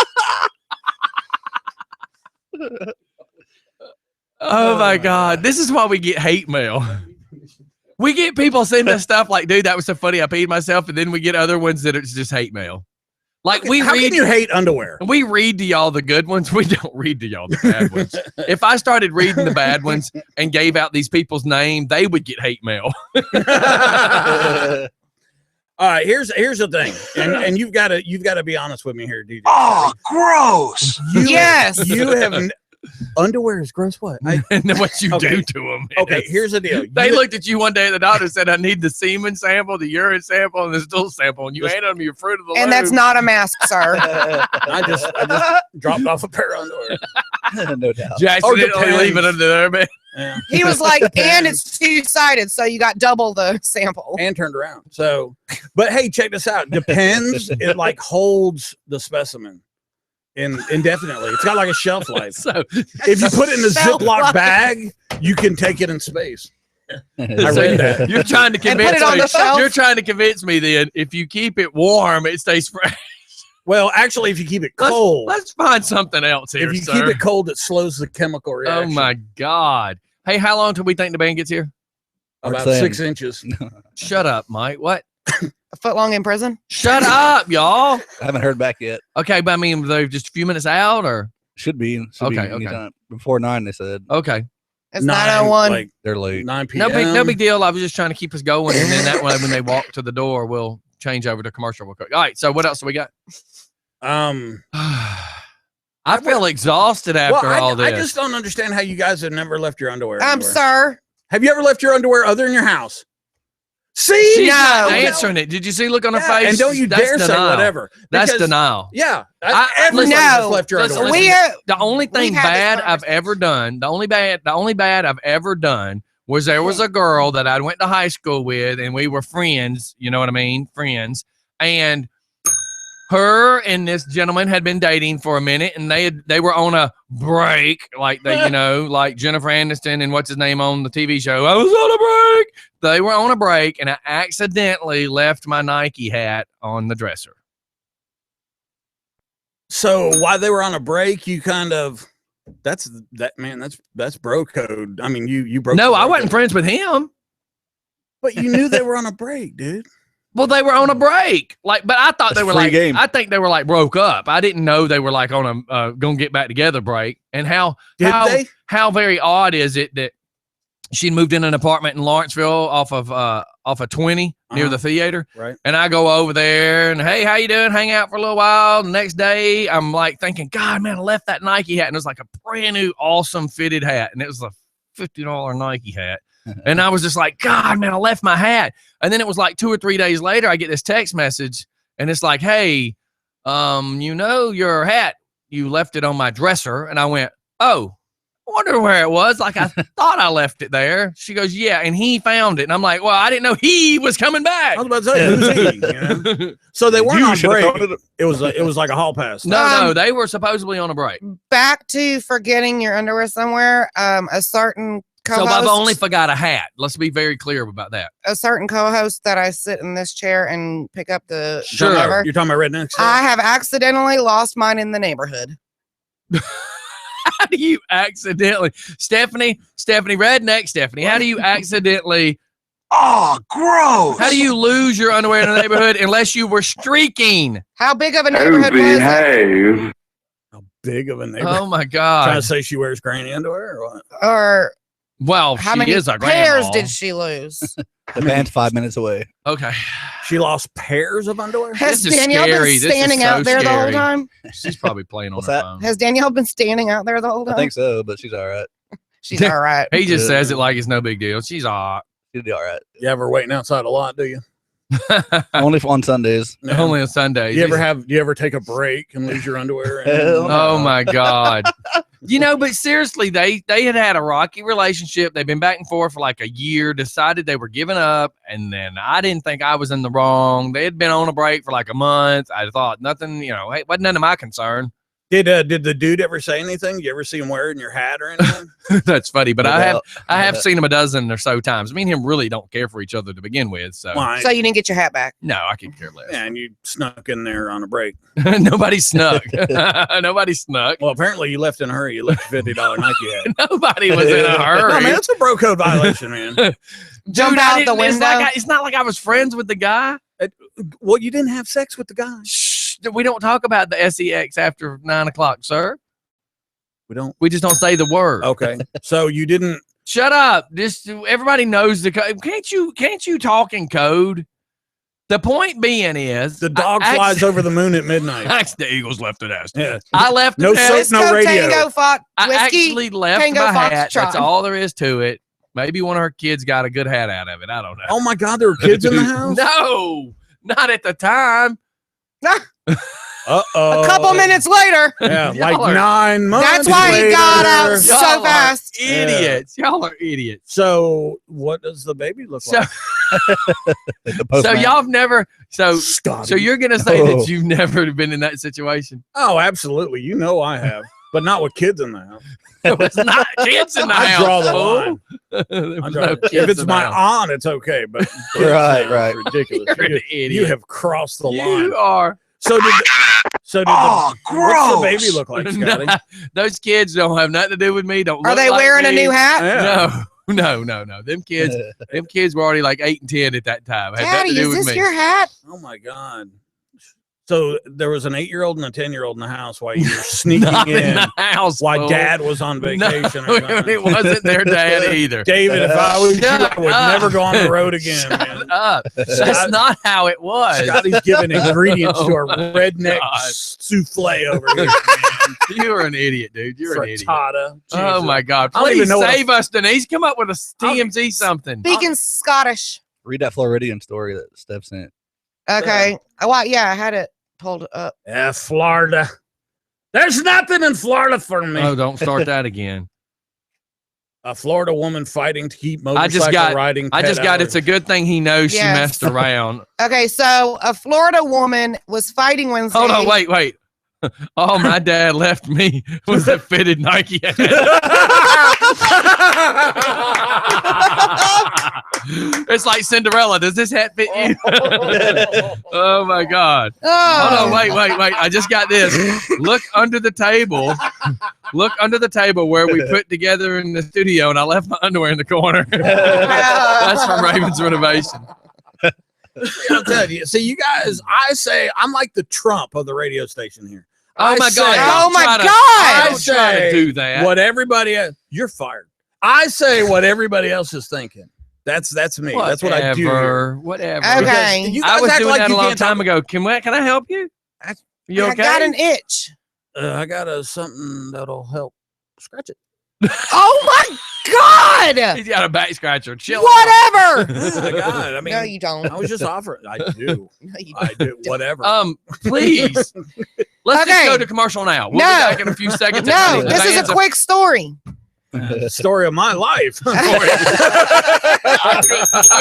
Oh my God. This is why we get hate mail. We get people sending us stuff like, dude, that was so funny. I peed myself. And then we get other ones that it's just hate mail. Like we How read, can you hate underwear? we read to y'all the good ones. We don't read to y'all the bad ones. If I started reading the bad ones and gave out these people's name, they would get hate mail. All right, here's the thing, and you've got to be honest with me here, DJ. Oh, gross. Yes. you have underwear is gross. What? And then what you Okay. do to them. Okay, here's the deal. They You- looked at you one day at the doctor and said, I need the semen sample, the urine sample, and the stool sample. And you handed them your fruit of the And that's loom. not a mask, sir. I just dropped off a pair of underwear. No doubt. Just Oh, accidentally depends. leave it under their bed. Yeah. He was like, and it's two-sided, so you got double the sample. And turned around. So, but hey, check this out. Depends. It like holds the specimen indefinitely. It's got like a shelf life. So, If you put it in a Shelf Ziploc life. bag, you can take it in space. I so read that. you're trying to And convince put it on me. the shelf? You're trying to convince me that if you keep it warm, it stays fresh. Well, actually, if you keep it Let's- cold, Let's find something else here, if you sir. keep it cold, it slows the chemical Oh reaction. my God. Hey, how long till we think the band gets here? About Saying. 6 inches. Shut up, Mike. What? A foot long in prison? Shut up, y'all. I haven't heard back yet. Okay, but I mean, they're just a few minutes out or? Should be. Okay, Anytime. Before 9, they said. Okay. It's 9:01. like They're late. 9 p.m. No big deal. I was just trying to keep us going. And then that way, when they walk to the door, we'll change over to commercial real quick. All right. So what else do we got? I feel exhausted after all this. I just don't understand how you guys have never left your underwear. anywhere. Sir. Have you ever left your underwear other than your house? See, She's not No. answering it. Did you see look on her Yeah, face? and don't you That's dare say denial. whatever. That's because- denial. Yeah, I- everybody listen, has no, left your listen, underwear. listen. We The only thing had this bad I've ever done, the only bad I've ever done was there was a girl that I went to high school with and we were friends, you know what I mean? Friends. And her and this gentleman had been dating for a minute and they were on a break, like they, you know, like Jennifer Aniston and what's his name on the TV show. I was on a break. They were on a break and I accidentally left my Nike hat on the dresser. So while they were on a break, you kind of that's bro code. I mean, you broke. No, the I bro wasn't code. friends with him. But you knew they were on a break, dude. Well, they were on a break, like, but I thought That's they were free like, game. I think they were like broke up. I didn't know they were like on a gonna get back together break. And how Did they? how very odd is it that she moved in an apartment in Lawrenceville off off of 20 near Uh-huh. the theater. Right. And I go over there and, hey, how you doing? Hang out for a little while. The next day, I'm like thinking, God, man, I left that Nike hat. And it was like a brand new, awesome fitted hat. And it was a $50 Nike hat. And I was just like, God, man, I left my hat. And then it was like 2 or 3 days later, I get this text message and it's like, hey, your hat, you left it on my dresser. And I went, oh, I wonder where it was. Like, I thought I left it there. She goes, yeah. And he found it. And I'm like, well, I didn't know he was coming back. I was about to say, who's he, you know? So they weren't You on should've break. thrown it- It was like a hall pass. No, they were supposedly on a break. Back to forgetting your underwear somewhere. A certain So co-host, I've only forgot a hat. Let's be very clear about that. a certain co-host that I sit in this chair and pick up the Sure. whatever. You're talking about rednecks? I have accidentally lost mine in the neighborhood. How do you accidentally, Stephanie, redneck Stephanie, how do you accidentally, Oh, gross. how do you lose your underwear in the neighborhood unless you were streaking? How big of a neighborhood was it? How big of a neighborhood? Oh my Trying God. to say she wears granny underwear or what? Or Well, how she many is a pairs grandma. did she lose? The band's 5 minutes away. Okay. She lost pairs of underwear? Has This is Danielle scary. been This is standing so out there the whole scary. time? She's probably playing on What's her that? phone. Has Danielle been standing out there the whole time? I think so, but she's all right. She's all right. He just Yeah. says it like it's no big deal. She's all She'll be all right. You ever waiting outside a lot, do you? right. Only on Sundays. No. Only on Sundays. Do you ever take a break and lose your underwear? Hell no. Oh my God. But seriously, they had a rocky relationship. They've been back and forth for like a year, decided they were giving up. And then I didn't think I was in the wrong. They had been on a break for like a month. I thought nothing, hey, wasn't none of my concern. Did the dude ever say anything? Did you ever see him wearing your hat or anything? That's funny. But No I doubt. have seen him a dozen or so times. Me and him really don't care for each other to begin with. So Why? So you didn't get your hat back. no, I could care less. Yeah, and you snuck in there on a break. Nobody snuck. Nobody snuck. Well, apparently you left in a hurry. You left a $50 Nike hat. Nobody was in a hurry. No, man, that's a bro code violation, man. Jump Dude, out I the didn't- it's like window. it's not like I was friends with the guy. Well, you didn't have sex with the guy. Shh, we don't talk about the sex after 9 o'clock, sir. We don't. We just don't say the word. Okay. So you didn't. Shut up. Just everybody knows the code. Can't you talk in code? The point being is The dog I flies over the moon at midnight. The Eagles left it as. Yeah. I left No it as. soap, Cisco no radio. Tango Fox I Whiskey. actually left Tango my hat. Foxtrot. That's all there is to it. Maybe one of her kids got a good hat out of it. I don't know. Oh my God, there were kids in the house. No, not at the time. Uh-oh. A couple minutes later. Yeah, Y'all like are- 9 months. That's why he got out later. so Y'all are fast. Idiots. Y'all are idiots. So, what does the baby look So, like? The so postman. y'all have never. So Scotty. you're gonna say Oh. that you've never been in that situation? Oh, absolutely. You know I have, but not with kids in the house. There was not kids in the I house. draw the fool. line. There I was draw no the- kids if it's in the my house. aunt, it's okay. But Right. ridiculous. You're an You idiot. have crossed the You line. are. So did Oh, what's the gross. baby look like, Scotty? Those kids don't have nothing to do with me. Don't. Are look they like wearing a me. new hat? Yeah. No. Them kids were already like 8 and 10 at that time. Had nothing Daddy, to do is with this me. your hat? Oh my God. So there was an 8-year-old and a 10-year-old in the house while you were sneaking Not in in the house. while fool. Dad was on vacation. No, or something. it wasn't their dad either. David, if I was you, Shut I would up. never go on the road again, Shut man. up. That's Scott- not how it was. Scotty's giving ingredients to our Oh my redneck God. souffle over here, man. You're an idiot, dude. You're an idiot. Frittata. Oh Jesus. my God! I don't even Please know what a- save us, Denise. Come up with a TMZ something. Speaking Scottish. Read that Floridian story that Steph sent. Okay. Well, yeah, I had it pulled up. Yeah, Florida. There's nothing in Florida for me. Oh, don't start that again. A Florida woman fighting to keep I motorcycle just got- riding. I just pet got. hours. It's a good thing he knows she Yes. messed around. Okay, so a Florida woman was fighting Wednesday. Hold on, wait. All my dad left me was a fitted Nike hat. It's like Cinderella. Does this hat fit you? Oh my God. Oh, Hold on, wait. I just got this. Look under the table. Look under the table where we put together in the studio, and I left my underwear in the corner. That's from Raven's Renovation. I'm telling you. See, you guys, I say I'm like the Trump of the radio station here. Oh my God. say- Oh Don't my try to- God. Don't try to do that. What everybody else, you're fired. I say what everybody else is thinking. That's me. That's what I do. Here. Whatever. Okay. You I guys was act doing like that a you long can't talk- time ago. Can I help you? You okay? I got an itch. I got something that'll help. Scratch it. Oh my God! He's got a back scratcher. Chill. Whatever. I got it. I mean, No, you don't. I was just offering. I do. No, you I do. Whatever. Please. Let's just Okay. go to commercial now. We'll No. be back in a few seconds. No, this is a quick story. Story of my life. I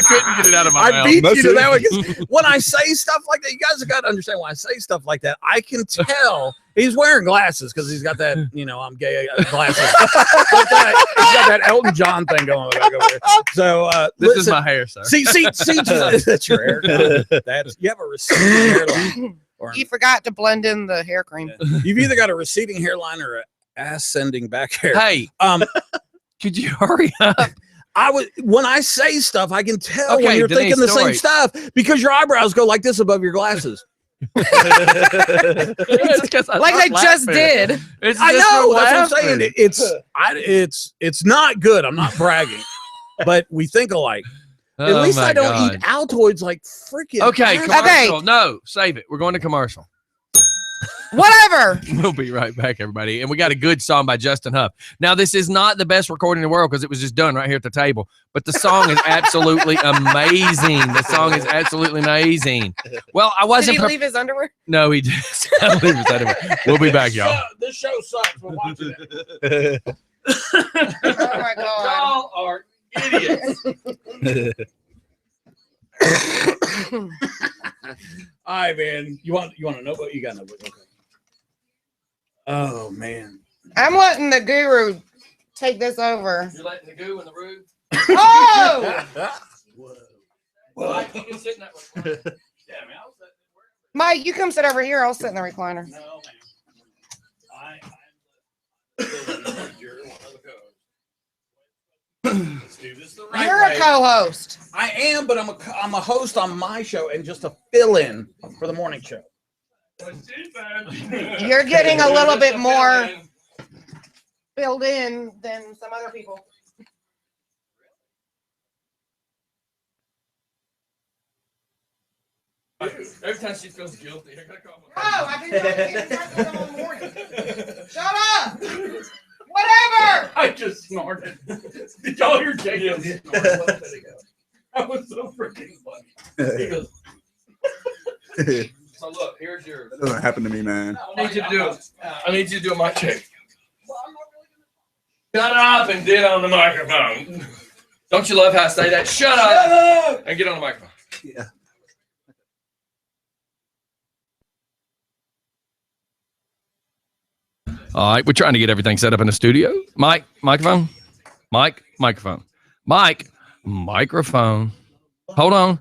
couldn't get it out of my I mouth. beat you to that one. 'Cause when I say stuff like that, you guys have got to understand when I say stuff like that, I can tell he's wearing glasses because he's got that, I'm gay glasses. He's got that Elton John thing going back over there. So This is my hair, sir. see, that's your hair. You have a receding hairline. Or You forgot to blend in the hair cream. you've either got a receding hairline or an ascending back hair. Hey, could you hurry up? When I say stuff, I can tell Okay, when you're Denise, thinking the story. same stuff because your eyebrows go like this above your glasses. It's 'cause I Like start they just laughing. did. It's I just know. for That's what I'm laughing. saying. It's not good. I'm not bragging, but we think alike. At Oh least my I don't God. eat Altoids like freaking. Okay, assholes. commercial. No, save it. We're going to commercial. Whatever. We'll be right back, everybody. And we got a good song by Justin Huff. Now, this is not the best recording in the world because it was just done right here at the table, but the song is absolutely amazing. The song is absolutely amazing. Well, I Did wasn't. he leave his underwear? No, he did. I'll leave it anyway. We'll be back, y'all. This show sucks. We're watching it. Oh my God. Y'all are idiots. All right, man. You want to know what you got? Okay. Oh man. I'm letting the guru take this over. You're letting the goo in the room. Oh! Mike, you can sit in that recliner. Yeah, man. I was Mike, you come sit over here. I'll sit in the recliner. no, man. You're one of the co-hosts. Let's do this the right You're way. a co-host. I am, but I'm a host on my show and just a fill-in for the morning show. You're getting a little bit more filled in than some other people. Every time she feels guilty, I gotta call No, I've been doing it all morning. Shut up! Whatever! I just snorted. Did y'all hear Jacob snort a little bit ago? That was so freaking funny. He goes, So look, here's yours. That doesn't happen to me, man. I need you to do it. I need you to do a mic check. Shut up and get on the microphone. Don't you love how I say that? Shut up and get on the microphone. Yeah. All right, we're trying to get everything set up in the studio. Mike, microphone. Mike, microphone. Mike, microphone. Hold on.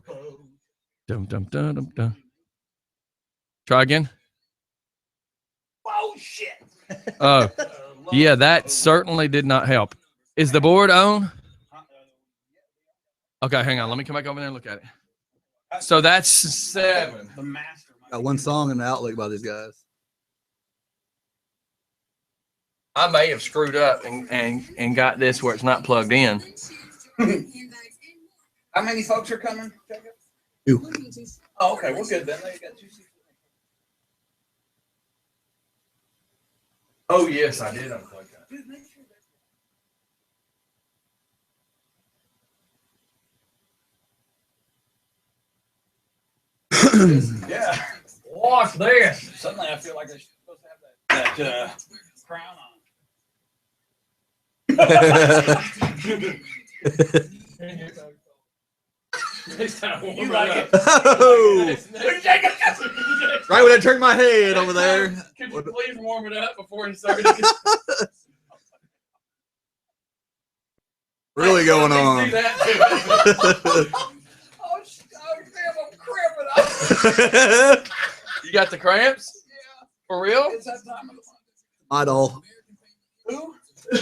Dum, dum, dum, dum, dum. Try again. oh shit. Oh, yeah, that certainly did not help. Is the board on? Okay, hang on. Let me come back over there and look at it. So that's 7. The master. Got one song in the outlet by these guys. I may have screwed up and got this where it's not plugged in. How many folks are coming, Jacob? 2. Oh, okay. We're good then. You got 2 seats. Oh, yes, I did unplug that. Yeah. Watch this. Suddenly I feel like I'm supposed to have that crown on. You like it? Oh! Right when I turned my head over there. Could you please warm it up before he started? Really going on. Oh, damn, I'm cramping up. You got the cramps? Yeah. For real? It's that time of the month. Idol. Who?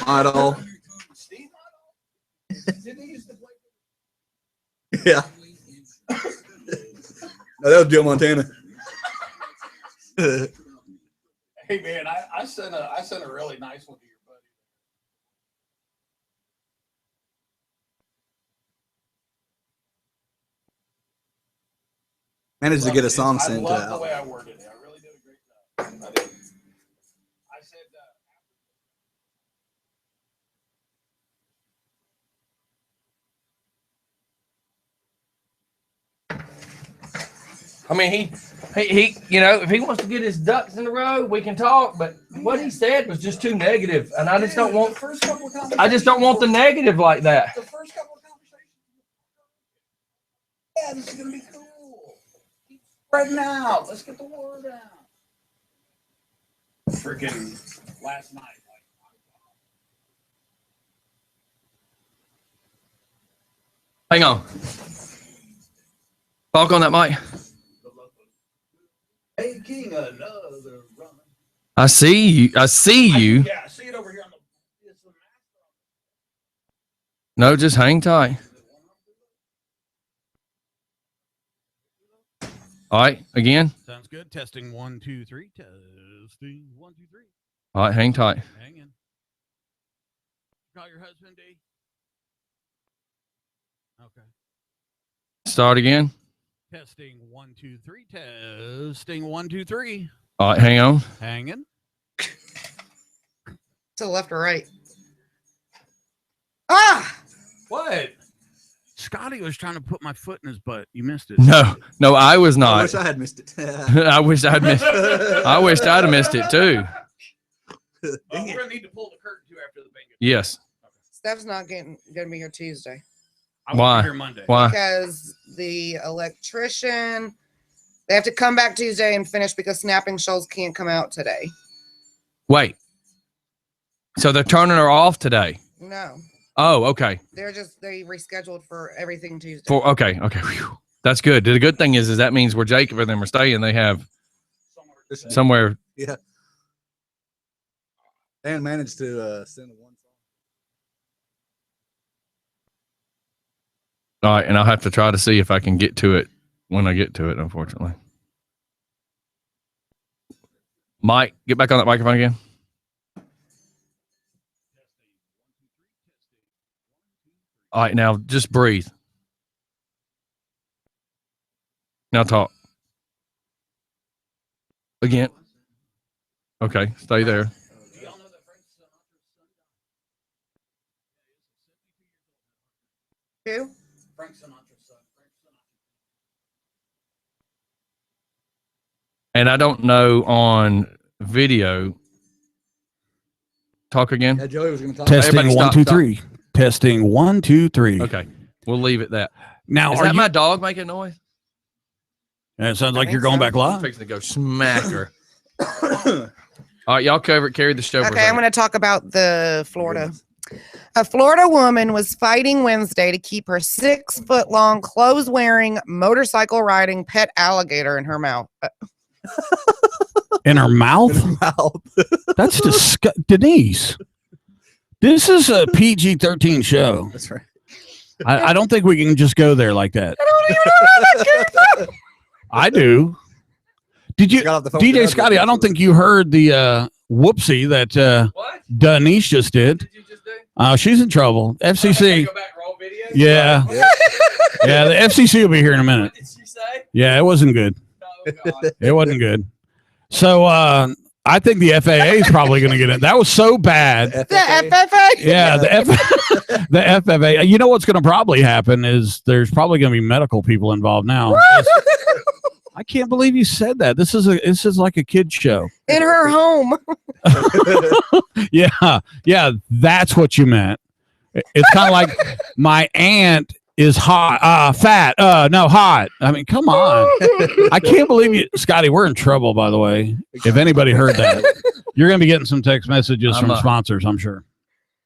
Idol. Steve Didn't he used to play? Yeah. No, that was Joe Montana. Hey man, I sent a really nice one to your buddy. Managed to get a song I sent love the out. way I worded it. I really did a great job. I did. I said I mean, he, you know, if he wants to get his ducks in a row, we can talk. But what he said was just too negative, and I just don't want. I just don't want the negative like that. The first couple of conversations. Yeah, this is gonna be cool. Keep spreading out. Let's get the word out. Freaking last night. Hang on. Talk on that mic. Hey, King, another run. I see you. I see you. Yeah, I see it over here on the. It's the No, just hang tight. All right, again. Sounds good. Testing 1, 2, 3. Testing 1, 2, 3. All right, hang tight. Hang in. Call your husband, D. Okay. Start again. Testing 1, 2, 3. Testing 1, 2, 3. All right, hang on. Hanging. To the left or right? Ah! What? Scotty was trying to put my foot in his butt. You missed it. No, I was I not. wish I had missed it. I wish I'd missed. I wished I'd have missed it too. We're gonna need to pull the curtain too after the bingo. Yes. Steph's not gonna be here Tuesday I won't Why? be here Monday. Why? because the electrician, they have to come back Tuesday and finish because Snapping Shoals can't come out today. Wait. So they're turning her off today. No, Oh, okay. they rescheduled for everything Tuesday. Okay. Whew. That's good. The good thing is that means where Jacob and them are staying, they have somewhere. Yeah. Dan managed to send one song. All right, and I'll have to try to see if I can get to it when I get to it. Unfortunately, Mike, get back on that microphone again. All right, now just breathe. Now talk. Again. Okay, stay there. Who? Frank Sinatra's son. And I don't know on video. Talk again. Yeah, Joey was going to talk. Testing Everybody 1, stop, 2, stop. 3. Testing 1, 2, 3. Okay, we'll leave it that. Now, Is are that you? my dog making noise? It sounds like think you're going so. back I'm live. fixing to go smack her. All right, y'all carry the show. for a Okay, I'm second. going to talk about the Florida. A Florida woman was fighting Wednesday to keep her 6-foot-long, clothes-wearing, motorcycle-riding pet alligator in her mouth. In her mouth? That's disgusting. Denise, this is a PG-13 show. That's right. I don't think we can just go there like that. I don't even know where that came from. I do. Did you, Got off the phone DJ with Scotty? I don't think you heard the whoopsie that What? Denise just did. Did you just do? She's in trouble. FCC. Go back roll video. Yeah. Yeah, the FCC will be here in a minute. What did she say? Yeah, it wasn't good. Oh, God. It wasn't good. So I think the FAA is probably going to get it. That was so bad. The FFA. Yeah, the FFA. You know what's going to probably happen is there's probably going to be medical people involved now. I can't believe you said that. This is like a kid show. In her home. Yeah, that's what you meant. It's kind of like my aunt is hot, fat. No, hot. I mean, come on. I can't believe you, Scotty. We're in trouble, by the way. If anybody heard that, you're going to be getting some text messages from sponsors, I'm sure.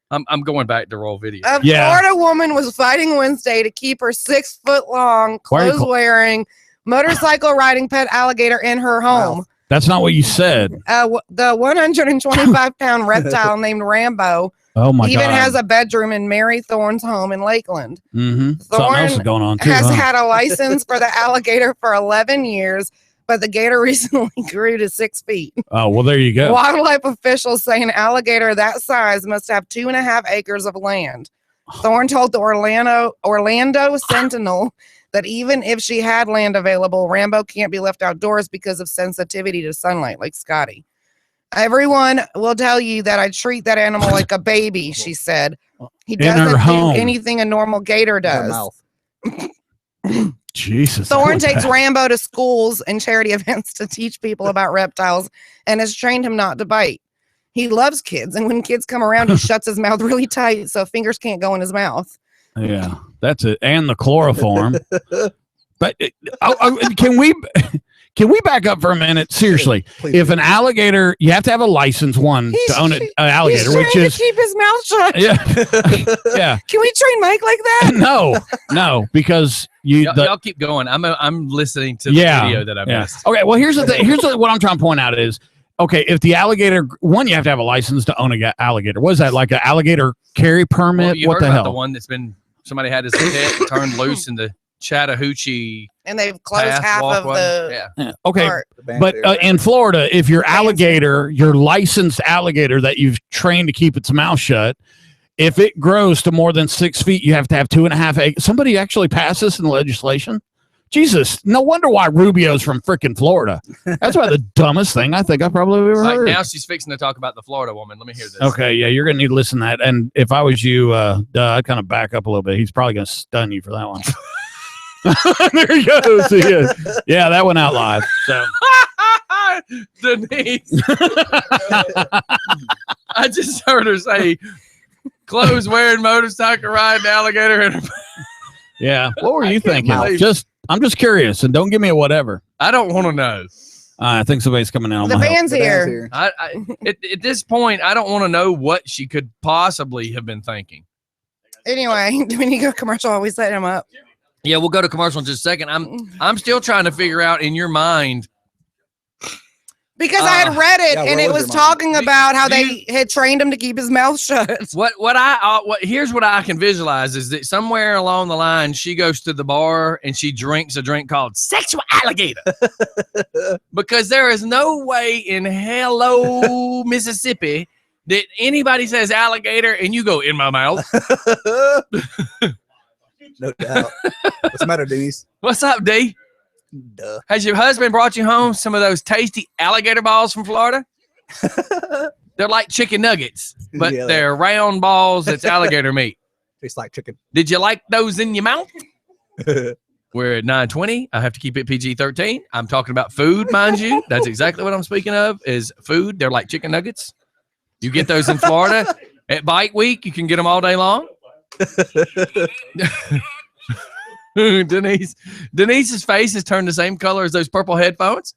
I'm going back to roll video. A Yeah. Florida woman was fighting Wednesday to keep her 6-foot-long, Why are you clothes-wearing, motorcycle-riding pet alligator in her home. That's not what you said. The 125-pound reptile named Rambo Oh my even God. has a bedroom in Mary Thorne's home in Lakeland. Something Thorne else is going on too. Has huh? had a license for the alligator for 11 years, but the gator recently grew to 6 feet. Oh well, there you go. Wildlife officials say an alligator that size must have 2.5 acres of land. Thorne told the Orlando Sentinel that even if she had land available, Rambo can't be left outdoors because of sensitivity to sunlight, like Scotty. Everyone will tell you that I treat that animal like a baby, she said. He In her doesn't do home. anything a normal gator Her does. mouth. Jesus. Thorne takes Rambo to schools and charity events to teach people about reptiles and has trained him not to bite. He loves kids, and when kids come around, he shuts his mouth really tight so fingers can't go in his mouth. Yeah, that's it. And the chloroform. But can we back up for a minute? Seriously, Please if do. an alligator, you have to have a license to own an alligator, He's which trying is to keep his mouth shut. yeah, yeah. Can we train Mike like that? No, because Y'all keep going. I'm listening to the video that I missed. Okay, well, here's the thing. What I'm trying to point out is, okay, if the alligator, one, you have to have a license to own an alligator. What is that, like an alligator carry permit? Well, you what heard the about hell? the one that's been somebody had his pet turned loose in the Chattahoochee And they've closed path half of walkway. the Yeah, okay, part. but in Florida, if your alligator, your licensed alligator that you've trained to keep its mouth shut, if it grows to more than 6 feet, you have to have 2.5 acres. Somebody actually passed this in the legislation. Jesus, no wonder why Rubio's from freaking Florida. That's why the dumbest thing I think I probably ever Like heard. now she's fixing to talk about the Florida woman. Let me hear this. Okay, yeah, you're gonna need to listen to that. And if I was you, I'd kind of back up a little bit. He's probably gonna stun you for that one. There he goes. He is. Yeah, that went out live. So Denise. I just heard her say clothes wearing motorcycle riding alligator in her. yeah, what were you thinking? believe- I'm just curious, and don't give me a whatever. I don't want to know. I think somebody's coming in on The my help. band's here. At this point, I don't want to know what she could possibly have been thinking. Anyway, do we need to go commercial while we set him up? Yeah, we'll go to commercial in just a second. I'm still trying to figure out in your mind. Because I had read it yeah, and what it was was your mind? talking about how they had trained him to keep his mouth shut. Here's what I can visualize is that somewhere along the line she goes to the bar and she drinks a drink called sexual alligator. Because there is no way in hello Mississippi that anybody says alligator and you go in my mouth. No doubt. What's the matter, Denise? What's up, D? Duh. Has your husband brought you home some of those tasty alligator balls from Florida? They're like chicken nuggets, but Yeah, they're round balls that's alligator meat. Tastes like chicken. Did you like those in your mouth? We're at 9:20. I have to keep it PG-13. I'm talking about food, mind you. That's exactly what I'm speaking of is food. They're like chicken nuggets. You get those in Florida. At Bike Week, you can get them all day long. Denise's face has turned the same color as those purple headphones.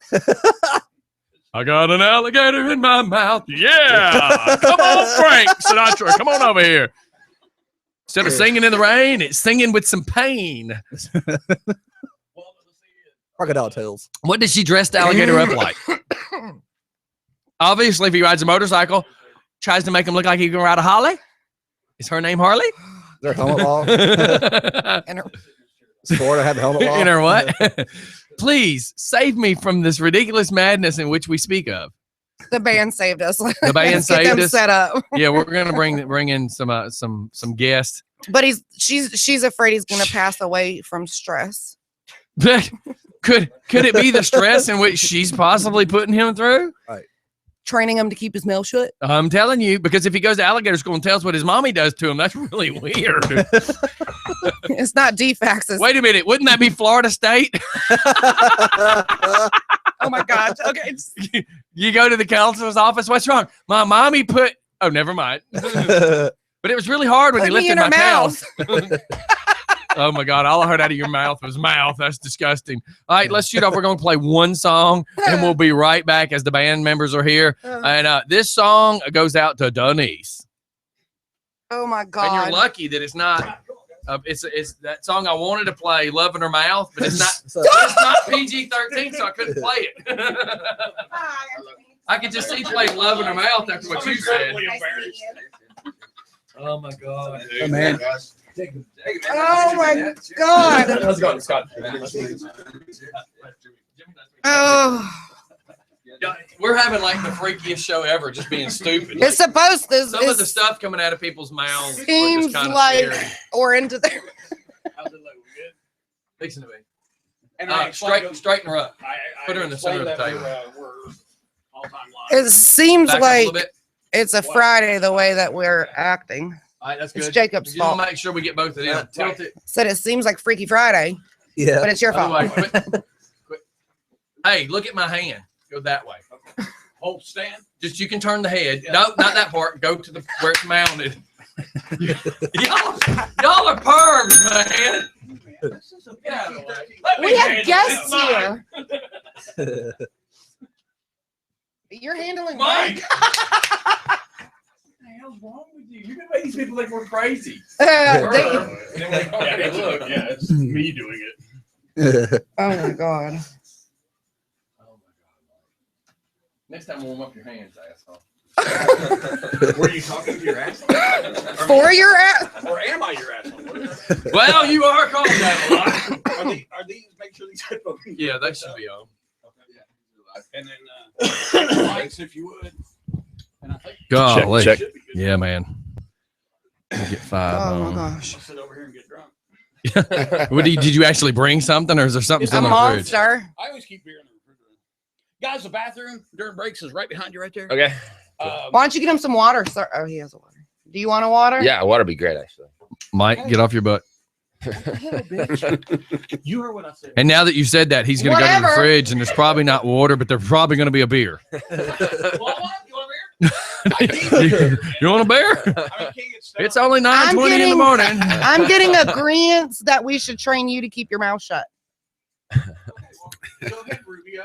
I got an alligator in my mouth. Yeah. Come on, Frank Sinatra. Come on over here. Instead of singing in the rain, it's singing with some pain. Crocodile tails. What did she dress the alligator up like? Obviously, if he rides a motorcycle, tries to make him look like he can ride a Harley. Is her name Harley? Is there a helmet law? And her- Does Florida have a helmet law? In her what? Please save me from this ridiculous madness in which we speak of. the band saved us. The band Let's get saved them us. set up. Yeah, we're gonna bring in some guests. But she's afraid he's gonna pass away from stress. Could it be the stress in which she's possibly putting him through? Training him to keep his mouth shut. I'm telling you, because if he goes to alligator school and tells what his mommy does to him, that's really weird. It's not DFAX. It's, Wait a minute, wouldn't that be Florida State? oh my gosh. Okay. You go to the counselor's office. What's wrong? My mommy put. Oh, never mind. But it was really hard when Put they me lifted in her my mouth. mouth. Oh my God! All I heard out of your mouth was mouth. That's disgusting. All right, let's shoot off. We're going to play one song, and we'll be right back as the band members are here. And this song goes out to Denise. Oh my And God. you're lucky that it's not. It's that song I wanted to play, "Love in Her Mouth," but it's not. So- It's not PG-13, so I couldn't play it. I could just see playing "Love in Her Mouth" after what you said. Oh my God! Oh, man. Oh my God. Let's go, Scott. Oh. We're having like the freakiest show ever, just being stupid. It's supposed to. Some of the stuff coming out of people's mouths seems are just kind of like scary. or into their. Fixing to be. And I Straighten her up. I Put her in the center of the explained table. that we're all-time live. It seems Back up a little like bit. it's a Friday the way that we're acting. All right, that's It's good. Jacob's You want fault. to make sure we get both of them. Yeah, Tilt it. Said it seems like Freaky Friday, Yeah. but it's your Other fault. way. Quit. Hey, look at my hand. Go that way. Hold stand. Just you can turn the head. No, not that part. Go to the where it's mounted. y'all are pervs, man. This is a Get out of the way. Let me We have handle guests this. here. You're handling Mike. Mike. What the hell's wrong with you? You're gonna make these people think we're crazy. They- Yeah, look, yeah, it's me doing it. oh my god. Next time, warm up your hands, asshole. Were you talking to your asshole? For your ass. Or am I your asshole? Well, you are called that a lot. Are these, make sure these headphones. Yeah, they should be on. And then, lights, if you would. And I think Golly. should be good. Yeah, man. Get 5 Oh on. my gosh. I'll sit over here and get drunk. What did you actually bring something, or is there something A still in the fridge? monster. I always keep beer in the refrigerator. Guys, the bathroom during breaks is right behind you right there. Okay. Why don't you get him some water, sir? Oh, he has a water. Do you want a water? Yeah, water would be great actually. Mike, get off your butt. You heard what I said. And now that you said that, he's going to go to the Whatever. fridge, and there's probably not water, but there's probably going to be a beer. You want a beer? I you, you want a beer? I mean, can't get stuff. It's only I'm 9:20 in the getting- morning. I'm getting agreements that we should train you to keep your mouth shut. Go ahead, Rubio.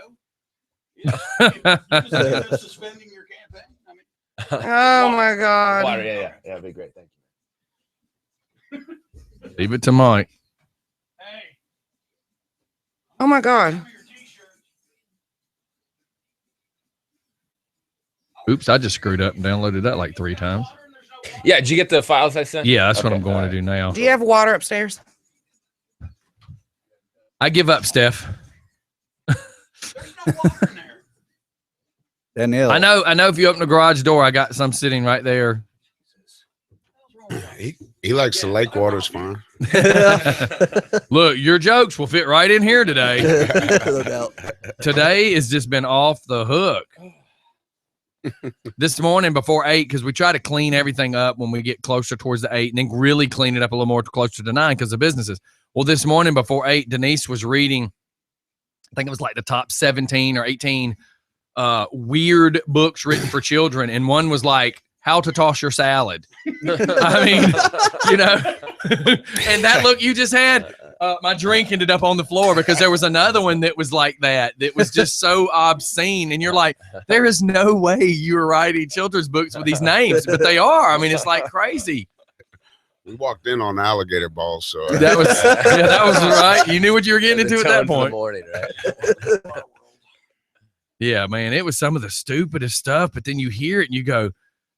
You just suspending your campaign. I mean, Oh my god. Water, yeah, it'd be great. Thank you. Leave it to Mike. hey, Oh my god. some of your t-shirts. Oops, I just screwed up and downloaded that like 3 times. Yeah, did you get the files I sent? Yeah, that's what Okay, I'm going alright. to do now. Do you have water upstairs? I give up, Steph. There's no water in there. Danielle. I know if you open the garage door, I got some sitting right there. He likes the lake water. It's fine. Look, your jokes will fit right in here today. No doubt. Today has just been off the hook. This morning before 8, because we try to clean everything up when we get closer towards the 8, and then really clean it up a little more closer to 9 because of businesses. Well, this morning before 8, Denise was reading, I think it was like the top 17 or 18 weird books written for children, and one was like How to Toss Your Salad. I mean, you know, and that look you just had, my drink ended up on the floor because there was another one that was like that was just so obscene, and you're like, there is no way you're writing children's books with these names, but they are. I mean, it's like crazy. We walked in on alligator balls, so That was that was right. You knew what you were getting into at that point. Morning, right? Yeah, man, it was some of the stupidest stuff, but then you hear it and you go,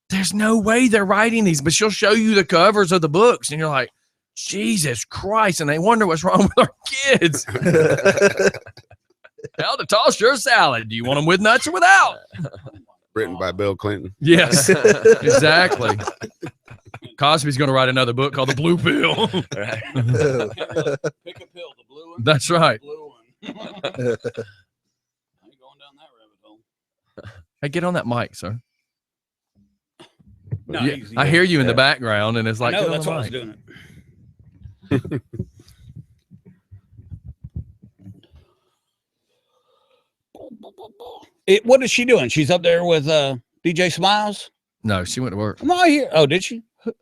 there's no way they're writing these, but she'll show you the covers of the books and you're like, Jesus Christ. And they wonder what's wrong with our kids. How to toss your salad. Do you want them with nuts or without? written by Bill Clinton. Yes, exactly. Cosby's going to write another book called The Blue Pill. Right. Pick a pill, the blue one. That's right. The blue one. I ain't going down that rabbit hole. Hey, get on that mic, sir. No, Yeah, easy. I hear you in the background, and it's like, no, get on that's the why I was mic. doing it. What is she doing? She's up there with DJ Smiles. No, she went to work. Am I here? Oh, did she? All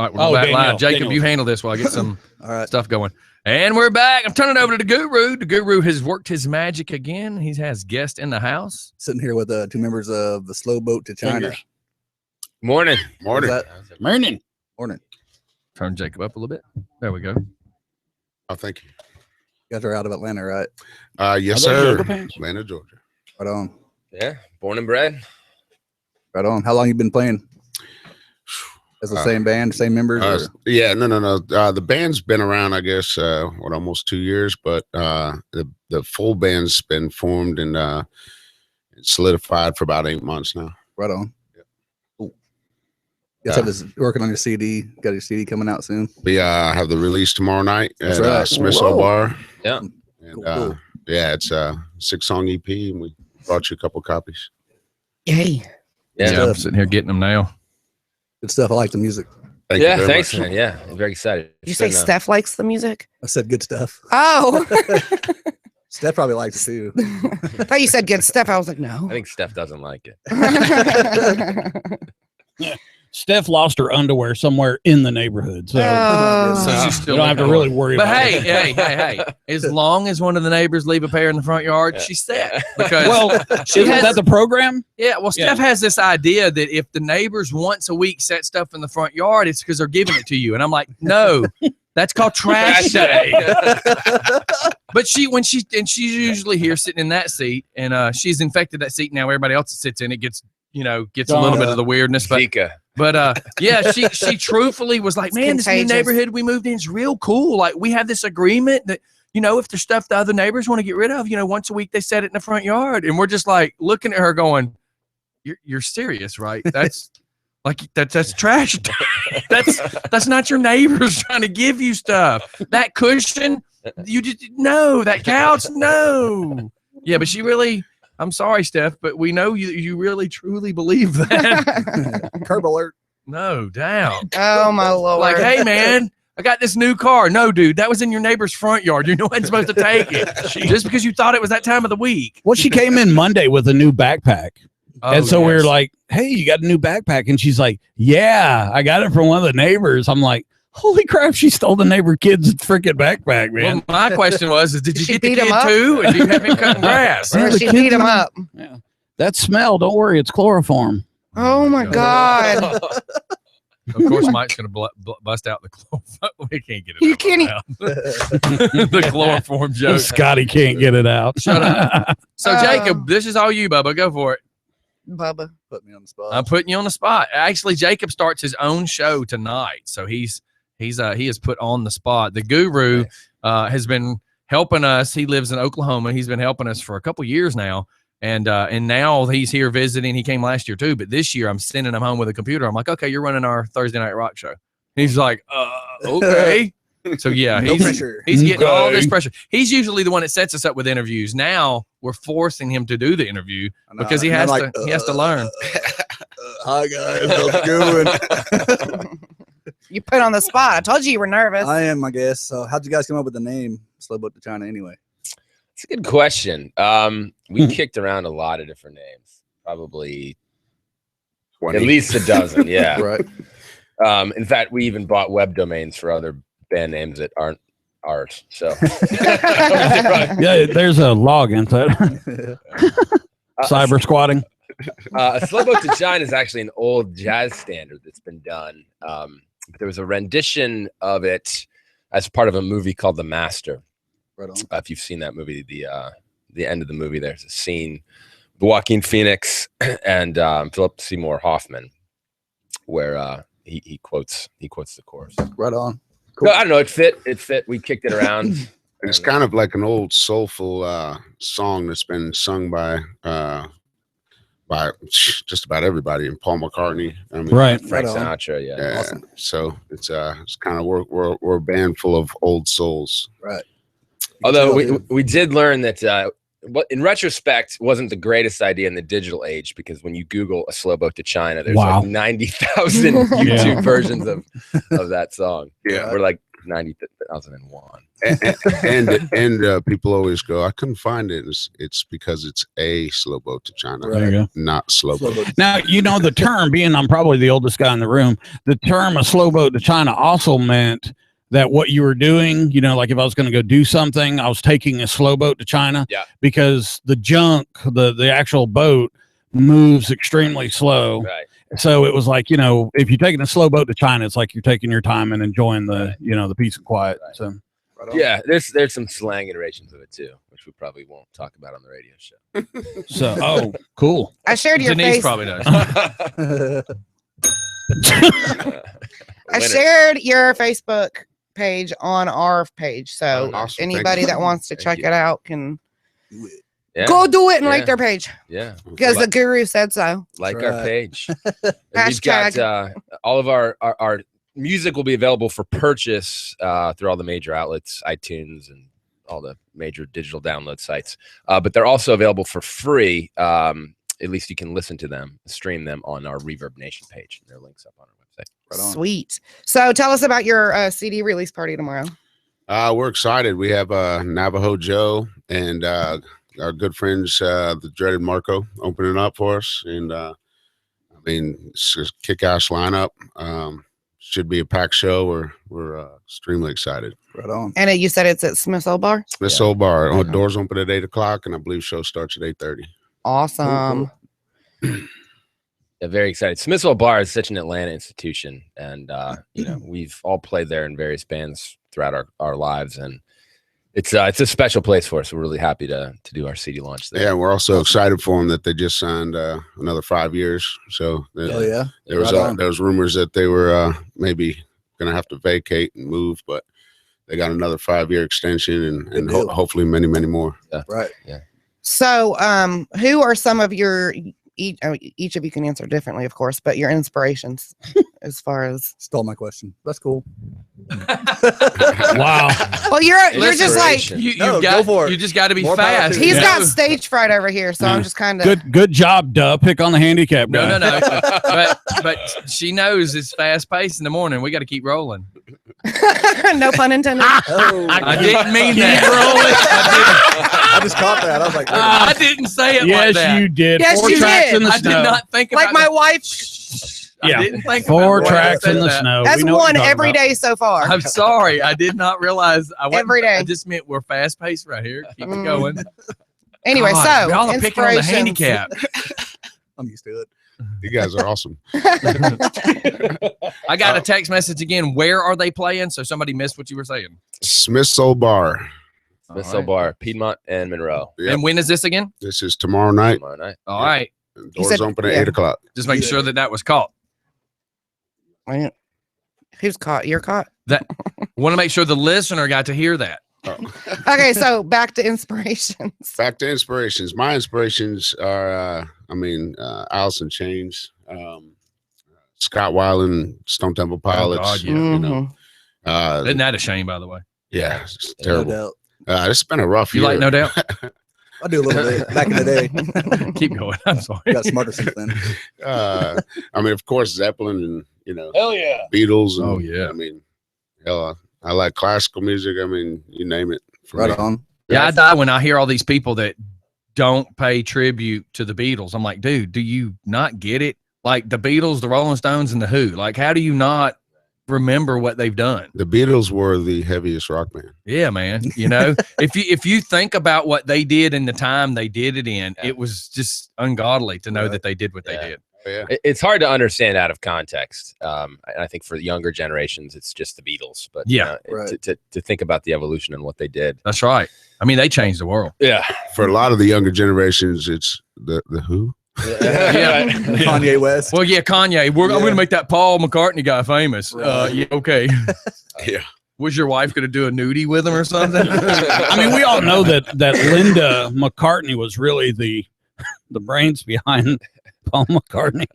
right, we're Oh, back Danielle, live. Jacob, Danielle. you handle this while I get some All right. stuff going. And we're back. I'm turning it over to the Guru. The Guru has worked his magic again. He has guests in the house. Sitting here with 2 members of the Slow Boat to China. Fingers. Morning. Morning. That Morning. morning. Turn Jacob up a little bit. There we go. Oh, thank you. You guys are out of Atlanta, right? Yes, Are those sir. yoga pants? Atlanta, Georgia. Right on. Yeah, born and bred. Right on. How long you been playing? As the same band, same members? or- Yeah, no. The band's been around, I guess, almost 2 years, but the full band's been formed and solidified for about 8 months now. Right on. Cool. Guess I was working on your CD. Got your CD coming out soon. We have the release tomorrow night That's at right. Smith's Whoa. Bar. Yeah. And Cool. yeah, it's a 6-song EP, and we brought you a couple copies. Yay. Yeah, I'm sitting here getting them now. Good stuff. I like the music. Thank you Yeah, very thanks, much. man. Yeah, I'm very excited. Did you It's say been, Steph likes the music? I said good stuff. Oh, Steph probably likes it too. I thought you said good stuff. I was like, no. I think Steph doesn't like it. Steph lost her underwear somewhere in the neighborhood, so Oh. So she's you still don't have to really worry But about hey, it. hey, as long as one of the neighbors leave a pair in the front yard, she's set. Because Well, she isn't has, that the program? yeah, well, Yeah. Steph has this idea that if the neighbors once a week set stuff in the front yard, it's because they're giving it to you. And I'm like, no, that's called trash day. But she's usually here sitting in that seat, and she's infected that seat now. Everybody else that sits in it gets a little bit of the weirdness. But Zika. yeah, she truthfully was like, man, this new contagious. neighborhood we moved in is real cool. Like, we have this agreement that, if there's stuff the other neighbors want to get rid of, once a week they set it in the front yard. And we're just like looking at her going, you're serious, right? That's like, that's trash. That's not your neighbors trying to give you stuff. That cushion, you just, no, that couch, no. Yeah, but she really, I'm sorry, Steph, but we know you really truly believe that. Curb alert. No doubt. Oh my Lord. Like, hey man, I got this new car. No, dude, that was in your neighbor's front yard. You weren't supposed to take it just because you thought it was that time of the week. Well, she came in Monday with a new backpack. And so we were yes. like, hey, you got a new backpack? And she's like, yeah, I got it from one of the neighbors. I'm like, holy crap, she stole the neighbor kid's freaking backpack, man. Well, my question was, did you She get the beat him kid up? too? Or do you have him cutting grass? Yeah, Or the she kids beat him in- up. Yeah. That smell, don't worry, it's chloroform. Oh my God. Of course, Mike's going to bust out the chloroform. We can't get it You out can't right now. The chloroform joke. Scotty can't get it out. Shut up. So, Oh. Jacob, this is all you, Bubba. Go for it. Bubba. Put me on the spot. I'm putting you on the spot. Actually, Jacob starts his own show tonight, so he is put on the spot. The Guru has been helping us. He lives in Oklahoma. He's been helping us for a couple years now, and now he's here visiting. He came last year too, but this year I'm sending him home with a computer. I'm like, okay, you're running our Thursday Night Rock show. He's like, okay. So yeah, No pressure. he's getting all this Okay. pressure. He's usually the one that sets us up with interviews. Now we're forcing him to do the interview because he has to learn. Hi guys, how's it going? You put on the spot. I told you were nervous. I am, I guess. So, how'd you guys come up with the name Slow Boat to China anyway? It's a good question. We kicked around a lot of different names, probably 20. at least a dozen. Yeah. Right. In fact, we even bought web domains for other band names that aren't ours. So Yeah, there's a log into it. Cyber squatting. A Slow Boat to China is actually an old jazz standard that's been done. But there was a rendition of it as part of a movie called The Master. Right on. If you've seen that movie, the end of the movie, there's a scene with Joaquin Phoenix and Philip Seymour Hoffman where he quotes the chorus. Right on. No, I don't know. It fit. We kicked it around. It's kind of like an old soulful song that's been sung by just about everybody, and Paul McCartney. I mean, Right. Frank Right on. Sinatra, yeah. Yeah. Awesome. So it's kind of we're a band full of old souls. Right. Although You can tell, we did learn that in retrospect wasn't the greatest idea in the digital age, because when you Google a Slow Boat to China, there's Wow. like 90,000 YouTube versions of that song. Yeah. We're like 90,001. And people always go, I couldn't find it. It's because it's a Slow Boat to China, There you go. not Slow Slow Boat. Boat. Now, the term, being I'm probably the oldest guy in the room, the term a slow boat to China also meant that what you were doing, like if I was going to go do something, I was taking a slow boat to China. Yeah. Because the junk, the actual boat moves extremely slow. Right. So it was like, if you're taking a slow boat to China, it's like you're taking your time and enjoying the, the peace and quiet. Right. So Right on. Yeah, there's some slang iterations of it too, which we probably won't talk about on the radio show. oh, cool. I shared your Denise face. probably does. I shared your Facebook page on our page. So Awesome. anybody Thank that wants to Thank check you. it out can. Yeah. Go do it and Yeah. like their page Yeah. because the guru said so. Like That's our right. page. And we've got Hashtag. all of our music will be available for purchase through all the major outlets, iTunes and all the major digital download sites. But they're also available for free. At least you can listen to them, stream them on our Reverb Nation page. There are links up on our website. Right on. Sweet. So tell us about your CD release party tomorrow. We're excited. We have Navajo Joe and our good friends, the dreaded Marco, opening up for us. And I mean, it's a kick-ass lineup. Should be a packed show. We're extremely excited. Right on. And you said it's at Smith's Old Bar. Smith's Old Bar. Doors open at 8:00, and I believe show starts at 8:30. Awesome. Yeah, very excited. Smith's Old Bar is such an Atlanta institution, and we've all played there in various bands throughout our lives, and it's a special place for us. We're really happy to do our CD launch there. Yeah, we're also excited for them that they just signed another 5 years. So Oh yeah. there was Right on. there was rumors that they were maybe going to have to vacate and move, but they got another 5-year extension and Good deal. hopefully many more. Right. So, who are some of your each of you can answer differently, of course, but your inspirations as far as Stole my question. That's cool. Wow. well, you're just like Inspiration. No, go for it. You just got to be More power fast. to he's you. got stage fright over here, so I'm just kind of Good job, Duh. Pick on the handicap guy. No. but she knows it's fast paced in the morning. We got to keep rolling. no pun intended. Oh, I didn't mean that. I just caught that. I was like, I didn't say it like Yes, that. you did. Yes, 4 you tracks did. in the I did snow. not think Like about my that. wife. I Yeah. didn't think 4 about when I tracks said in the that. snow. That's We know what one you're talking every about. day so far. I'm sorry. I did not realize. Every day. I just meant we're fast paced right here. Keep it Mm. going. Anyway, God, so y'all are picking on the inspirations. handicap. I'm used to it. You guys are awesome. I got a text message again. Where are they playing? So somebody missed what you were saying. Smith's Old Bar. Smith's All Old Bar, Piedmont and Monroe. Yep. And when is this again? This is tomorrow night. Tomorrow night. All right. Doors said- open at yeah. 8:00. Just make sure that was caught. Who's caught? You're caught. Want to make sure the listener got to hear that. Okay, so back to inspirations. Back to inspirations. My inspirations are, Alice in Chains, Scott Weiland, Stone Temple Pilots. God, yeah. You know, Isn't that a shame, by the way? yeah, it's No terrible. doubt. It's been a rough You year. like No Doubt? I do a little bit back in the day. Keep going. I'm sorry. I got smarter since then. Of course, Zeppelin and Hell yeah. Beatles. And, Oh, yeah. Hell, I like classical music. You name it. For Right me. on. Yeah, I die when I hear all these people that don't pay tribute to the Beatles. I'm like, dude, do you not get it? Like the Beatles, the Rolling Stones, and the Who. Like, how do you not remember what they've done? The Beatles were the heaviest rock band. Yeah, man. You know, if you think about what they did in the time they did it in, it was just ungodly to know Right. that they did what they did. Yeah. It's hard to understand out of context. And I think for the younger generations, it's just the Beatles. But Yeah. Right. to think about the evolution and what they did. That's right. I mean, they changed the world. Yeah. For a lot of the younger generations, it's the Who. Yeah. Kanye West. Well, yeah, Kanye. I'm going to make that Paul McCartney guy famous. Right. Yeah, okay. Yeah. Was your wife going to do a nudie with him or something? I mean, we all know that Linda McCartney was really the brains behind Paul McCartney.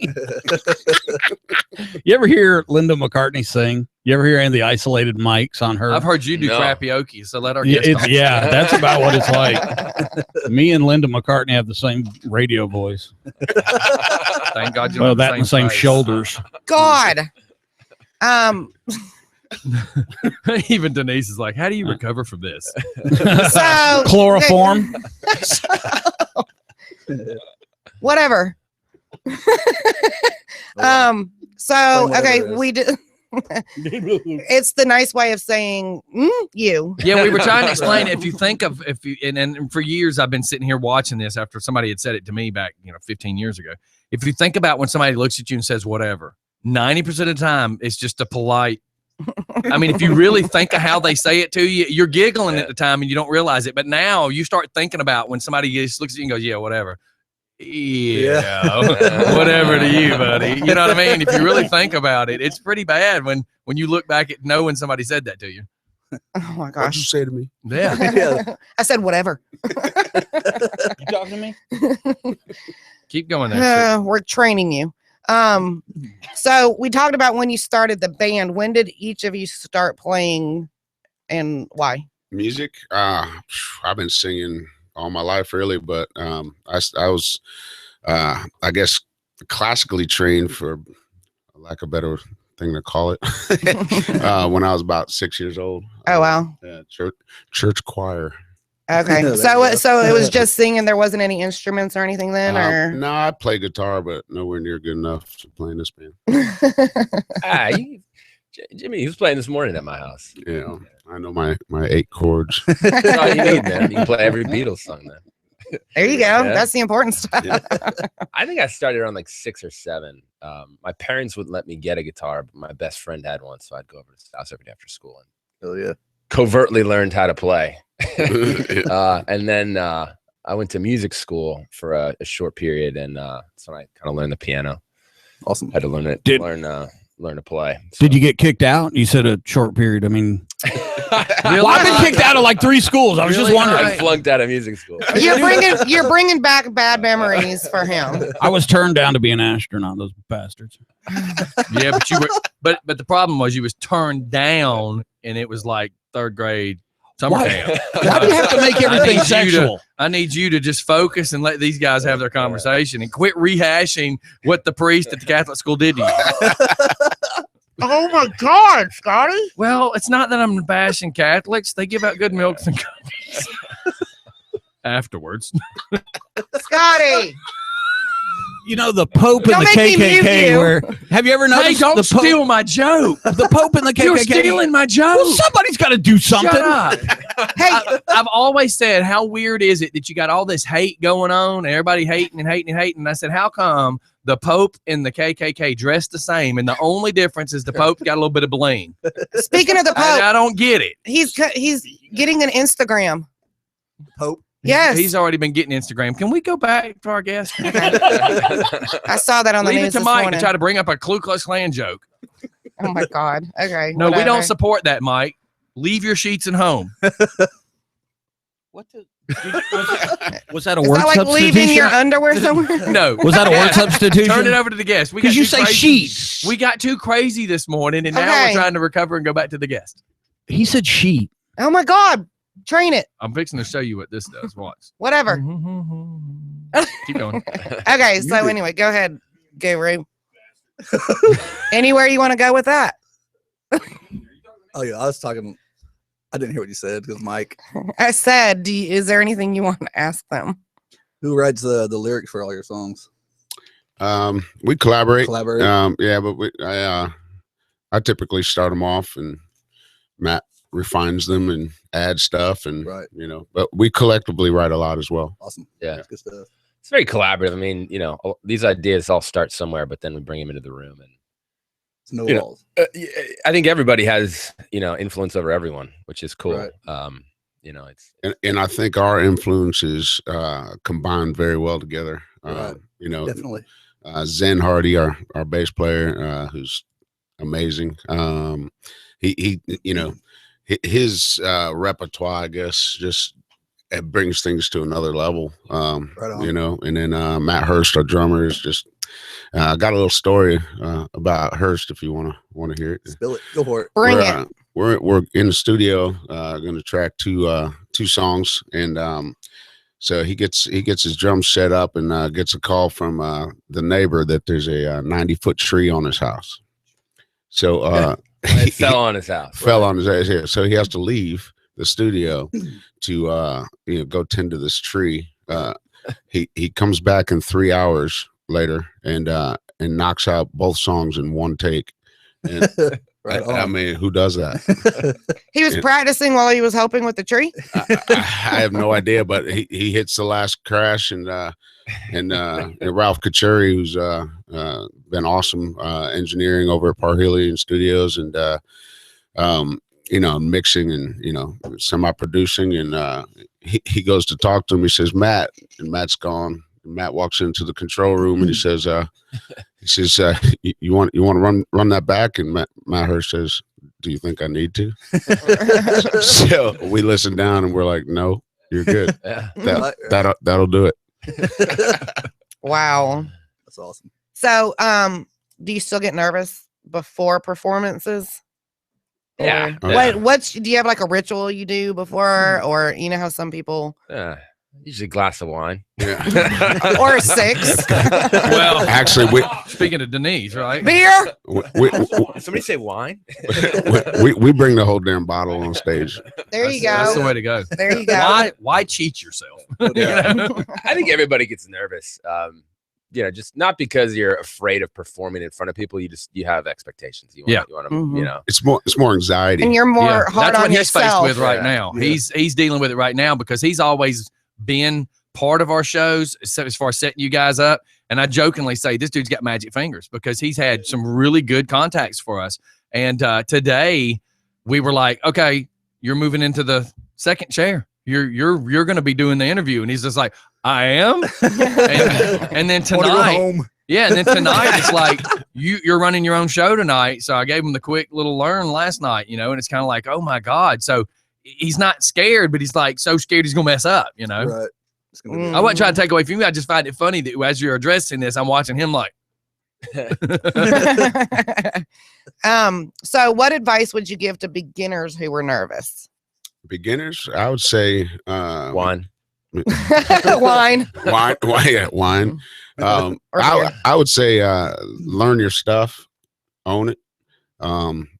You ever hear Linda McCartney sing? You ever hear any of the isolated mics on her? I've heard you do No. karaoke, so let our Yeah, guest talk. yeah, that's about what it's like. Me and Linda McCartney have the same radio voice. Thank God you Well, don't that have and the same face. shoulders. God. Even Denise is like, how do you recover from this? So Chloroform. whatever. So whatever okay, it is. we did. It's the nice way of saying you. Yeah, we were trying to explain if you think of and for years I've been sitting here watching this after somebody had said it to me back 15 years ago. If you think about when somebody looks at you and says whatever, 90% of the time it's just a polite. I mean, if you really think of how they say it to you, you're giggling at the time and you don't realize it. But now you start thinking about when somebody just looks at you and goes, yeah, whatever. Yeah, whatever to you, buddy. You know what I mean? If you really think about it, it's pretty bad when you look back at knowing somebody said that to you. Oh my What'd gosh. you say to me? Yeah. Yeah. I said whatever. You talking to me? Keep going there. We're training you. So we talked about when you started the band. When did each of you start playing and why? Music. I've been singing all my life, really, but I was, I guess, classically trained, for lack of a better thing to call it, when I was about 6 years old. Oh wow. Church choir. Okay. There So you so go. it was just singing. There wasn't any instruments or anything then, or No, I play guitar, but nowhere near good enough to play in this band. Jimmy, he was playing this morning at my house. You know, I know my 8 chords. That's all you need, man. You can play every Beatles song then. There you go. Yeah. That's the important stuff. Yeah. I think I started around like 6 or 7. My parents wouldn't let me get a guitar, but my best friend had one, so I'd go over to his house every day after school and Hell yeah. covertly learned how to play. And then I went to music school for a short period, and that's when I kind of learned the piano. Awesome. Had to learn it, learn to play. Did you get kicked out? You said a short period. I mean, Really? well, I've been kicked out of like 3 schools. I was just Really? wondering. I flunked out of music school. You're bringing back bad memories for him. I was turned down to be an astronaut. Those bastards. Yeah, but you were, but the problem was you was turned down, and it was like 3rd grade summer Why? camp. Why do you have to make everything sexual? I need you to just focus and let these guys have their conversation and quit rehashing what the priest at the Catholic school did to you. Oh my God, Scotty! Well, it's not that I'm bashing Catholics; they give out good milks and cookies afterwards. Scotty, You know, the Pope Don't and the make me mute KKK. you. Where have you ever Hey, noticed don't the Pope? steal my joke. The Pope and the KKK. You're stealing my joke. Well, somebody's got to do something. Shut up. hey, I've always said, how weird is it that you got all this hate going on, and everybody hating and hating and hating? And I said, how come the Pope and the KKK dress the same, and the only difference is the Pope got a little bit of bling? speaking of the Pope, I don't get it. he's getting an Instagram. Pope. Yes, He's already been getting Instagram. Can we go back to our guest? I saw that on the Leave it news to this Mike morning. to try to bring up a Ku Klux Klan joke. Oh my God. Okay. No, we whatever. don't support that, Mike. Leave your sheets at home. What the? Was that a Is word that like leaving your substitution? underwear somewhere? No. Was that a word substitution? Turn it over to the guest. We got Because you too say crazy. sheet. We got too crazy this morning, and now Okay. we're trying to recover and go back to the guest. He said sheet. Oh my God. Train it. I'm fixing to show you what this does. Watch. Whatever. Keep going. Okay. So anyway, go ahead, Guru. Anywhere you want to go with that? Oh yeah, I was talking. I didn't hear what you said because Mike, I said, is there anything you want to ask them? who writes the lyrics for all your songs? We collaborate. Collaborate. Yeah, but I typically start them off, and Matt refines them and adds stuff, and Right. you know, but we collectively write a lot as well. Awesome. Yeah. That's good stuff. It's very collaborative. I mean, you know, these ideas all start somewhere, but then we bring them into the room, and It's no You know, walls. I think everybody has, you know, influence over everyone, which is cool. Right. You know, it's And I think our influences combine very well together. Right. You know, Definitely. Zen Hardy, our bass player, who's amazing. He you know, his repertoire, I guess, just it brings things to another level. Right on. You know, and then Matt Hurst, our drummer, is just got a little story about Hurst if you want to hear it. Spill it. Go for it. Bring we're, it. We're in the studio, going to track two songs, and so he gets his drums set up, and gets a call from the neighbor that there's a 90-foot tree on his house. So it fell on his house. fell on his ass here, so he has to leave the studio to go tend to this tree. He comes back in 3 hours later and knocks out both songs in one take. And Right I on. mean, who does that? He was Yeah. practicing while he was helping with the tree. I have no idea, but he hits the last crash, and Ralph Kachuri, who's been awesome engineering over at Parhelion Studios, and mixing and semi-producing, and he goes to talk to him. He says, Matt, and Matt's gone. And Matt walks into the control room, and he says, you want to run that back? And Matt Hurst says, do you think I need to? So we listened down and we're like, no, you're good. Yeah. That'll do it. Wow. That's awesome. So, do you still get nervous before performances? Yeah. Or do you have like a ritual you do before, or you know how some people Usually a glass of wine. Yeah. or 6 Well, Actually, speaking of Denise, right? beer? Somebody say wine? we bring the whole damn bottle on stage. There you That's the go. way to go. There you go. Why cheat yourself? Yeah. I think everybody gets nervous. Just not because you're afraid of performing in front of people. You have expectations. You want to, Mhm. It's more anxiety. And you're more hard That's on what he's faced yourself. with right Yeah. now. Yeah. He's dealing with it right now because he's always been part of our shows as far as setting you guys up. And I jokingly say this dude's got magic fingers because he's had some really good contacts for us. And today we were like, okay, you're moving into the second chair. You're going to be doing the interview. And he's just like, I am. and then I wanna go tonight, home. yeah, and then tonight it's like you're running your own show tonight. So I gave him the quick little learn last night, and it's kind of like, oh my God. So he's not scared, but he's like so scared he's gonna mess up, Right. It's gonna be I wasn't trying to take away from you. I just find it funny that as you're addressing this, I'm watching him like So what advice would you give to beginners who were nervous? Beginners, I would say Wine. Wine. wine. Or beer. I would say learn your stuff, own it.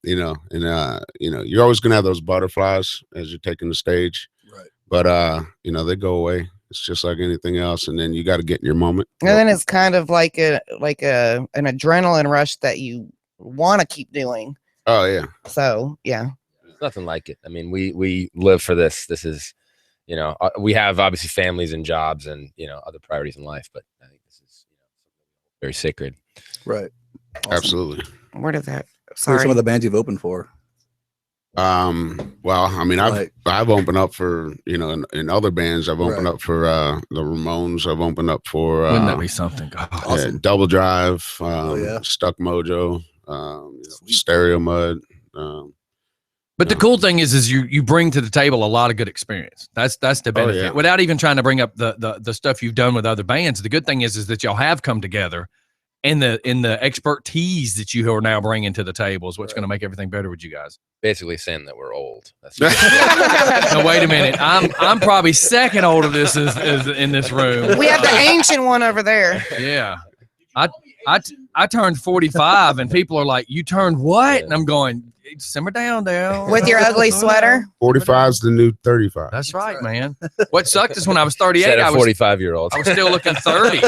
You're always gonna have those butterflies as you're taking the stage. Right. But they go away. It's just like anything else, and then you got to get in your moment. And then it's kind of like an adrenaline rush that you want to keep doing. Oh yeah. So yeah. Nothing like it. I mean, we live for this. This is, we have obviously families and jobs and other priorities in life, but I think this is very sacred. right. Awesome. Absolutely. Where did that? Who are Sorry. some of the bands you've opened for? Well, I mean, I've opened up for in other bands. I've opened Right. up for the Ramones. I've opened up for wouldn't that be something? God. Awesome. Double Drive, yeah. Stuck Mojo, Sweet. Stereo Mud. But the cool thing is you bring to the table a lot of good experience. That's the benefit. yeah. Without even trying to bring up the stuff you've done with other bands. The good thing is that y'all have come together, and the expertise that you are now bringing to the table is what's going to make everything better with you guys. Basically saying that we're old. That's Now wait a minute. I'm probably second old of this is in this room. We have the ancient one over there. Yeah. I turned 45 and people are like, you turned what? And I'm going, simmer down. With your ugly sweater. 45 is the new 35. That's right, man. What sucked is when I was 38, Said a I was 45-year-old. I was still looking 30.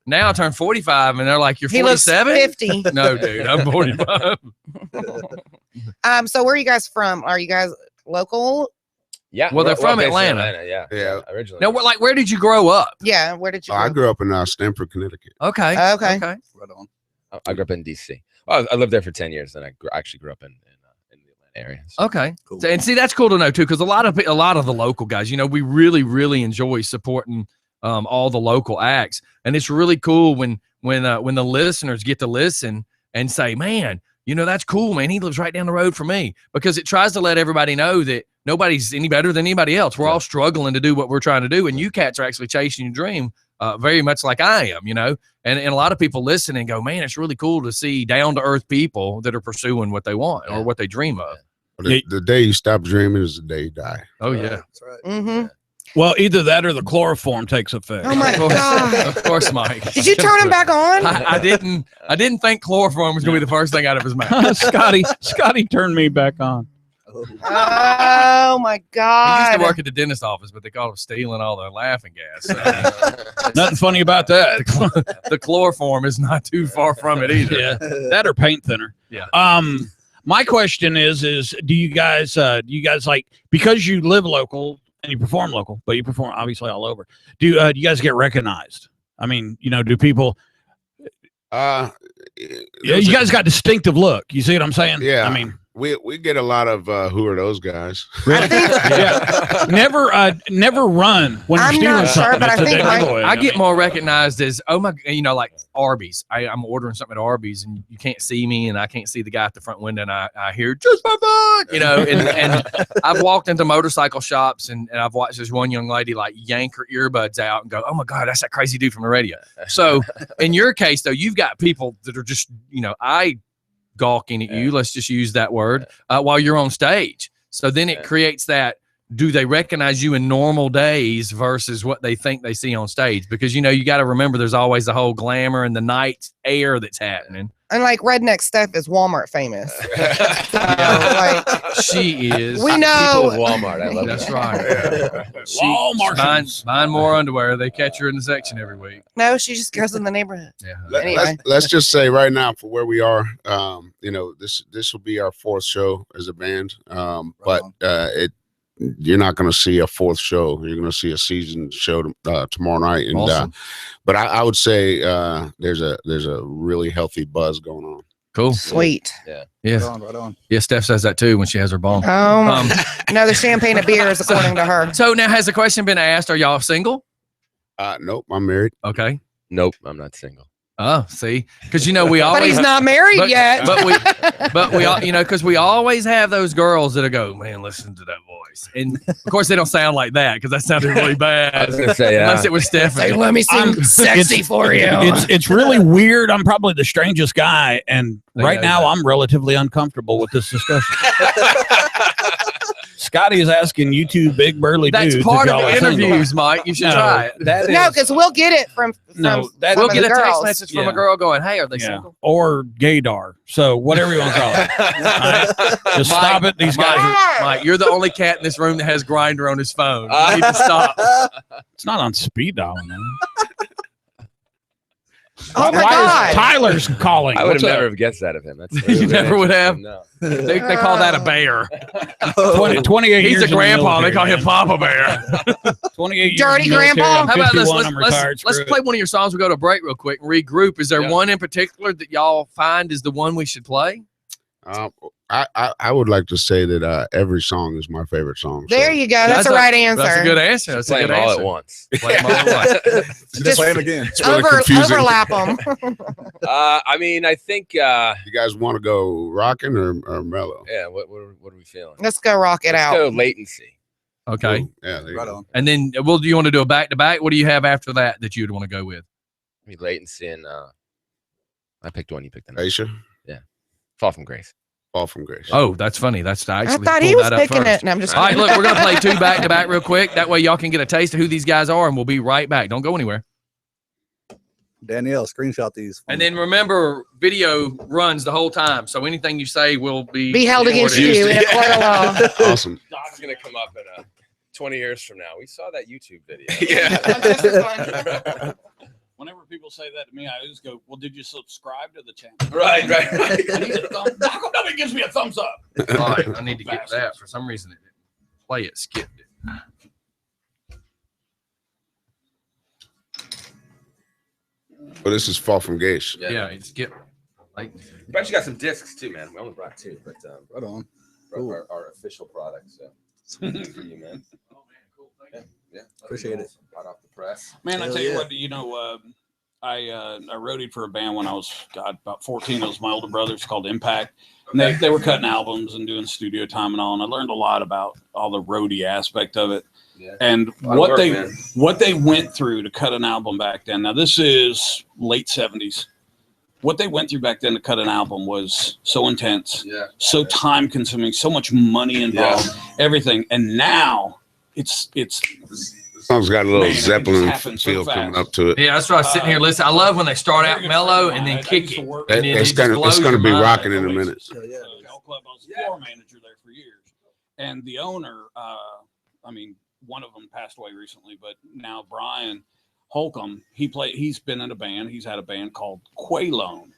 Now I turned 45 and they're like, you're He looks 47? 50. No, dude, I'm 45. So where are you guys from? Are you guys local? Yeah. Well, they're we're from based in Atlanta. Yeah. Yeah. Originally. Now, where did you grow up? Yeah. Where did you? I go? grew up in Stamford, Connecticut. Okay. Okay. Right on. I grew up in DC. Well, I lived there for 10 years. Then I actually grew up in the Atlanta area. So. Okay. Cool. And see, that's cool to know too, because a lot of the local guys, we really, really enjoy supporting all the local acts, and it's really cool when the listeners get to listen and say, man, that's cool, man. He lives right down the road from me, because it tries to let everybody know that nobody's any better than anybody else. We're all struggling to do what we're trying to do, and you cats are actually chasing your dream very much like I am, and a lot of people listen and go, man, it's really cool to see down to earth people that are pursuing what they want or what they dream of. The day you stop dreaming is the day you die. Oh yeah. That's right. Mm-hmm. Well, either that or the chloroform takes effect. Oh my God. Of course, Mike. Did you turn him back on? I didn't think chloroform was gonna be the first thing out of his mouth. Scotty turned me back on. Oh. Oh my He used God. to work at the dentist office, but they called him stealing all the laughing gas. So, Nothing funny about that. the chloroform is not too far from it either. Yeah, that or paint thinner. Yeah. My question is do you guys like, because you live local and you perform local, but you perform obviously all over, do you guys get recognized? I mean, do people? Yeah, You guys got distinctive look. You see what I'm saying? Yeah. I mean, we get a lot of who are those guys? I think Yeah. Never run when I'm you're not stealing sure, something. but I It's a think big my- giveaway. I get mean, more recognized as, oh my, like Arby's. I'm ordering something at Arby's and you can't see me and I can't see the guy at the front window and I hear just for fun, and I've walked into motorcycle shops and I've watched this one young lady like yank her earbuds out and go, oh my God, that's that crazy dude from the radio. So in your case though, you've got people that are just, eye gawking at you. Let's just use that word while you're on stage. So then it creates that, do they recognize you in normal days versus what they think they see on stage? Because, you got to remember there's always the whole glamour and the night air that's happening. and like redneck Steph is Walmart famous. So, like, She is. we People know. of Walmart. I love That's that. right. Walmart. Buying more underwear. They catch her in the section every week. No, she just goes in the neighborhood. Yeah. Anyway. Let's just say right now for where we are, this will be our fourth show as a band. But you're not going to see a fourth show. You're going to see a season show tomorrow night. And Awesome. but I would say there's a really healthy buzz going on. Cool. Sweet. Yes. Right on. Yeah, Steph says that too when she has her ball. No, the champagne of beers, according to her. So now has the question been asked, are y'all single? Nope, I'm married. Okay. Nope, I'm not single. Oh, see, because we always. But he's not married but- yet. But we all, because we always have those girls that go, man, listen to that voice, and of course they don't sound like that because that sounded really I bad. was gonna say, Unless it was Stephanie. Let me sing sexy for you. It's really weird. I'm probably the strangest guy, and right now I'm relatively uncomfortable with this discussion. Scotty is asking you two big burly That's dudes. part if of y'all the are single. interviews, Mike. You should try it. No, because we'll get it from No, some that- of We'll the get a text girls. message from Yeah. a girl going, "Hey, are they Yeah. single?" Or gaydar. So whatever you want to call it. Just stop it. These guys. Are, Mike, you're the only cat in this room that has Grinder on his phone. You need to stop. it's not on speed dial, man. Oh my Why God. is Tyler's calling? I would What's have up? never have guessed that of him. That's You never would have? No. They call that a bear. 28 He's years a in the grandpa. They military, call him man. Papa Bear. 28 years Dirty in the military, grandpa? I'm How about this? 51, I'm retired, Let's screw it. play one of your songs. We'll go to break real quick and regroup. Is there Yeah. one in particular that y'all find is the one we should play? I would like to say that every song is my favorite song. There you go. That's a right answer. That's a good answer. That's a Play good them all answer. at once. Play 'em all at once. Just play him again. It's really confusing. Overlap them. I mean, I think. You guys want to go rocking or mellow? Yeah. What are we feeling? Let's go rock it Let's out. go latency. Okay. Ooh, yeah, there you Right go. on. And then, do you want to do a back to back? What do you have after that you'd want to go with? I mean, latency and I picked one. You picked another. Aisha, Fall from Grace. Fall from Grace. Oh, that's funny. I I actually thought he pulled was that up picking first. it. And I'm just All right, look, we're going to play two back to back real quick. That way y'all can get a taste of who these guys are, and we'll be right back. Don't go anywhere. Danielle, screenshot these. And then remember, video runs the whole time, so anything you say will be held against recorded. you in a court of law. Awesome. It's gonna come up in 20 years from now. We saw that YouTube video. Yeah. Whenever people say that to me, I always go, "Well, did you subscribe to the channel?" Right. I need a thumb. How come nobody gives me a thumbs up? All right, I need to get that. For some reason, it didn't play it, skipped it. Well, this is Fall from Grace. Yeah, it skipped. Like, We actually got some discs too, man. We only brought two, but Right on. our official product. So sweet for you, man. Yeah. Appreciate it. Hot off the press. Man, I Hell tell you yeah. what, I roadied for a band when I was about 14. It was my older brothers called Impact. And they were cutting albums and doing studio time and all, and I learned a lot about all the roadie aspect of it. Yeah. And A lot of what work, they man. went through to cut an album back then. Now this is late 70s. What they went through back then to cut an album was so intense, Yeah. so time consuming, so much money involved, everything. And now it's The song's got a little Man, it just Zeppelin happened so feel fast. coming up to it. yeah, that's why I was sitting here listening. I love when they start out mellow and then kick it. And then It's it just gonna blows your be mind. rocking in a minute. Hell yeah. Golf Club. I was the floor manager there for years, and the owner. I mean, one of them passed away recently, but now Brian Holcomb. He's been in a band. He's had a band called Quaylone.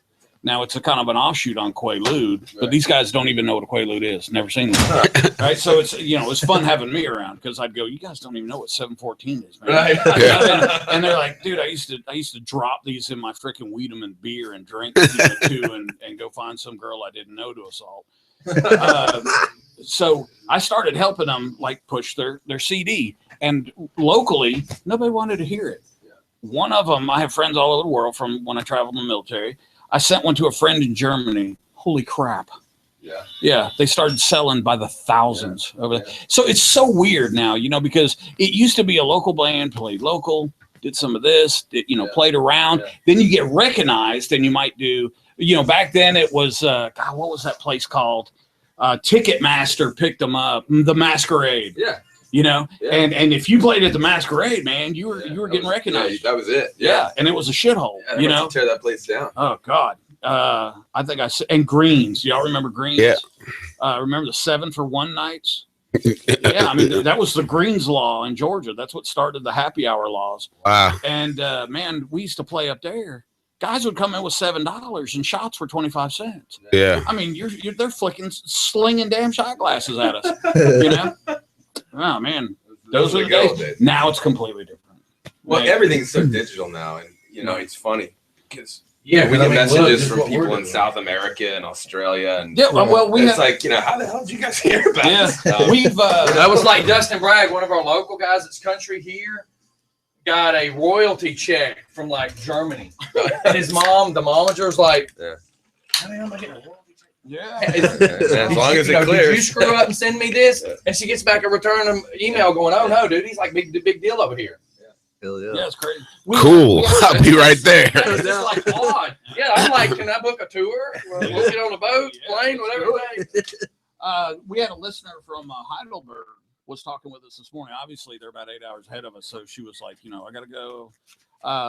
Now it's a kind of an offshoot on Quaalude, but these guys don't even know what a Quaalude is. Never seen them. Right. So it's fun having me around because I'd go, you guys don't even know what 714 is, man. Right. And they're like, dude, I used to drop these in my freaking Wiedemann beer and drink too and go find some girl I didn't know to assault. So I started helping them like push their CD, and locally nobody wanted to hear it. One of them, I have friends all over the world from when I traveled in the military. I sent one to a friend in Germany. Holy crap. Yeah, they started selling by the thousands over there. So it's so weird now, you know, because it used to be a local band, played local, did some of this, played around. Then you get recognized, and you might do, back then it was, God, what was that place called? Ticketmaster picked them up, the Masquerade. And if you played at the Masquerade, man, you were getting recognized. That was it. And it was a shithole. Tear that place down. Oh God. I think and Greens. Y'all remember Greens? Yeah. Remember the 7 for 1 nights? Yeah, I mean that was the Greens law in Georgia. That's what started the happy hour laws. Wow. And man, we used to play up there. Guys would come in with $7 and shots were 25 cents. Yeah. I mean, they're slinging damn shot glasses at us. Oh man, those are the days. Now it's completely different. Well, everything's so digital now, and it's funny because we get messages from people in South America and Australia, and it's like, how the hell did you guys hear about this? That was like Dustin Bragg, one of our local guys that's country here, got a royalty check from like Germany, and his mom, the momager, was like, "How the hell am I getting a royalty check?" As long as it clears. Did you screw up and send me this? And she gets back a return email going, "Oh no, dude, he's like big deal over here." Hell yeah. Yeah, it's crazy. Cool. I'll be right there. It's just like odd. Yeah, I'm like, can I book a tour? We'll get on a boat, plane, whatever. We had a listener from Heidelberg was talking with us this morning. Obviously, they're about 8 hours ahead of us, so she was like, I gotta go.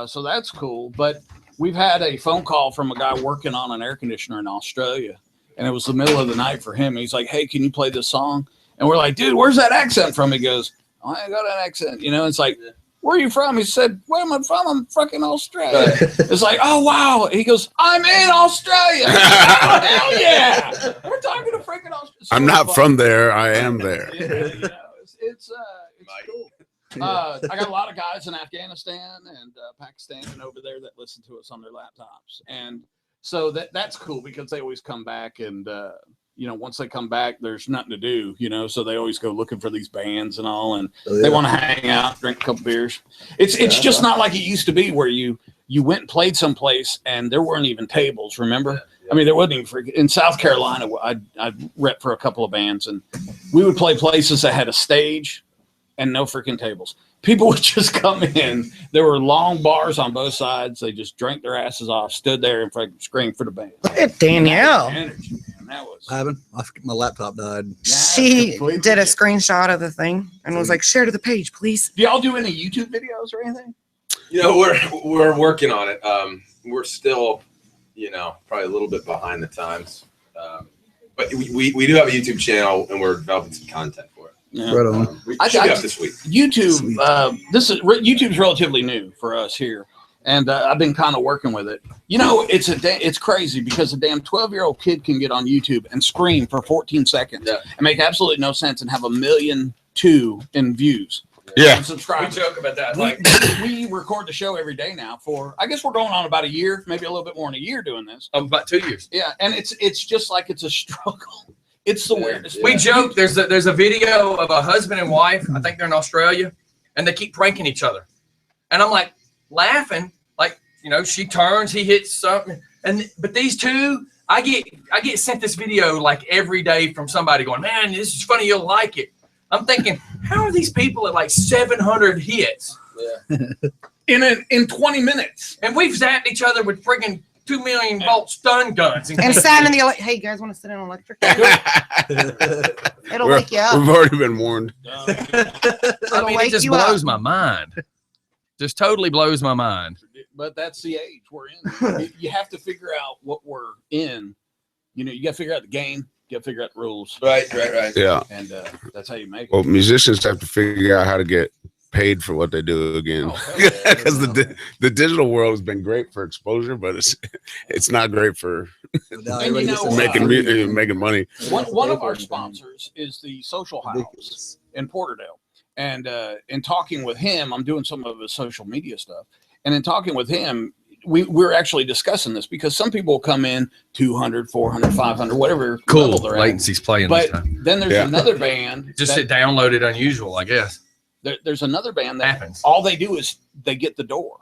So that's cool. But we've had a phone call from a guy working on an air conditioner in Australia, and it was the middle of the night for him. He's like, "Hey, can you play this song?" And we're like, "Dude, where's that accent from?" He goes, "I ain't got an accent." It's like, "Where are you from?" He said, "Where am I from? I'm fucking Australia." It's like, "Oh, wow." He goes, "I'm in Australia." Oh, hell yeah. We're talking to freaking Australia. I'm not from there. I am there. It's cool. I got a lot of guys in Afghanistan and Pakistan and over there that listen to us on their laptops. And so that's cool because they always come back and, once they come back, there's nothing to do, so they always go looking for these bands and all, and they want to hang out, drink a couple beers. It's just not like it used to be where you went and played someplace and there weren't even tables, remember? I mean, there wasn't even in South Carolina, I'd rep for a couple of bands, and we would play places that had a stage and no freaking tables. People would just come in. There were long bars on both sides. They just drank their asses off, stood there and screamed for the band. Look at Danielle. Energy, man. That was. My laptop died. She did a screenshot of the thing and was like, "Share to the page, please." Do y'all do any YouTube videos or anything? We're working on it. We're still, probably a little bit behind the times. But we do have a YouTube channel and we're developing some content for it. Yeah. Right on. We should be up this week. YouTube, YouTube's relatively new for us here, and I've been kind of working with it. It's crazy because a damn 12-year-old kid can get on YouTube and scream for 14 seconds and make absolutely no sense and have 1.2 million in views. Yeah. And subscribers. We joke about that. We record the show every day now for, I guess we're going on about a year, maybe a little bit more than a year doing this. About 2 years. Yeah, and it's just like it's a struggle. It's the weirdest. We joke. There's a video of a husband and wife. I think they're in Australia, and they keep pranking each other. And I'm like laughing, like she turns, he hits something, but these two, I get sent this video like every day from somebody going, "Man, this is funny. You'll like it." I'm thinking, how are these people at like 700 hits in 20 minutes? And we've zapped each other with friggin' 2 million volt stun guns and sat in the hey, you guys want to sit in an electric? It'll wake you up. We've already been warned. I mean, it just blows my mind. Just totally blows my mind. But that's the age we're in. You have to figure out what we're in. You got to figure out the game. You got to figure out the rules. Right. Yeah. And that's how you make it. Well, musicians have to figure out how to get paid for what they do again, because the digital world has been great for exposure, but it's not great for making money. One of our sponsors is the Social House in Porterdale, and in talking with him, I'm doing some of his social media stuff, and in talking with him, we're actually discussing this because some people come in 200, 400, 500, whatever level Cool. they're at. Latency's playing But this time. then there's another band. Just it downloaded unusual, I guess. There's another band that Happens. all they do is they get the door.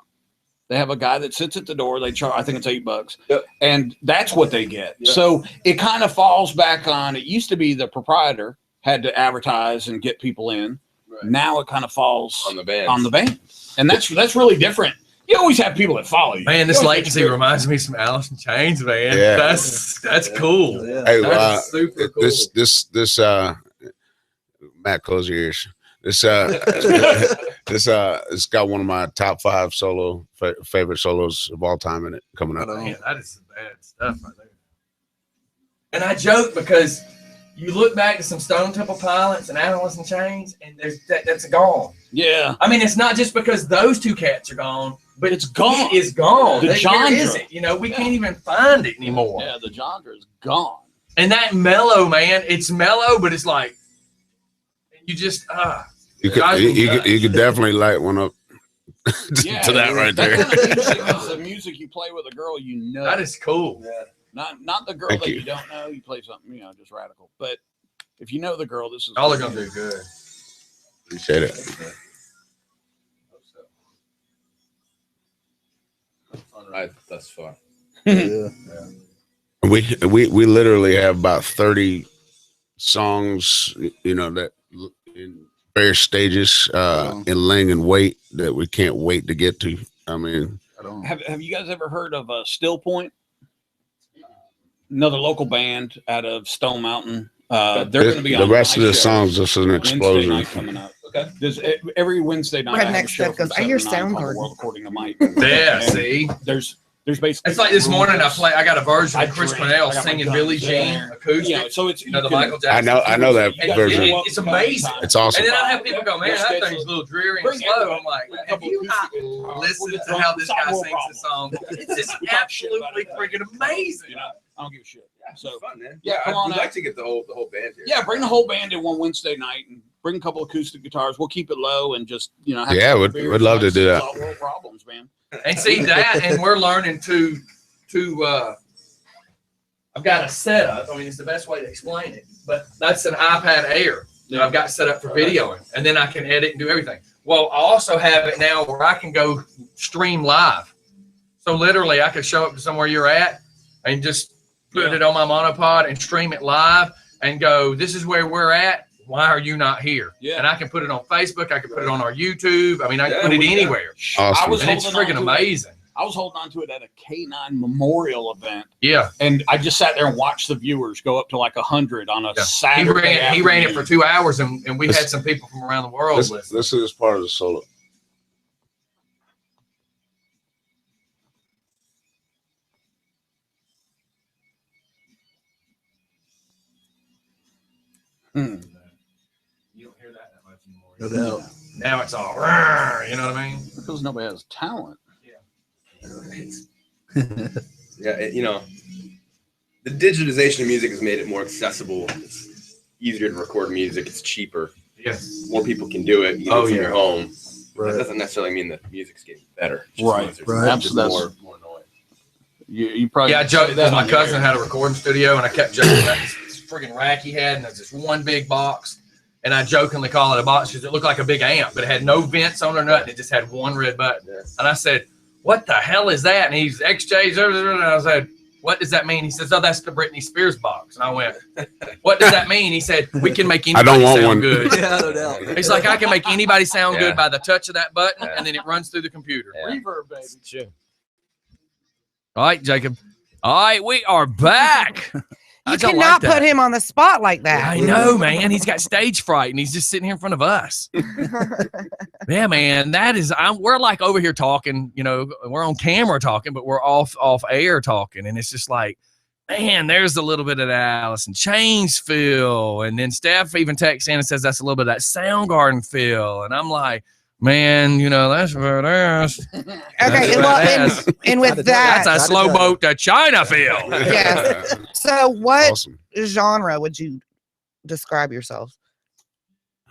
They have a guy that sits at the door. They charge, I think it's $8, and that's what they get. Yep. So it kind of falls back on. It used to be the proprietor had to advertise and get people in. Right. Now it kind of falls On the band. and that's really different. You always have people that follow you. Man, this You always latency get your- reminds me of some Alice in Chains, man. Yeah. That's cool. Yeah. Hey, That's super cool. this Matt, close your ears. This it's got one of my top 5 favorite solos of all time in it coming up. Man, that is some bad stuff right there. And I joke because you look back to some Stone Temple Pilots and Alice in Chains, and that's gone. Yeah, I mean, it's not just because those two cats are gone, but it's gone. it is gone. The Where genre. is it? You know, we can't even find it anymore. Yeah, the genre is gone. And that mellow, man, it's mellow, but it's like you just You could definitely light one up to that right there. That's the music you play with a girl you know. that is cool. Not the girl Thank that you. you don't know. You play something, just radical. But if you know the girl, this is Y'all are gonna do good. Appreciate it. Fun ride thus far. Yeah. We literally have about 30 songs, that in various stages in length and weight that we can't wait to get to. I mean, Have you guys ever heard of Still Point? Another local band out of Stone Mountain. They're going to be the on rest of my the show songs. This is an Wednesday explosion. night coming up. Okay. There's every Wednesday night. I have a Redneck show Steph from goes, I hear 7 to 9 called Soundgarden. World According to Mike. Yeah, And see. There's basically. It's like this morning I got a version I of Chris drink. Cornell I got my singing guns Billie Jean there. acoustic. So it's You know the can- Michael Jackson. I know that And version. it's amazing. It's awesome. And then I have people go, man, that thing's a little dreary and Bring slow. everybody. I'm like, Bring a have couple you not acoustic guitars. listened We'll to get how drunk. this It's not guy more sings the song? It's just absolutely freaking amazing. I don't give a shit. So Fun, man. Yeah, come on We'd out. like to get the whole band here. yeah, bring the whole band in one Wednesday night and bring a couple acoustic guitars. We'll keep it low and just have Yeah, some we'd beers. love to do that. Solve world problems, man. And see that, and we're learning to I've got a setup. I mean, it's the best way to explain it, but that's an iPad Air that I've got set up for videoing, and then I can edit and do everything. Well, I also have it now where I can go stream live. So literally, I could show up to somewhere you're at and just put it on my monopod and stream it live and go, this is where we're at. Why are you not here? Yeah. And I can put it on Facebook. I can put it on our YouTube. I mean, I can Yeah, put it we got- anywhere. Awesome. I was And it's holding on freaking to it. amazing. I was holding on to it at a K9 memorial event, Yeah. and I just sat there and watched the viewers go up to like 100 on a Yeah. Saturday. He ran it for afternoon. 2 hours, and we This- had some people from around the world listen. This is part of the solo. Hmm. You don't hear that much anymore. No doubt. Now it's all, "Rrr," you know what I mean? Because nobody has talent. Yeah, the digitization of music has made it more accessible. It's easier to record music. It's cheaper. Yes. More people can do it. You Oh, from yeah. your home. That Right. doesn't necessarily mean that music's getting better. It just Right, means there's right. just Absolutely. more noise. You probably Yeah, I joked say because my on your cousin air. had a recording studio, and I kept joking about this friggin' rack he had, and there's this one big box, and I jokingly call it a box because it looked like a big amp, but it had no vents on it or nothing. It just had one red button. Yeah. And I said, what the hell is that? And he's XJ's, and I said, what does that mean? He says, oh, that's the Britney Spears box. And I went, what does that mean? He said, we can make I don't anybody want sound one. good. Yeah, no doubt. He's like, I can make anybody sound Yeah. good by the touch of that button, Yeah. and then it runs through the computer. Yeah. Reverb, baby. Sure. All right, Jacob. All right, we are back. You I don't cannot like put that. him on the spot like that. I know, man. He's got stage fright, and he's just sitting here in front of us. Yeah, man. That is, we're like over here talking. We're on camera talking, but we're off air talking, and it's just like, man, there's a little bit of that Alice in Chains feel, and then Steph even texts in and says that's a little bit of that Soundgarden feel, and I'm like, man, that's what it is. Okay, and with that, That's a slow boat to China feel. Yes. So what Awesome. genre would you describe yourself?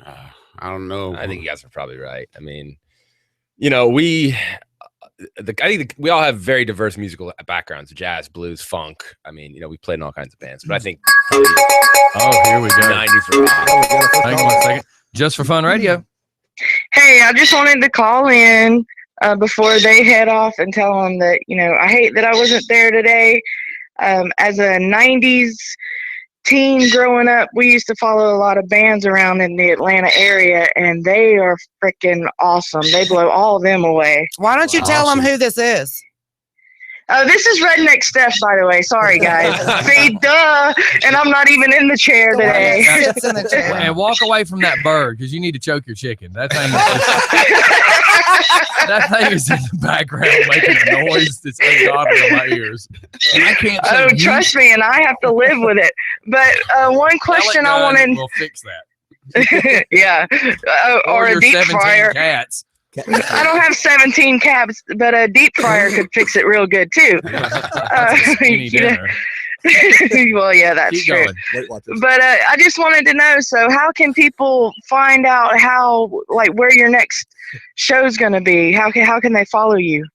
I don't know. I think you guys are probably right. I mean, we I think we all have very diverse musical backgrounds: jazz, blues, funk. I mean, we played in all kinds of bands, but I think Oh, here we go. 90s are rock. Hang on 1 second. Just for Fun Radio. Hey, I just wanted to call in before they head off and tell them that, I hate that I wasn't there today. As a 90s teen growing up, we used to follow a lot of bands around in the Atlanta area, and they are freaking awesome. They blow all of them away. Why don't you tell them who this is? Oh, this is Redneck Steph, by the way. Sorry, guys. See, duh. And I'm not even in the chair today. Sits in the chair. And walk away from that bird because you need to choke your chicken. That thing is in the background making a noise that's ungodly in my ears. And I can't say Oh, trust me, and I have to live with it. But one question I wanted. We'll fix that. Yeah. Or a your deep 17 fryer. cats. I don't have 17 cabs, but a deep fryer could fix it real good too. Skinny dinner. Well, yeah, that's Keep true. going. But I just wanted to know, so how can people find out where your next show's going to be? How can they follow you?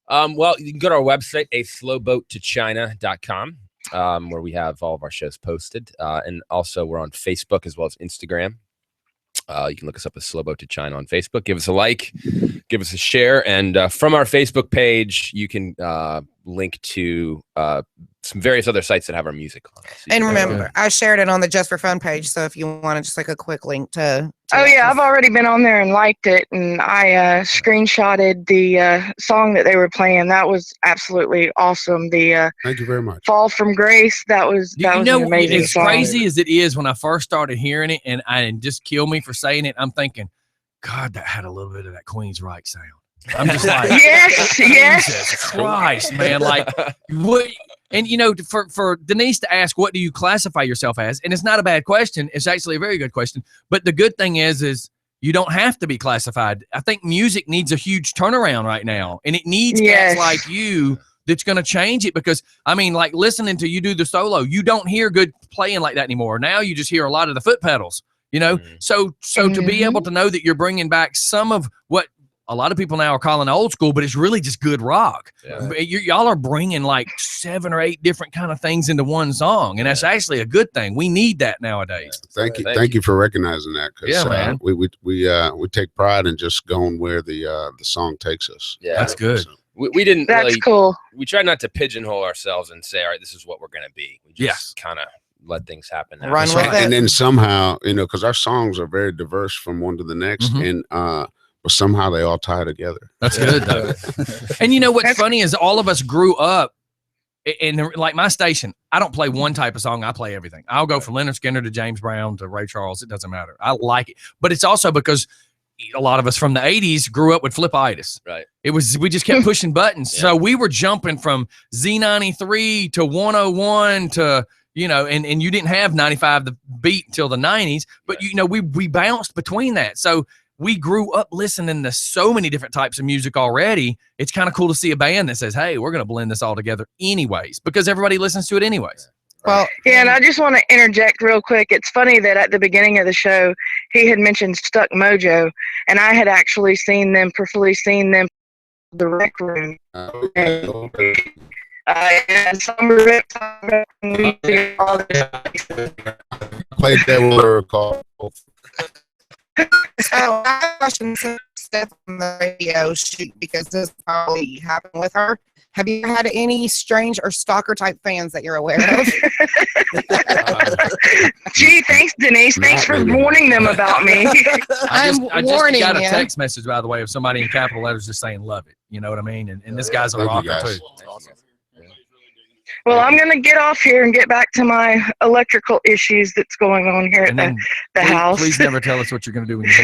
Well, you can go to our website, aslowboattochina.com, where we have all of our shows posted. And also we're on Facebook as well as Instagram. You can look us up as Slow Boat to China on Facebook. Give us a like, give us a share. And from our Facebook page, you can link to some various other sites that have our music on it. So And remember, I shared it on the Just for Fun page. So if you want just like a quick link to Oh, yeah, I've already been on there and liked it. And I screenshotted the song that they were playing. That was absolutely awesome. The Thank you very much. Fall from Grace. That was an amazing as song. crazy as it is when I first started hearing it, and just kill me for saying it, I'm thinking, God, that had a little bit of that Queensryche sound. I'm just like, Yes, yes. Jesus Christ, man. Like, what? And, for Denise to ask, what do you classify yourself as? And it's not a bad question. It's actually a very good question. But the good thing is you don't have to be classified. I think music needs a huge turnaround right now. And it needs guys like you that's going to change it, because, I mean, like listening to you do the solo, you don't hear good playing like that anymore. Now you just hear a lot of the foot pedals, So to be able to know that you're bringing back some of what a lot of people now are calling old school, but it's really just good rock. Yeah. Y'all are bringing like 7 or 8 different kind of things into one song, and that's actually a good thing. We need that nowadays. Thank you for recognizing that. Yeah, man. We take pride in just going where the song takes us. Yeah, that's good. So, we didn't That's really, cool. We tried not to pigeonhole ourselves and say, all right, this is what we're going to be. We just kind of let things happen. Run with it. And then somehow, because our songs are very diverse from one to the next, and but somehow they all tie together. That's good, though. And what's funny is all of us grew up in like my station. I don't play one type of song. I play everything. I'll go from Leonard Skinner to James Brown to Ray Charles. It doesn't matter. I like it. But it's also because a lot of us from the 80s grew up with Flip-itis. Right. We just kept pushing buttons. So we were jumping from Z93 to 101 to, and you didn't have 95 the beat until the 90s. But, we bounced between that. So we grew up listening to so many different types of music already. It's kind of cool to see a band that says, hey, we're going to blend this all together anyways, because everybody listens to it anyways. Well, yeah, and I just want to interject real quick. It's funny that at the beginning of the show, he had mentioned Stuck Mojo, and I had actually peripherally seen them in the Rec Room. And some rips Played that word called. So I have a question for Steph on the radio shoot, because this probably happened with her. Have you had any strange or stalker type fans that you're aware of? Gee, thanks, Denise. Thanks for warning them about me. I just warning got a you. text message, by the way, of somebody in capital letters just saying love it. You know what I mean? And this guy's a Thank you, rocker guys. too. Well, I'm going to get off here and get back to my electrical issues that's going on here at And then the house. Please never tell us what you're going to do when you're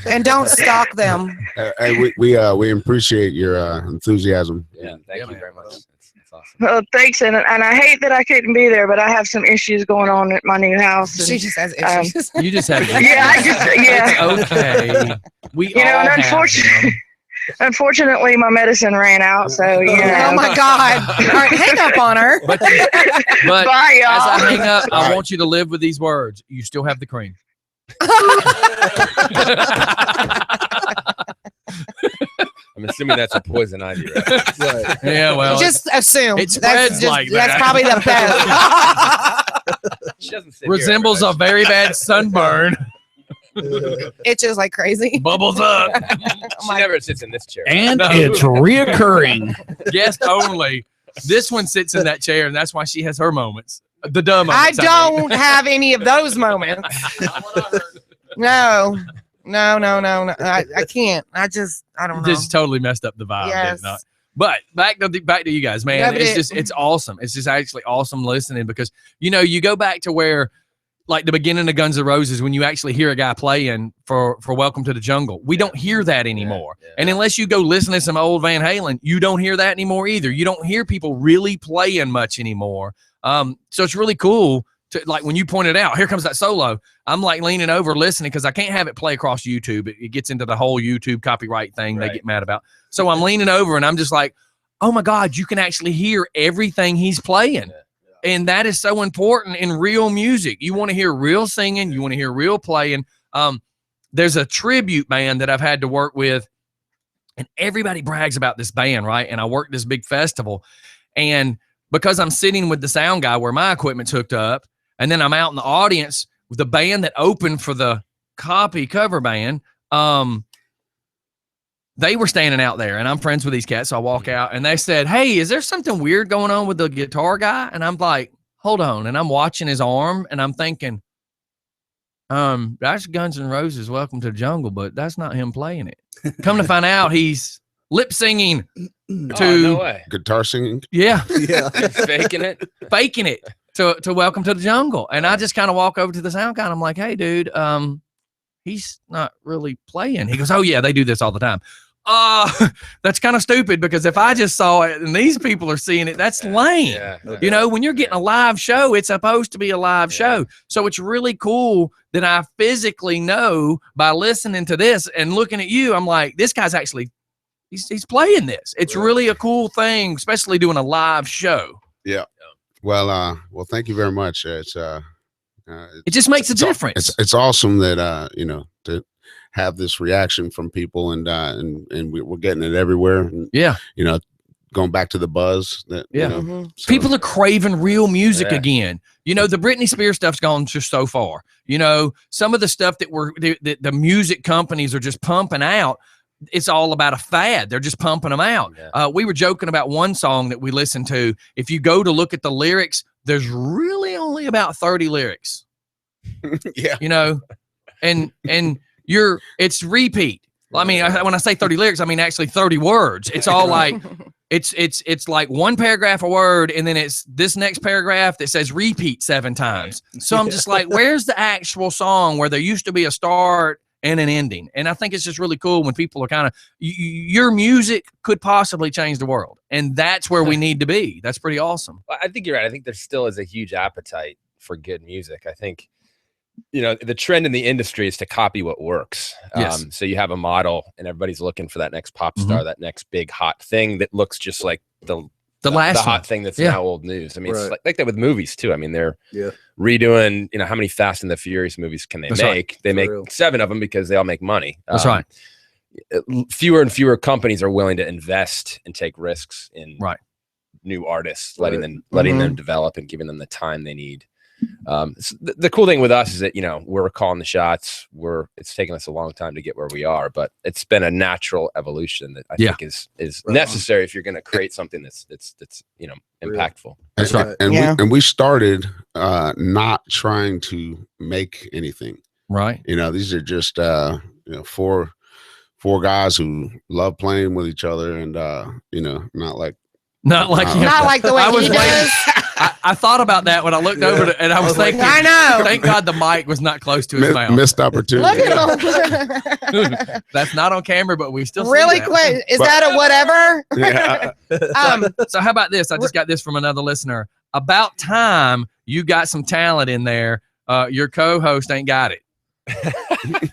and don't stalk them. Hey, we appreciate your enthusiasm. Yeah, thank you very much. That's awesome. Well, thanks, and I hate that I couldn't be there, but I have some issues going on at my new house. And, She just has issues. You just have yeah. Okay. We You know, all and have unfortunately, them. unfortunately, my medicine ran out, so you know. Oh my God! All right, hang up on her. But Bye, y'all. as I hang up, I All right. want you to live with these words. You still have the cream. I'm assuming that's a poison ivy. Right? Right. Yeah, well, just assume it spreads like that's that. probably the best. She doesn't sit here resembles every a very bad sunburn. Itches like crazy. Bubbles up. She never sits in this chair. And No. it's reoccurring. Guest only. This one sits in that chair, and that's why she has her moments. The dumb I moments. don't have any of those moments. No. I can't. I don't know. Just totally messed up the vibe. Yes. Didn't I? But back to you guys, man. Yeah, but it's awesome. It's just actually awesome listening because you go back to where like the beginning of Guns N' Roses when you actually hear a guy playing for Welcome to the Jungle. We don't hear that anymore. Yeah. And unless you go listen to some old Van Halen, you don't hear that anymore either. You don't hear people really playing much anymore. So it's really cool to, like, when you pointed out, here comes that solo. I'm like leaning over listening because I can't have it play across YouTube. It gets into the whole YouTube copyright thing they get mad about. So I'm leaning over and I'm just like, oh my God, you can actually hear everything he's playing. And that is so important in real music. You want to hear real singing. You want to hear real playing. There's a tribute band that I've had to work with, and everybody brags about this band, right? And I worked this big festival. And because I'm sitting with the sound guy where my equipment's hooked up, and then I'm out in the audience with the band that opened for the Copy cover band, they were standing out there, and I'm friends with these cats. So I walk out, and they said, hey, is there something weird going on with the guitar guy? And I'm like, hold on. And I'm watching his arm, and I'm thinking, that's Guns N' Roses, Welcome to the Jungle, but that's not him playing it. Come to find out, he's lip singing to no way. Guitar singing. Yeah. Yeah. Faking it. Faking it to Welcome to the Jungle. And I just kind of walk over to the sound guy, and I'm like, hey, dude, he's not really playing. He goes, oh, yeah, they do this all the time. That's kind of stupid because if I just saw it and these people are seeing it, that's lame. Yeah. When you're getting a live show, it's supposed to be a live show. So it's really cool that I physically know by listening to this and looking at you. I'm like, this guy's actually, he's playing this. It's really a cool thing, especially doing a live show. Yeah. Well, thank you very much. It just makes a difference. It's awesome that to have this reaction from people and we're getting it everywhere. And, going back to the buzz that People are craving real music again. The Britney Spears stuff's gone just so far. Some of the stuff that the music companies are just pumping out, it's all about a fad. They're just pumping them out. We were joking about one song that we listened to. If you go to look at the lyrics, there's really only about 30 lyrics. And it's repeat. I mean, when I say 30 lyrics, I mean actually 30 words. It's all like it's like one paragraph a word, and then it's this next paragraph that says repeat 7 times. So I'm just like, where's the actual song where there used to be a start and an ending? And I think it's just really cool when people are kind of your music could possibly change the world, and that's where we need to be. That's pretty awesome. I think you're right. I think there still is a huge appetite for good music. I think the trend in the industry is to copy what works. Yes. So you have a model and everybody's looking for that next pop star, that next big hot thing that looks just like the last hot one. thing that's now old news. I mean, it's like that with movies too. I mean, they're Yeah. redoing, how many Fast and the Furious movies can they That's make? right. They For make real. 7 of them because they all make money. That's right. Fewer and fewer companies are willing to invest and take risks in new artists, letting them develop and giving them the time they need. The cool thing with us is that we're calling the shots. It's taken us a long time to get where we are, but it's been a natural evolution that I think is necessary if you're going to create something that's impactful. That's right. And we started not trying to make anything. Right. These are just four guys who love playing with each other, and not like Not like the way I was he waiting. does. I thought about that when I looked over and I was thinking, I know. Thank God the mic was not close to his mouth. missed opportunity. Look at him. That's not on camera, but we still see Really that. quick. Is that a whatever? Yeah. So how about this? I just got this from another listener. About time you got some talent in there. Your co-host ain't got it.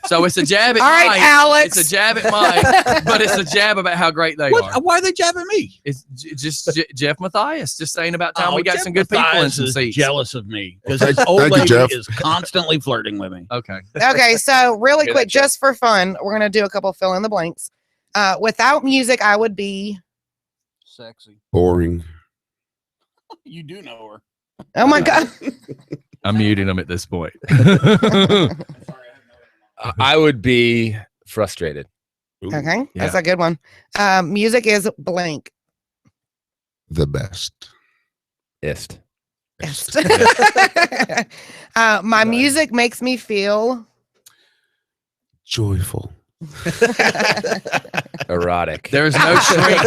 So it's a jab at All right, Mike. Alex. It's a jab at Mike, but it's a jab about how great they are. Why are they jabbing me? It's just Jeff Matthias just saying about time we got some good people in some seats. Jealous of me because Well, this old thank you, lady Jeff. is constantly flirting with me. Okay. Okay, so really Hear quick, that, Jeff? just for fun, we're gonna do a couple fill in the blanks. Without music, I would be. Sexy. Boring. You do know her. Oh my God. I'm muting them at this point. I would be frustrated. Ooh, Okay, that's a good one. Music is blank. the best. Ist. My music makes me feel Joyful. Erotic. There's no shrink.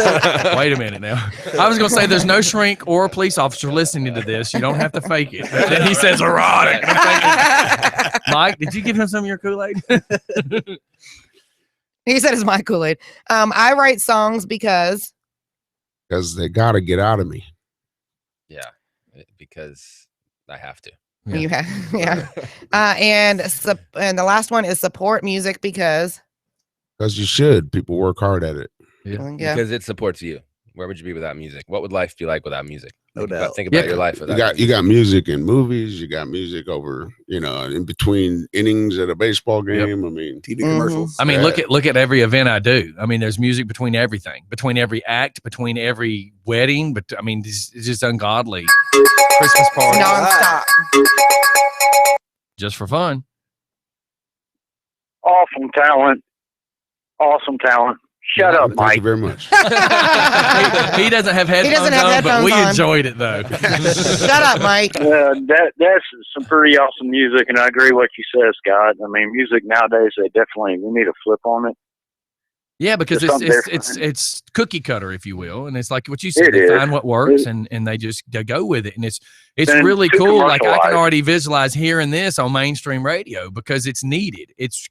Wait a minute now. I was going to say there's no shrink or a police officer listening to this. You don't have to fake it. But then he says erotic. Mike, did you give him some of your Kool-Aid? He said it's my Kool-Aid. I write songs because They got to get out of me. Yeah, because I have to. you have, yeah. And the last one is support music because Because you should. People work hard at it. yeah. Because it supports you. Where would you be without music? What would life be like without music? No doubt. Think about your life You without got music in movies. You got music over, in between innings at a baseball game. I mean, TV commercials. I mean, look at every event I do. I mean, there's music between everything, between every act, between every wedding. But I mean, it's just ungodly. Christmas party, Nonstop. just for fun. Awesome talent. Awesome talent. Shut up, Thank Mike. you very much. He doesn't have headphones doesn't have on, but headphones we on. enjoyed it though. Shut up, Mike. That's some pretty awesome music, and I agree what you said, Scott. I mean, music nowadays, we need a flip on it. Yeah, because There's something it's cookie cutter, if you will, and it's like what you said. It They is. find what works, and they go with it, and it's Then really too cool. Like I can commercialized. already visualize hearing this on mainstream radio because it's needed. It's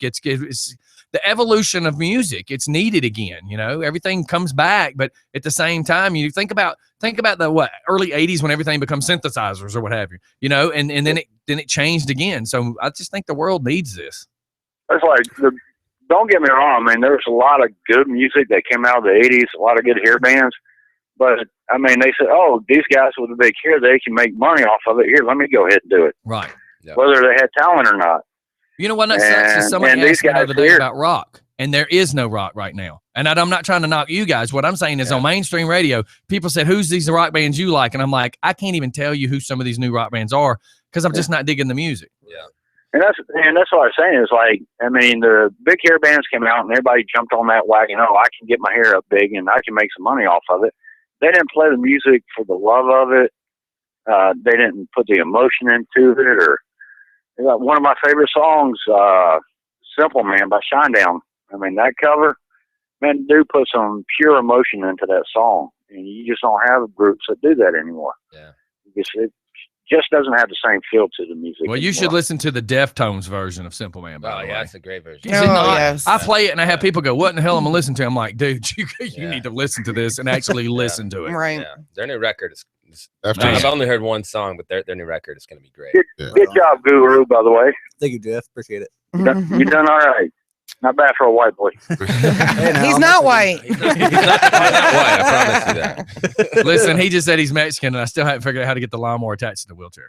the evolution of music. It's needed again. Everything comes back, but at the same time, you think about the early '80s when everything becomes synthesizers or what have you. And then it changed again. So I just think the world needs this. It's like don't get me wrong. I mean, there's a lot of good music that came out of the '80s. A lot of good hair bands. But I mean, they said, "Oh, these guys with a big hair, they can make money off of it. Here, let me go ahead and do it." Right. Whether they had talent or not. You know what that sucks is somebody and these asked me the guys other day here- about rock, and there is no rock right now. And I'm not trying to knock you guys. What I'm saying is on mainstream radio, people said, "Who's these rock bands you like?" And I'm like, I can't even tell you who some of these new rock bands are because I'm just not digging the music. Yeah. And that's what I'm saying is like, I mean, the big hair bands came out and everybody jumped on that wagon. Oh, I can get my hair up big and I can make some money off of it. They didn't play the music for the love of it. They didn't put the emotion into it. Or one of my favorite songs, "Simple Man" by Shinedown. I mean, that cover, man, dude put some pure emotion into that song, and you just don't have groups that do that anymore. Yeah. It just doesn't have the same feel to the music. Well, you should listen to the Deftones version of Simple Man. By Oh, the way. yeah, that's a great version. Is it not? yes. I play it and I have people go, "What in the hell am I listening to?" I'm like, "Dude, you Yeah. need to listen to this and actually listen to it." Right. Yeah. Their new record is After Nice. I've only heard one song, but their new record is going to be great. Good job, Guru, by the way. Thank you, Jeff. Appreciate it. You done all right. Not bad for a white boy. Hey, now, He's I'm not listening. white. He's not white, I promise you that. Listen, he just said he's Mexican, and I still haven't figured out how to get the lawnmower attached to the wheelchair.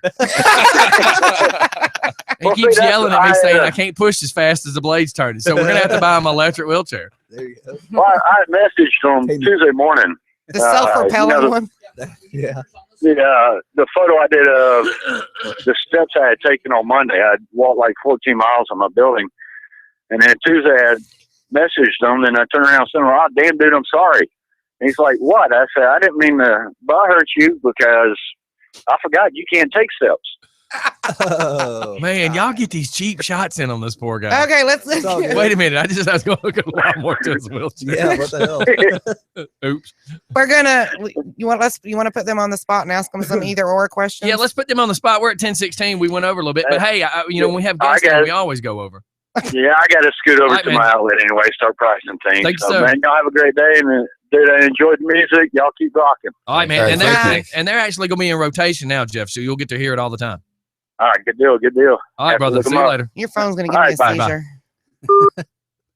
He Well, keeps see, that's yelling what at me I, saying I can't push as fast as the blade's turning. So we're gonna have to buy him an electric wheelchair. There you go. Well, I messaged him Tuesday morning. The self-propelling the- one. Yeah. The photo I did of the steps I had taken on Monday. I'd walked like 14 miles on my building. And then Tuesday I had messaged him, and I turned around and said, "Oh, damn, dude, I'm sorry." And he's like, "What?" I said, "I didn't mean to butt hurt you because I forgot you can't take steps." Oh, Man, y'all get these cheap shots in on this poor guy. Okay, let's. It's all good. Wait a minute. I was going to look at a lawnmower to his wheelchair. yeah. What the hell? Oops. We're gonna. You want to put them on the spot and ask them some either or questions? Yeah, let's put them on the spot. We're at 10:16. We went over a little bit, but hey, when we have guests, I got in, it. we always go over. Yeah, I got to scoot over All right, to man. my outlet anyway, start pricing things. Thank you, So, sir. man, y'all have a great day. And, dude, I enjoyed the music. Y'all keep rocking. All right, man. Hey, And thank they're actually going to be in rotation now, Jeff. So you'll get to hear it all the time. All right, good deal, good deal. All right, Have to brother. look See 'em you up. later. Your phone's gonna give All me right, a bye, seizure.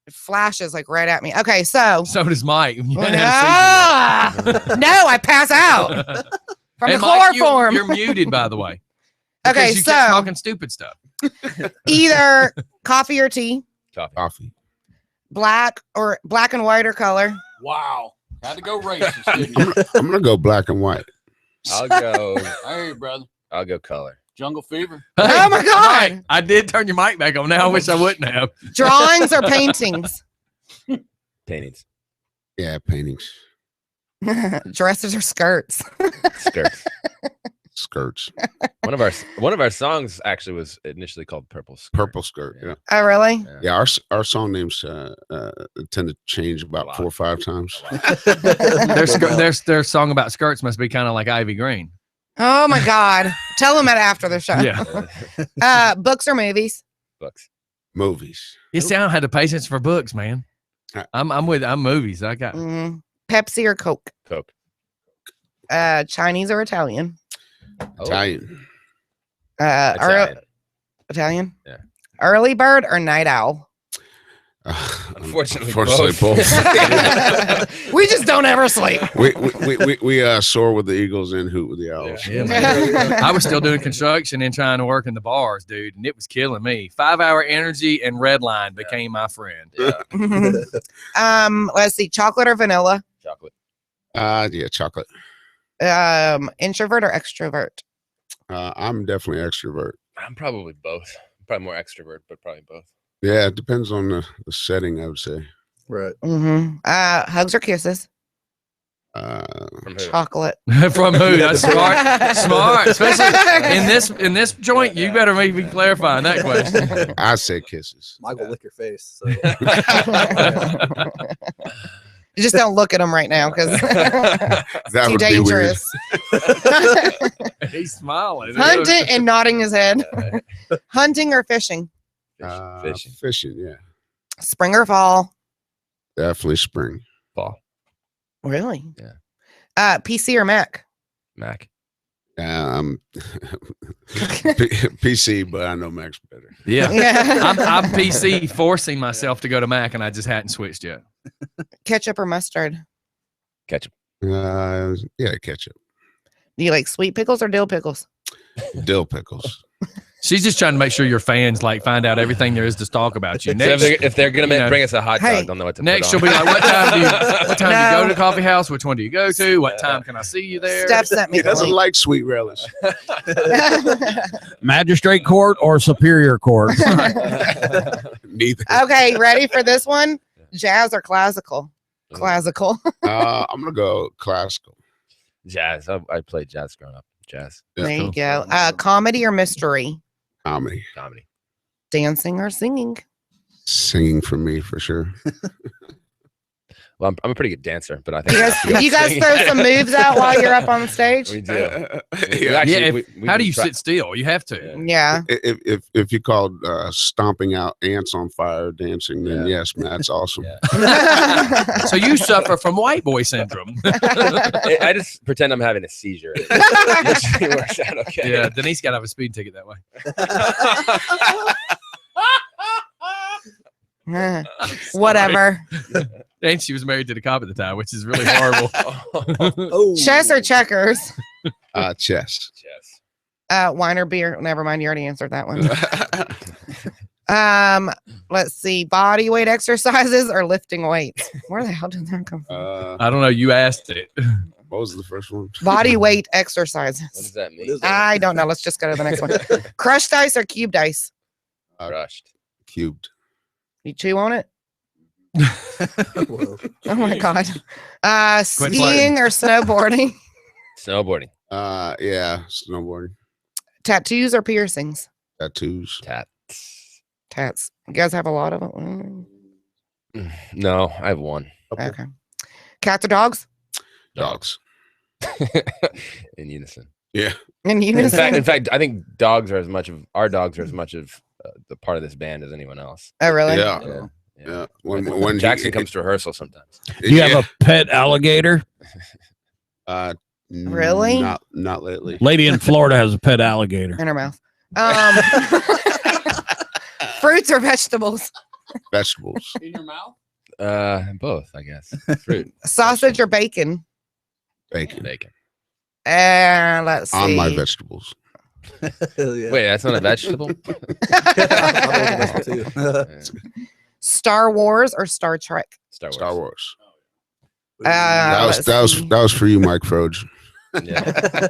It flashes like right at me. Okay, so. So does Mike. Ah! No, I pass out from And the Mike, chloroform. You're muted, by the way. Okay, Because you kept so talking stupid stuff. either coffee or tea, Coffee. black and white or color? Wow. Had to go racist, didn't you? I'm gonna go black and white. I'll go. Hey, brother. I'll go color. Jungle Fever. Oh my God. I did turn your mic back on. Now I wish I wouldn't have. Drawings or paintings? Paintings. Yeah, paintings, Dresses or skirts? Skirts. skirts, One of our songs actually was initially called Purple Skirt. purple skirt. Yeah, Oh, really? yeah. Our song names tend to change about 4 or 5 times. Their song about skirts must be kind of like Ivy Green. Oh my God. Tell them that after the show. Yeah. Books or movies? Books. Movies. You see, I don't have the patience for books, man. Uh, I'm movies. I got Pepsi or Coke? Coke. Chinese or Italian? Italian. Italian. Italian? Yeah. Early bird or night owl? Unfortunately, both. We just don't ever sleep. we soar with the eagles and hoot with the owls. Yeah, man. I was still doing construction and trying to work in the bars, dude, and it was killing me. 5-hour energy and red line became my friend. Yeah. Let's see, chocolate or vanilla? Chocolate. Yeah, chocolate. Introvert or extrovert? I'm definitely extrovert. I'm probably both. Probably more extrovert, but probably both. Yeah, it depends on the setting, I would say. Right. Hugs or kisses? From who? Chocolate. From who? That's smart. Especially in this joint, you better maybe clarifying that question. I say kisses. Michael, lick your face. So. You just don't look at him right now because That too would be weird. dangerous. He's smiling. Hunting and nodding his head. Hunting or fishing? Fishing. Fishing, yeah. Spring or fall? Definitely spring. Fall. Really? Yeah. PC or Mac? Mac. PC, but I know Mac's better. Yeah. Yeah. I'm PC forcing myself to go to Mac, and I just hadn't switched yet. Ketchup or mustard? Ketchup. Yeah, ketchup. Do you like sweet pickles or dill pickles? Dill pickles. She's just trying to make sure your fans like find out everything there is to talk about you. So Next, if they're gonna bring us a hot dog, Hey, they'll know what to next put she'll on. be like, what time do you go No. to the coffee house? Which one do you go to? What time can I see you there? Steph sent me He the doesn't link. like sweet relish. Magistrate court or superior court? Neither. Okay, ready for this one? Jazz or classical? Classical. I'm gonna go classical. Jazz. I played jazz growing up. Jazz. Yeah, There you go. Comedy or mystery? comedy. Comedy. Dancing or singing? Singing for me for sure. Well, I'm a pretty good dancer, but I think You I guys, have to go you guys sing. throw some moves out while you're up on stage? We do. Yeah. How do you sit still? You have to. Yeah. If you called stomping out ants on fire dancing, then yes, man, that's awesome. So you suffer from white boy syndrome. I just pretend I'm having a seizure. It usually works out okay. Yeah, Denise got to have a speed ticket that way. Whatever. And she was married to the cop at the time, which is really horrible. Oh. Chess or checkers? Chess. Jazz. Wine or beer? Never mind. You already answered that one. Let's see. Body weight exercises or lifting weights? Where the hell did that come from? I don't know. You asked it. What was the first one? Body weight What exercises. does that mean? I don't know. Let's just go to the next one. Crushed ice or cubed ice? Crushed. Cubed. You chew on it? Whoa. Oh my god. Quit Skiing or snowboarding? Snowboarding. Yeah, snowboarding. Tattoos or piercings? Tattoos. Tats. You guys have a lot of them. No, I have one. Okay. Cats or dogs? Dogs. In unison. Yeah. In unison. In fact, I think dogs are as much of the part of this band as anyone else. Oh really? Yeah. Yeah. When Jackson comes to rehearsal sometimes. Do you have a pet alligator? Really? Not lately. Lady in Florida has a pet alligator. In her mouth. Fruits or vegetables? Vegetables. In your mouth? Both, I guess. Fruit. Sausage or bacon? Bacon. Bacon. Let's see. On my vegetables. Hell yeah. Wait, that's not a vegetable? I love that too. Star Wars or Star Trek? Star Wars. Let's That see. was for you, Mike Froge. Yeah.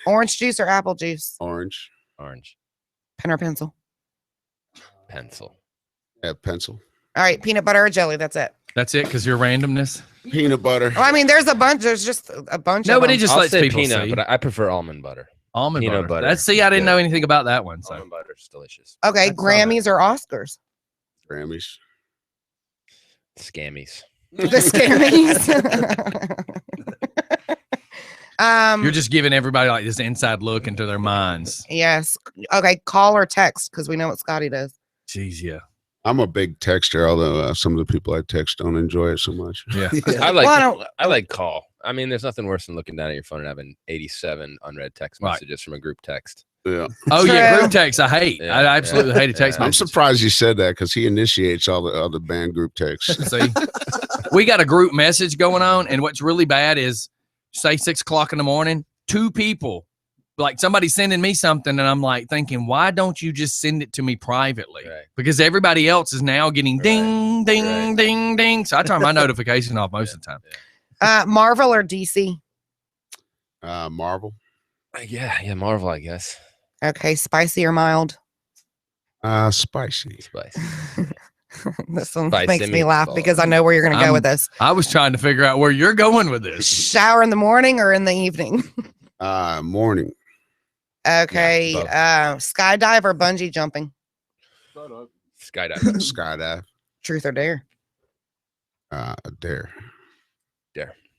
Orange juice or apple juice? Orange. Orange. Pen or pencil? Pencil. Yeah, pencil. All right, peanut butter or jelly? That's it. That's it, because your randomness. Peanut butter. Well, I mean, there's a bunch. There's just a bunch. Nobody of them. just I'll lets say people peanut, see. but I prefer almond butter. Almond peanut butter. That's I didn't Good. know anything about that one. So Almond butter is delicious. Okay, That's not Grammys or Oscars? Grammys. Scammies. The Scammies. you're just giving everybody like this inside look into their minds. Yes. Okay, call or text because we know what Scotty does. Jeez, yeah. I'm a big texter, although some of the people I text don't enjoy it so much. Yeah. I like Well, I don't- I like call. I mean, there's nothing worse than looking down at your phone and having 87 unread text Right. messages from a group text. Yeah. Oh yeah, True. group text. I hate. Yeah, I absolutely hate a text I'm message. surprised you said that because he initiates all the other band group texts. See, we got a group message going on, and what's really bad is, say 6 o'clock in the morning, 2 people, like somebody sending me something, and I'm like thinking, why don't you just send it to me privately? Right. Because everybody else is now getting ding, ding, Right. ding, ding. So I turn my notification off most of the time. Marvel or DC? Marvel. Yeah, Marvel, I guess. Okay, spicy or mild? Spicy. Spice. This one Spicy makes me laugh meatball. because I know where you're going to go I'm- with this. I was trying to figure out where you're going with this. Shower in the morning or in the evening? Morning. Okay, both. skydive or bungee jumping? Skydive. Skydive. Truth or dare? Dare.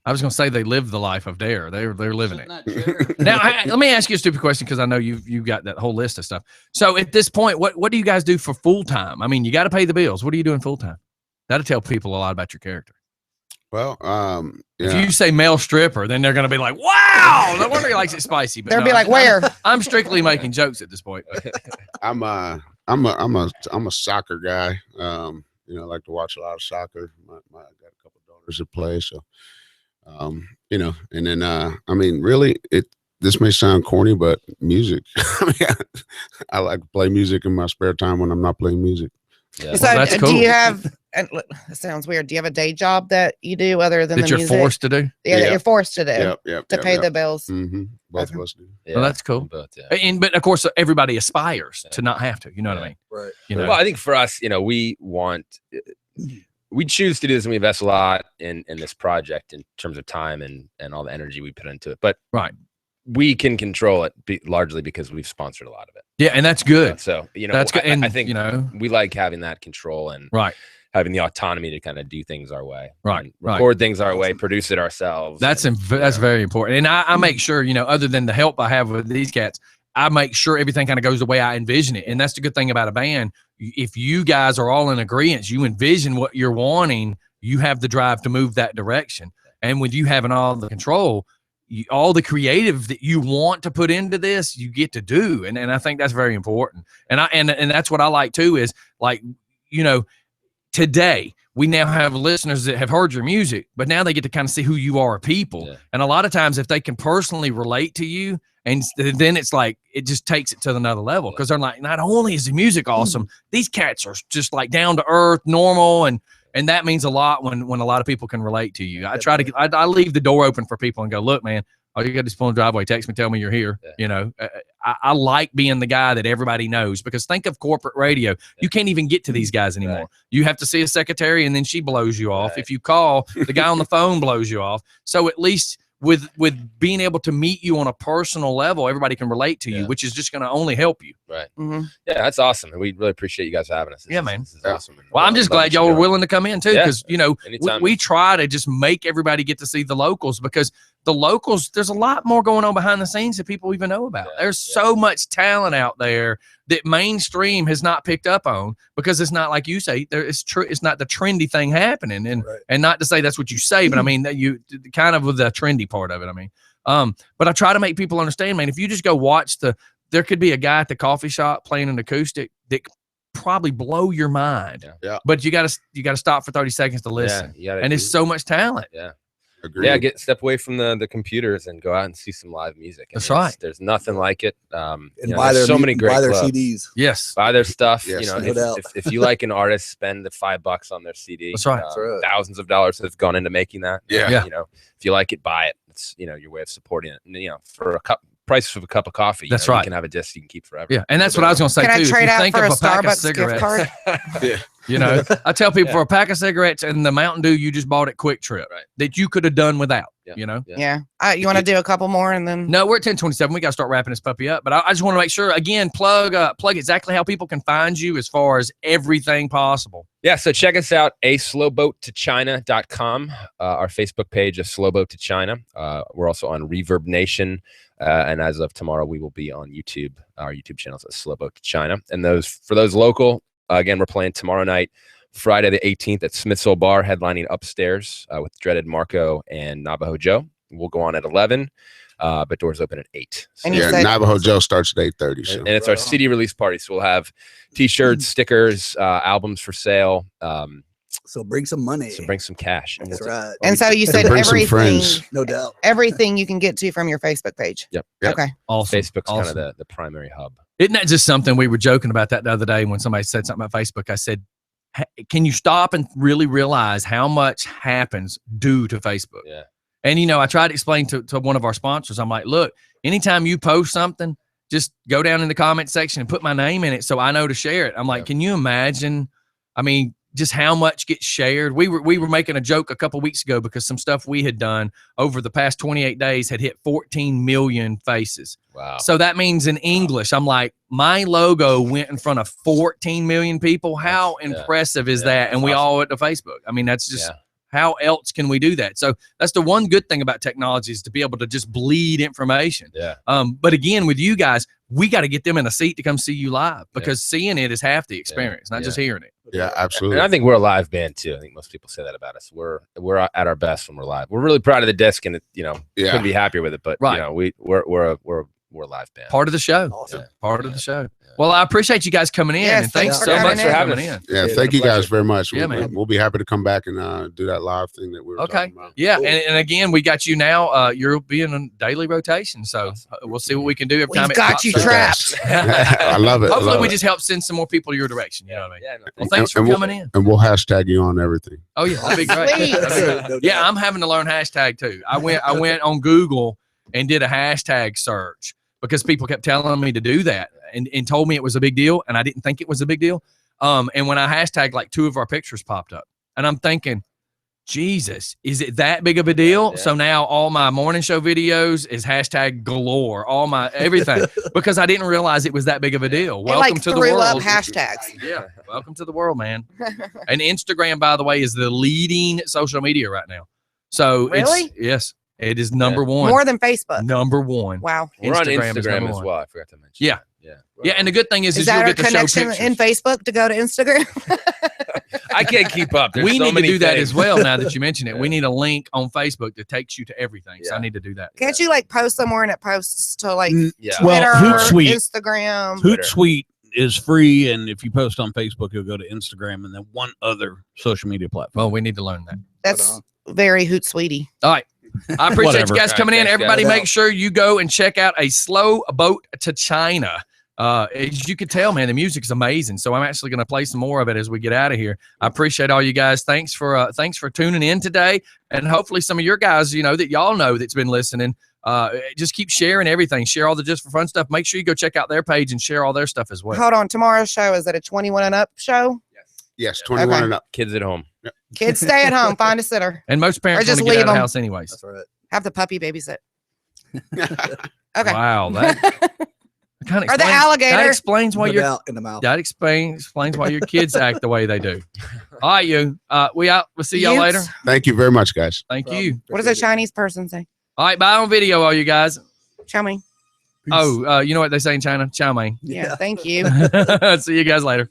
I was going to say they live the life of dare. They're living it. Now, let me ask you a stupid question because I know you've got that whole list of stuff. So at this point, what do you guys do for full time? I mean, you got to pay the bills. What are you doing full time? That'll tell people a lot about your character. Well, If yeah. you say male stripper, then they're going to be like, "Wow, no wonder he likes it spicy." But They'll no, be like, I'm- where? I'm strictly making jokes at this point. I'm a soccer guy. I like to watch a lot of soccer. I got a couple of daughters that play, so and then I mean, really, this may sound corny, but music. I like to play music in my spare time when I'm not playing music. Yeah. So that's do cool. you have, and look, it sounds weird, do you have a day job that you do other than That the you're music? forced to do. Yeah, that Yeah. you're forced to do Yep. to pay the bills. Mm-hmm. Both of us do. Yeah, Well, that's cool. Both, yeah. But of course, everybody aspires to not have to. You know what I mean? Right. You know. Well, I think for us, we choose to do this, and we invest a lot in this project in terms of time and all the energy we put into it. But Right. we can control it largely because we've sponsored a lot of it. Yeah, and that's good. So That's good. And I think you we like having that control and right. having the autonomy to kind of do things our way, Right, and right. record things our way, produce it ourselves. That's and, that's very important. And I make sure, other than the help I have with these cats, I make sure everything kind of goes the way I envision it. And that's the good thing about a band. If you guys are all in agreement, you envision what you're wanting, you have the drive to move that direction. And with you having all the control, all the creative that you want to put into this, you get to do. And I think that's very important. And and that's what I like too, is like, today we now have listeners that have heard your music, but now they get to kind of see who you are, people. Yeah. And a lot of times if they can personally relate to you, and then it's like, it just takes it to another level. Cause they're like, not only is the music awesome, these cats are just like down to earth, normal. And that means a lot when a lot of people can relate to you. I leave the door open for people and go, look, man, all you got to pull in the driveway, text me, tell me you're here. Yeah. I like being the guy that everybody knows, because think of corporate radio. You can't even get to these guys anymore. Right. You have to see a secretary and then she blows you off. Right. If you call, the guy on the phone blows you off. So at least with being able to meet you on a personal level, everybody can relate to you, Yeah. which is just going to only help you. right. Mhm. Yeah, that's awesome. And we really appreciate you guys having us. Yeah, man. This is awesome. Well, I'm just glad y'all were willing to come in too, Yeah. because Anytime. we try to just make everybody get to see the locals, because the locals, there's a lot more going on behind the scenes that people even know about. Yeah, There's yeah. so much talent out there that mainstream has not picked up on, because it's not like you say. It's not the trendy thing happening, and Right. and not to say that's what you say, but I mean that you kind of with the trendy part of it. I mean, but I try to make people understand, man. If you just go watch there could be a guy at the coffee shop playing an acoustic that could probably blow your mind. Yeah. Yeah. But you got to stop for 30 seconds to listen. Yeah, you gotta And do- it's so much talent. Yeah. Agreed. Yeah, step away from the computers and go out and see some live music. That's right. There's nothing like it. And There's so many great buy their clubs. CDs. Yes. Buy their stuff. Yes, no doubt. If you like an artist, spend the $5 on their CD. That's right. That's right. Thousands of dollars have gone into making that. Yeah. Yeah. If you like it, buy it. It's your way of supporting it. And for price of a cup of coffee. That's You right. can have a disc you can keep forever. Yeah, and that's what I was going to say Can too. I If trade you out think for of a pack of Starbucks gift cigarettes, card? you know, I tell people for a pack of cigarettes and the Mountain Dew you just bought at Quick Trip Right. that you could have done without. Yeah. You know. Yeah. You want to do a couple more and then? No, we're at 10:27. We got to start wrapping this puppy up. But I just want to make sure again, plug exactly how people can find you as far as everything possible. Yeah, so check us out, aslowboattochina.com, our Facebook page is Slow Boat to China. We're also on Reverb Nation, and as of tomorrow, we will be on YouTube. Our YouTube channel is Slow Boat to China. And for those local, again, we're playing tomorrow night, Friday the 18th at Smith's Old Bar, headlining upstairs with Dreaded Marco and Navajo Joe. We'll go on at 11. But doors open at 8. So, And you Yeah, said- Navajo Joe starts at 8:30. So and it's our CD release party. So we'll have T-shirts, stickers, albums for sale. So bring some money. So bring some cash. That's right. And so you And said bring some everything, friends. No doubt. everything you can get to from your Facebook page. Yep. Yep. Okay. Awesome. Facebook's Awesome. kind of the primary hub. Isn't that just something we were joking about that the other day when somebody said something about Facebook? I said, can you stop and really realize how much happens due to Facebook? Yeah. And, I tried to explain to one of our sponsors, I'm like, look, anytime you post something, just go down in the comment section and put my name in it so I know to share it. I'm like, can you imagine? I mean, just how much gets shared. We were making a joke a couple weeks ago because some stuff we had done over the past 28 days had hit 14 million faces. Wow. So that means in English, I'm like, my logo went in front of 14 million people. How impressive is that? And we all went to Facebook. I mean, that's just how else can we do that? So that's the one good thing about technology is to be able to just bleed information. Yeah. But again, with you guys, we got to get them in a seat to come see you live because seeing it is half the experience, not just hearing it. Yeah, absolutely. And I think we're a live band too. I think most people say that about us. We're at our best when we're live. We're really proud of the disc, and couldn't be happier with it. But we're a live band. Part of the show. Awesome. Part of the show. Well, I appreciate you guys coming in, Yes, and thanks thanks so for much for coming having in. Yeah, Yeah, thank you guys pleasure. very much. Yeah, man. We'll be happy to come back and do that live thing that we were Okay. talking about. Yeah, Cool. and again, we got you now. You're being in daily rotation, so we'll see what we can do every time We've it got pops you up. trapped. I love it. I Hopefully, love we it. just help send some more people your direction. You know what I mean? Yeah, no, Well, thanks for And we'll- coming in. And we'll hashtag you on everything. Oh yeah, that'd be great. Sweet. That'd be great. No Yeah, doubt. I'm having to learn hashtag too. I went on Google and did a hashtag search because people kept telling me to do that and told me it was a big deal, and I didn't think it was a big deal. And when I hashtagged, like 2 of our pictures popped up, and I'm thinking, Jesus, is it that big of a deal? Yeah. So now all my morning show videos is hashtag galore, all my everything, because I didn't realize it was that big of a deal. They Welcome like to the threw up world. hashtags. Yeah, welcome to the world, man. And Instagram, by the way, is the leading social media right now. So Really? yes, it is number one. More than Facebook. Number one. Wow. we're on Instagram is Instagram number as one. well. I forgot to mention. Yeah. Yeah. Yeah, and the good thing is Is you'll that our get to show connection pictures. in Facebook to go to Instagram? I can't keep up. There's We so need to many do that things. as well. Now that you mention it, we Yeah. need a link on Facebook that takes you to everything. So I Yeah. need to do that. Can't you like post somewhere and it posts to like Yeah. Well, Twitter, Hootsuite. Instagram? Hootsuite is free, and if you post on Facebook, you'll go to Instagram and then one other social media platform. Well, we need to learn that. That's very Hootsuite. All right. I appreciate Whatever. you guys coming in. Thanks, Everybody guys. make sure you go and check out A Slow Boat to China. As you can tell, man, the music is amazing. So I'm actually going to play some more of it as we get out of here. I appreciate all you guys. Thanks for tuning in today. And hopefully some of your guys, that y'all know that's been listening, just keep sharing everything. Share all the Just for Fun stuff. Make sure you go check out their page and share all their stuff as well. Hold on. Tomorrow's show, is it a 21 and up show? Yes, 21 Okay. and up. Kids at home. Kids stay at home. Find a sitter. And most parents just want to get leave out of the them. house anyways. That's right. Have the puppy babysit. Okay. Wow. That kind of Or the alligator. That explains why No you're doubt in the mouth. That explains why your kids act the way they do. All right, you. We out. We'll see y'all Utes. later. Thank you very much, guys. Thank you. What does a Chinese person say? All right, bye on video, all you guys. Chow mein. Oh, you know what they say in China? Chow mein. Yeah. Thank you. See you guys later.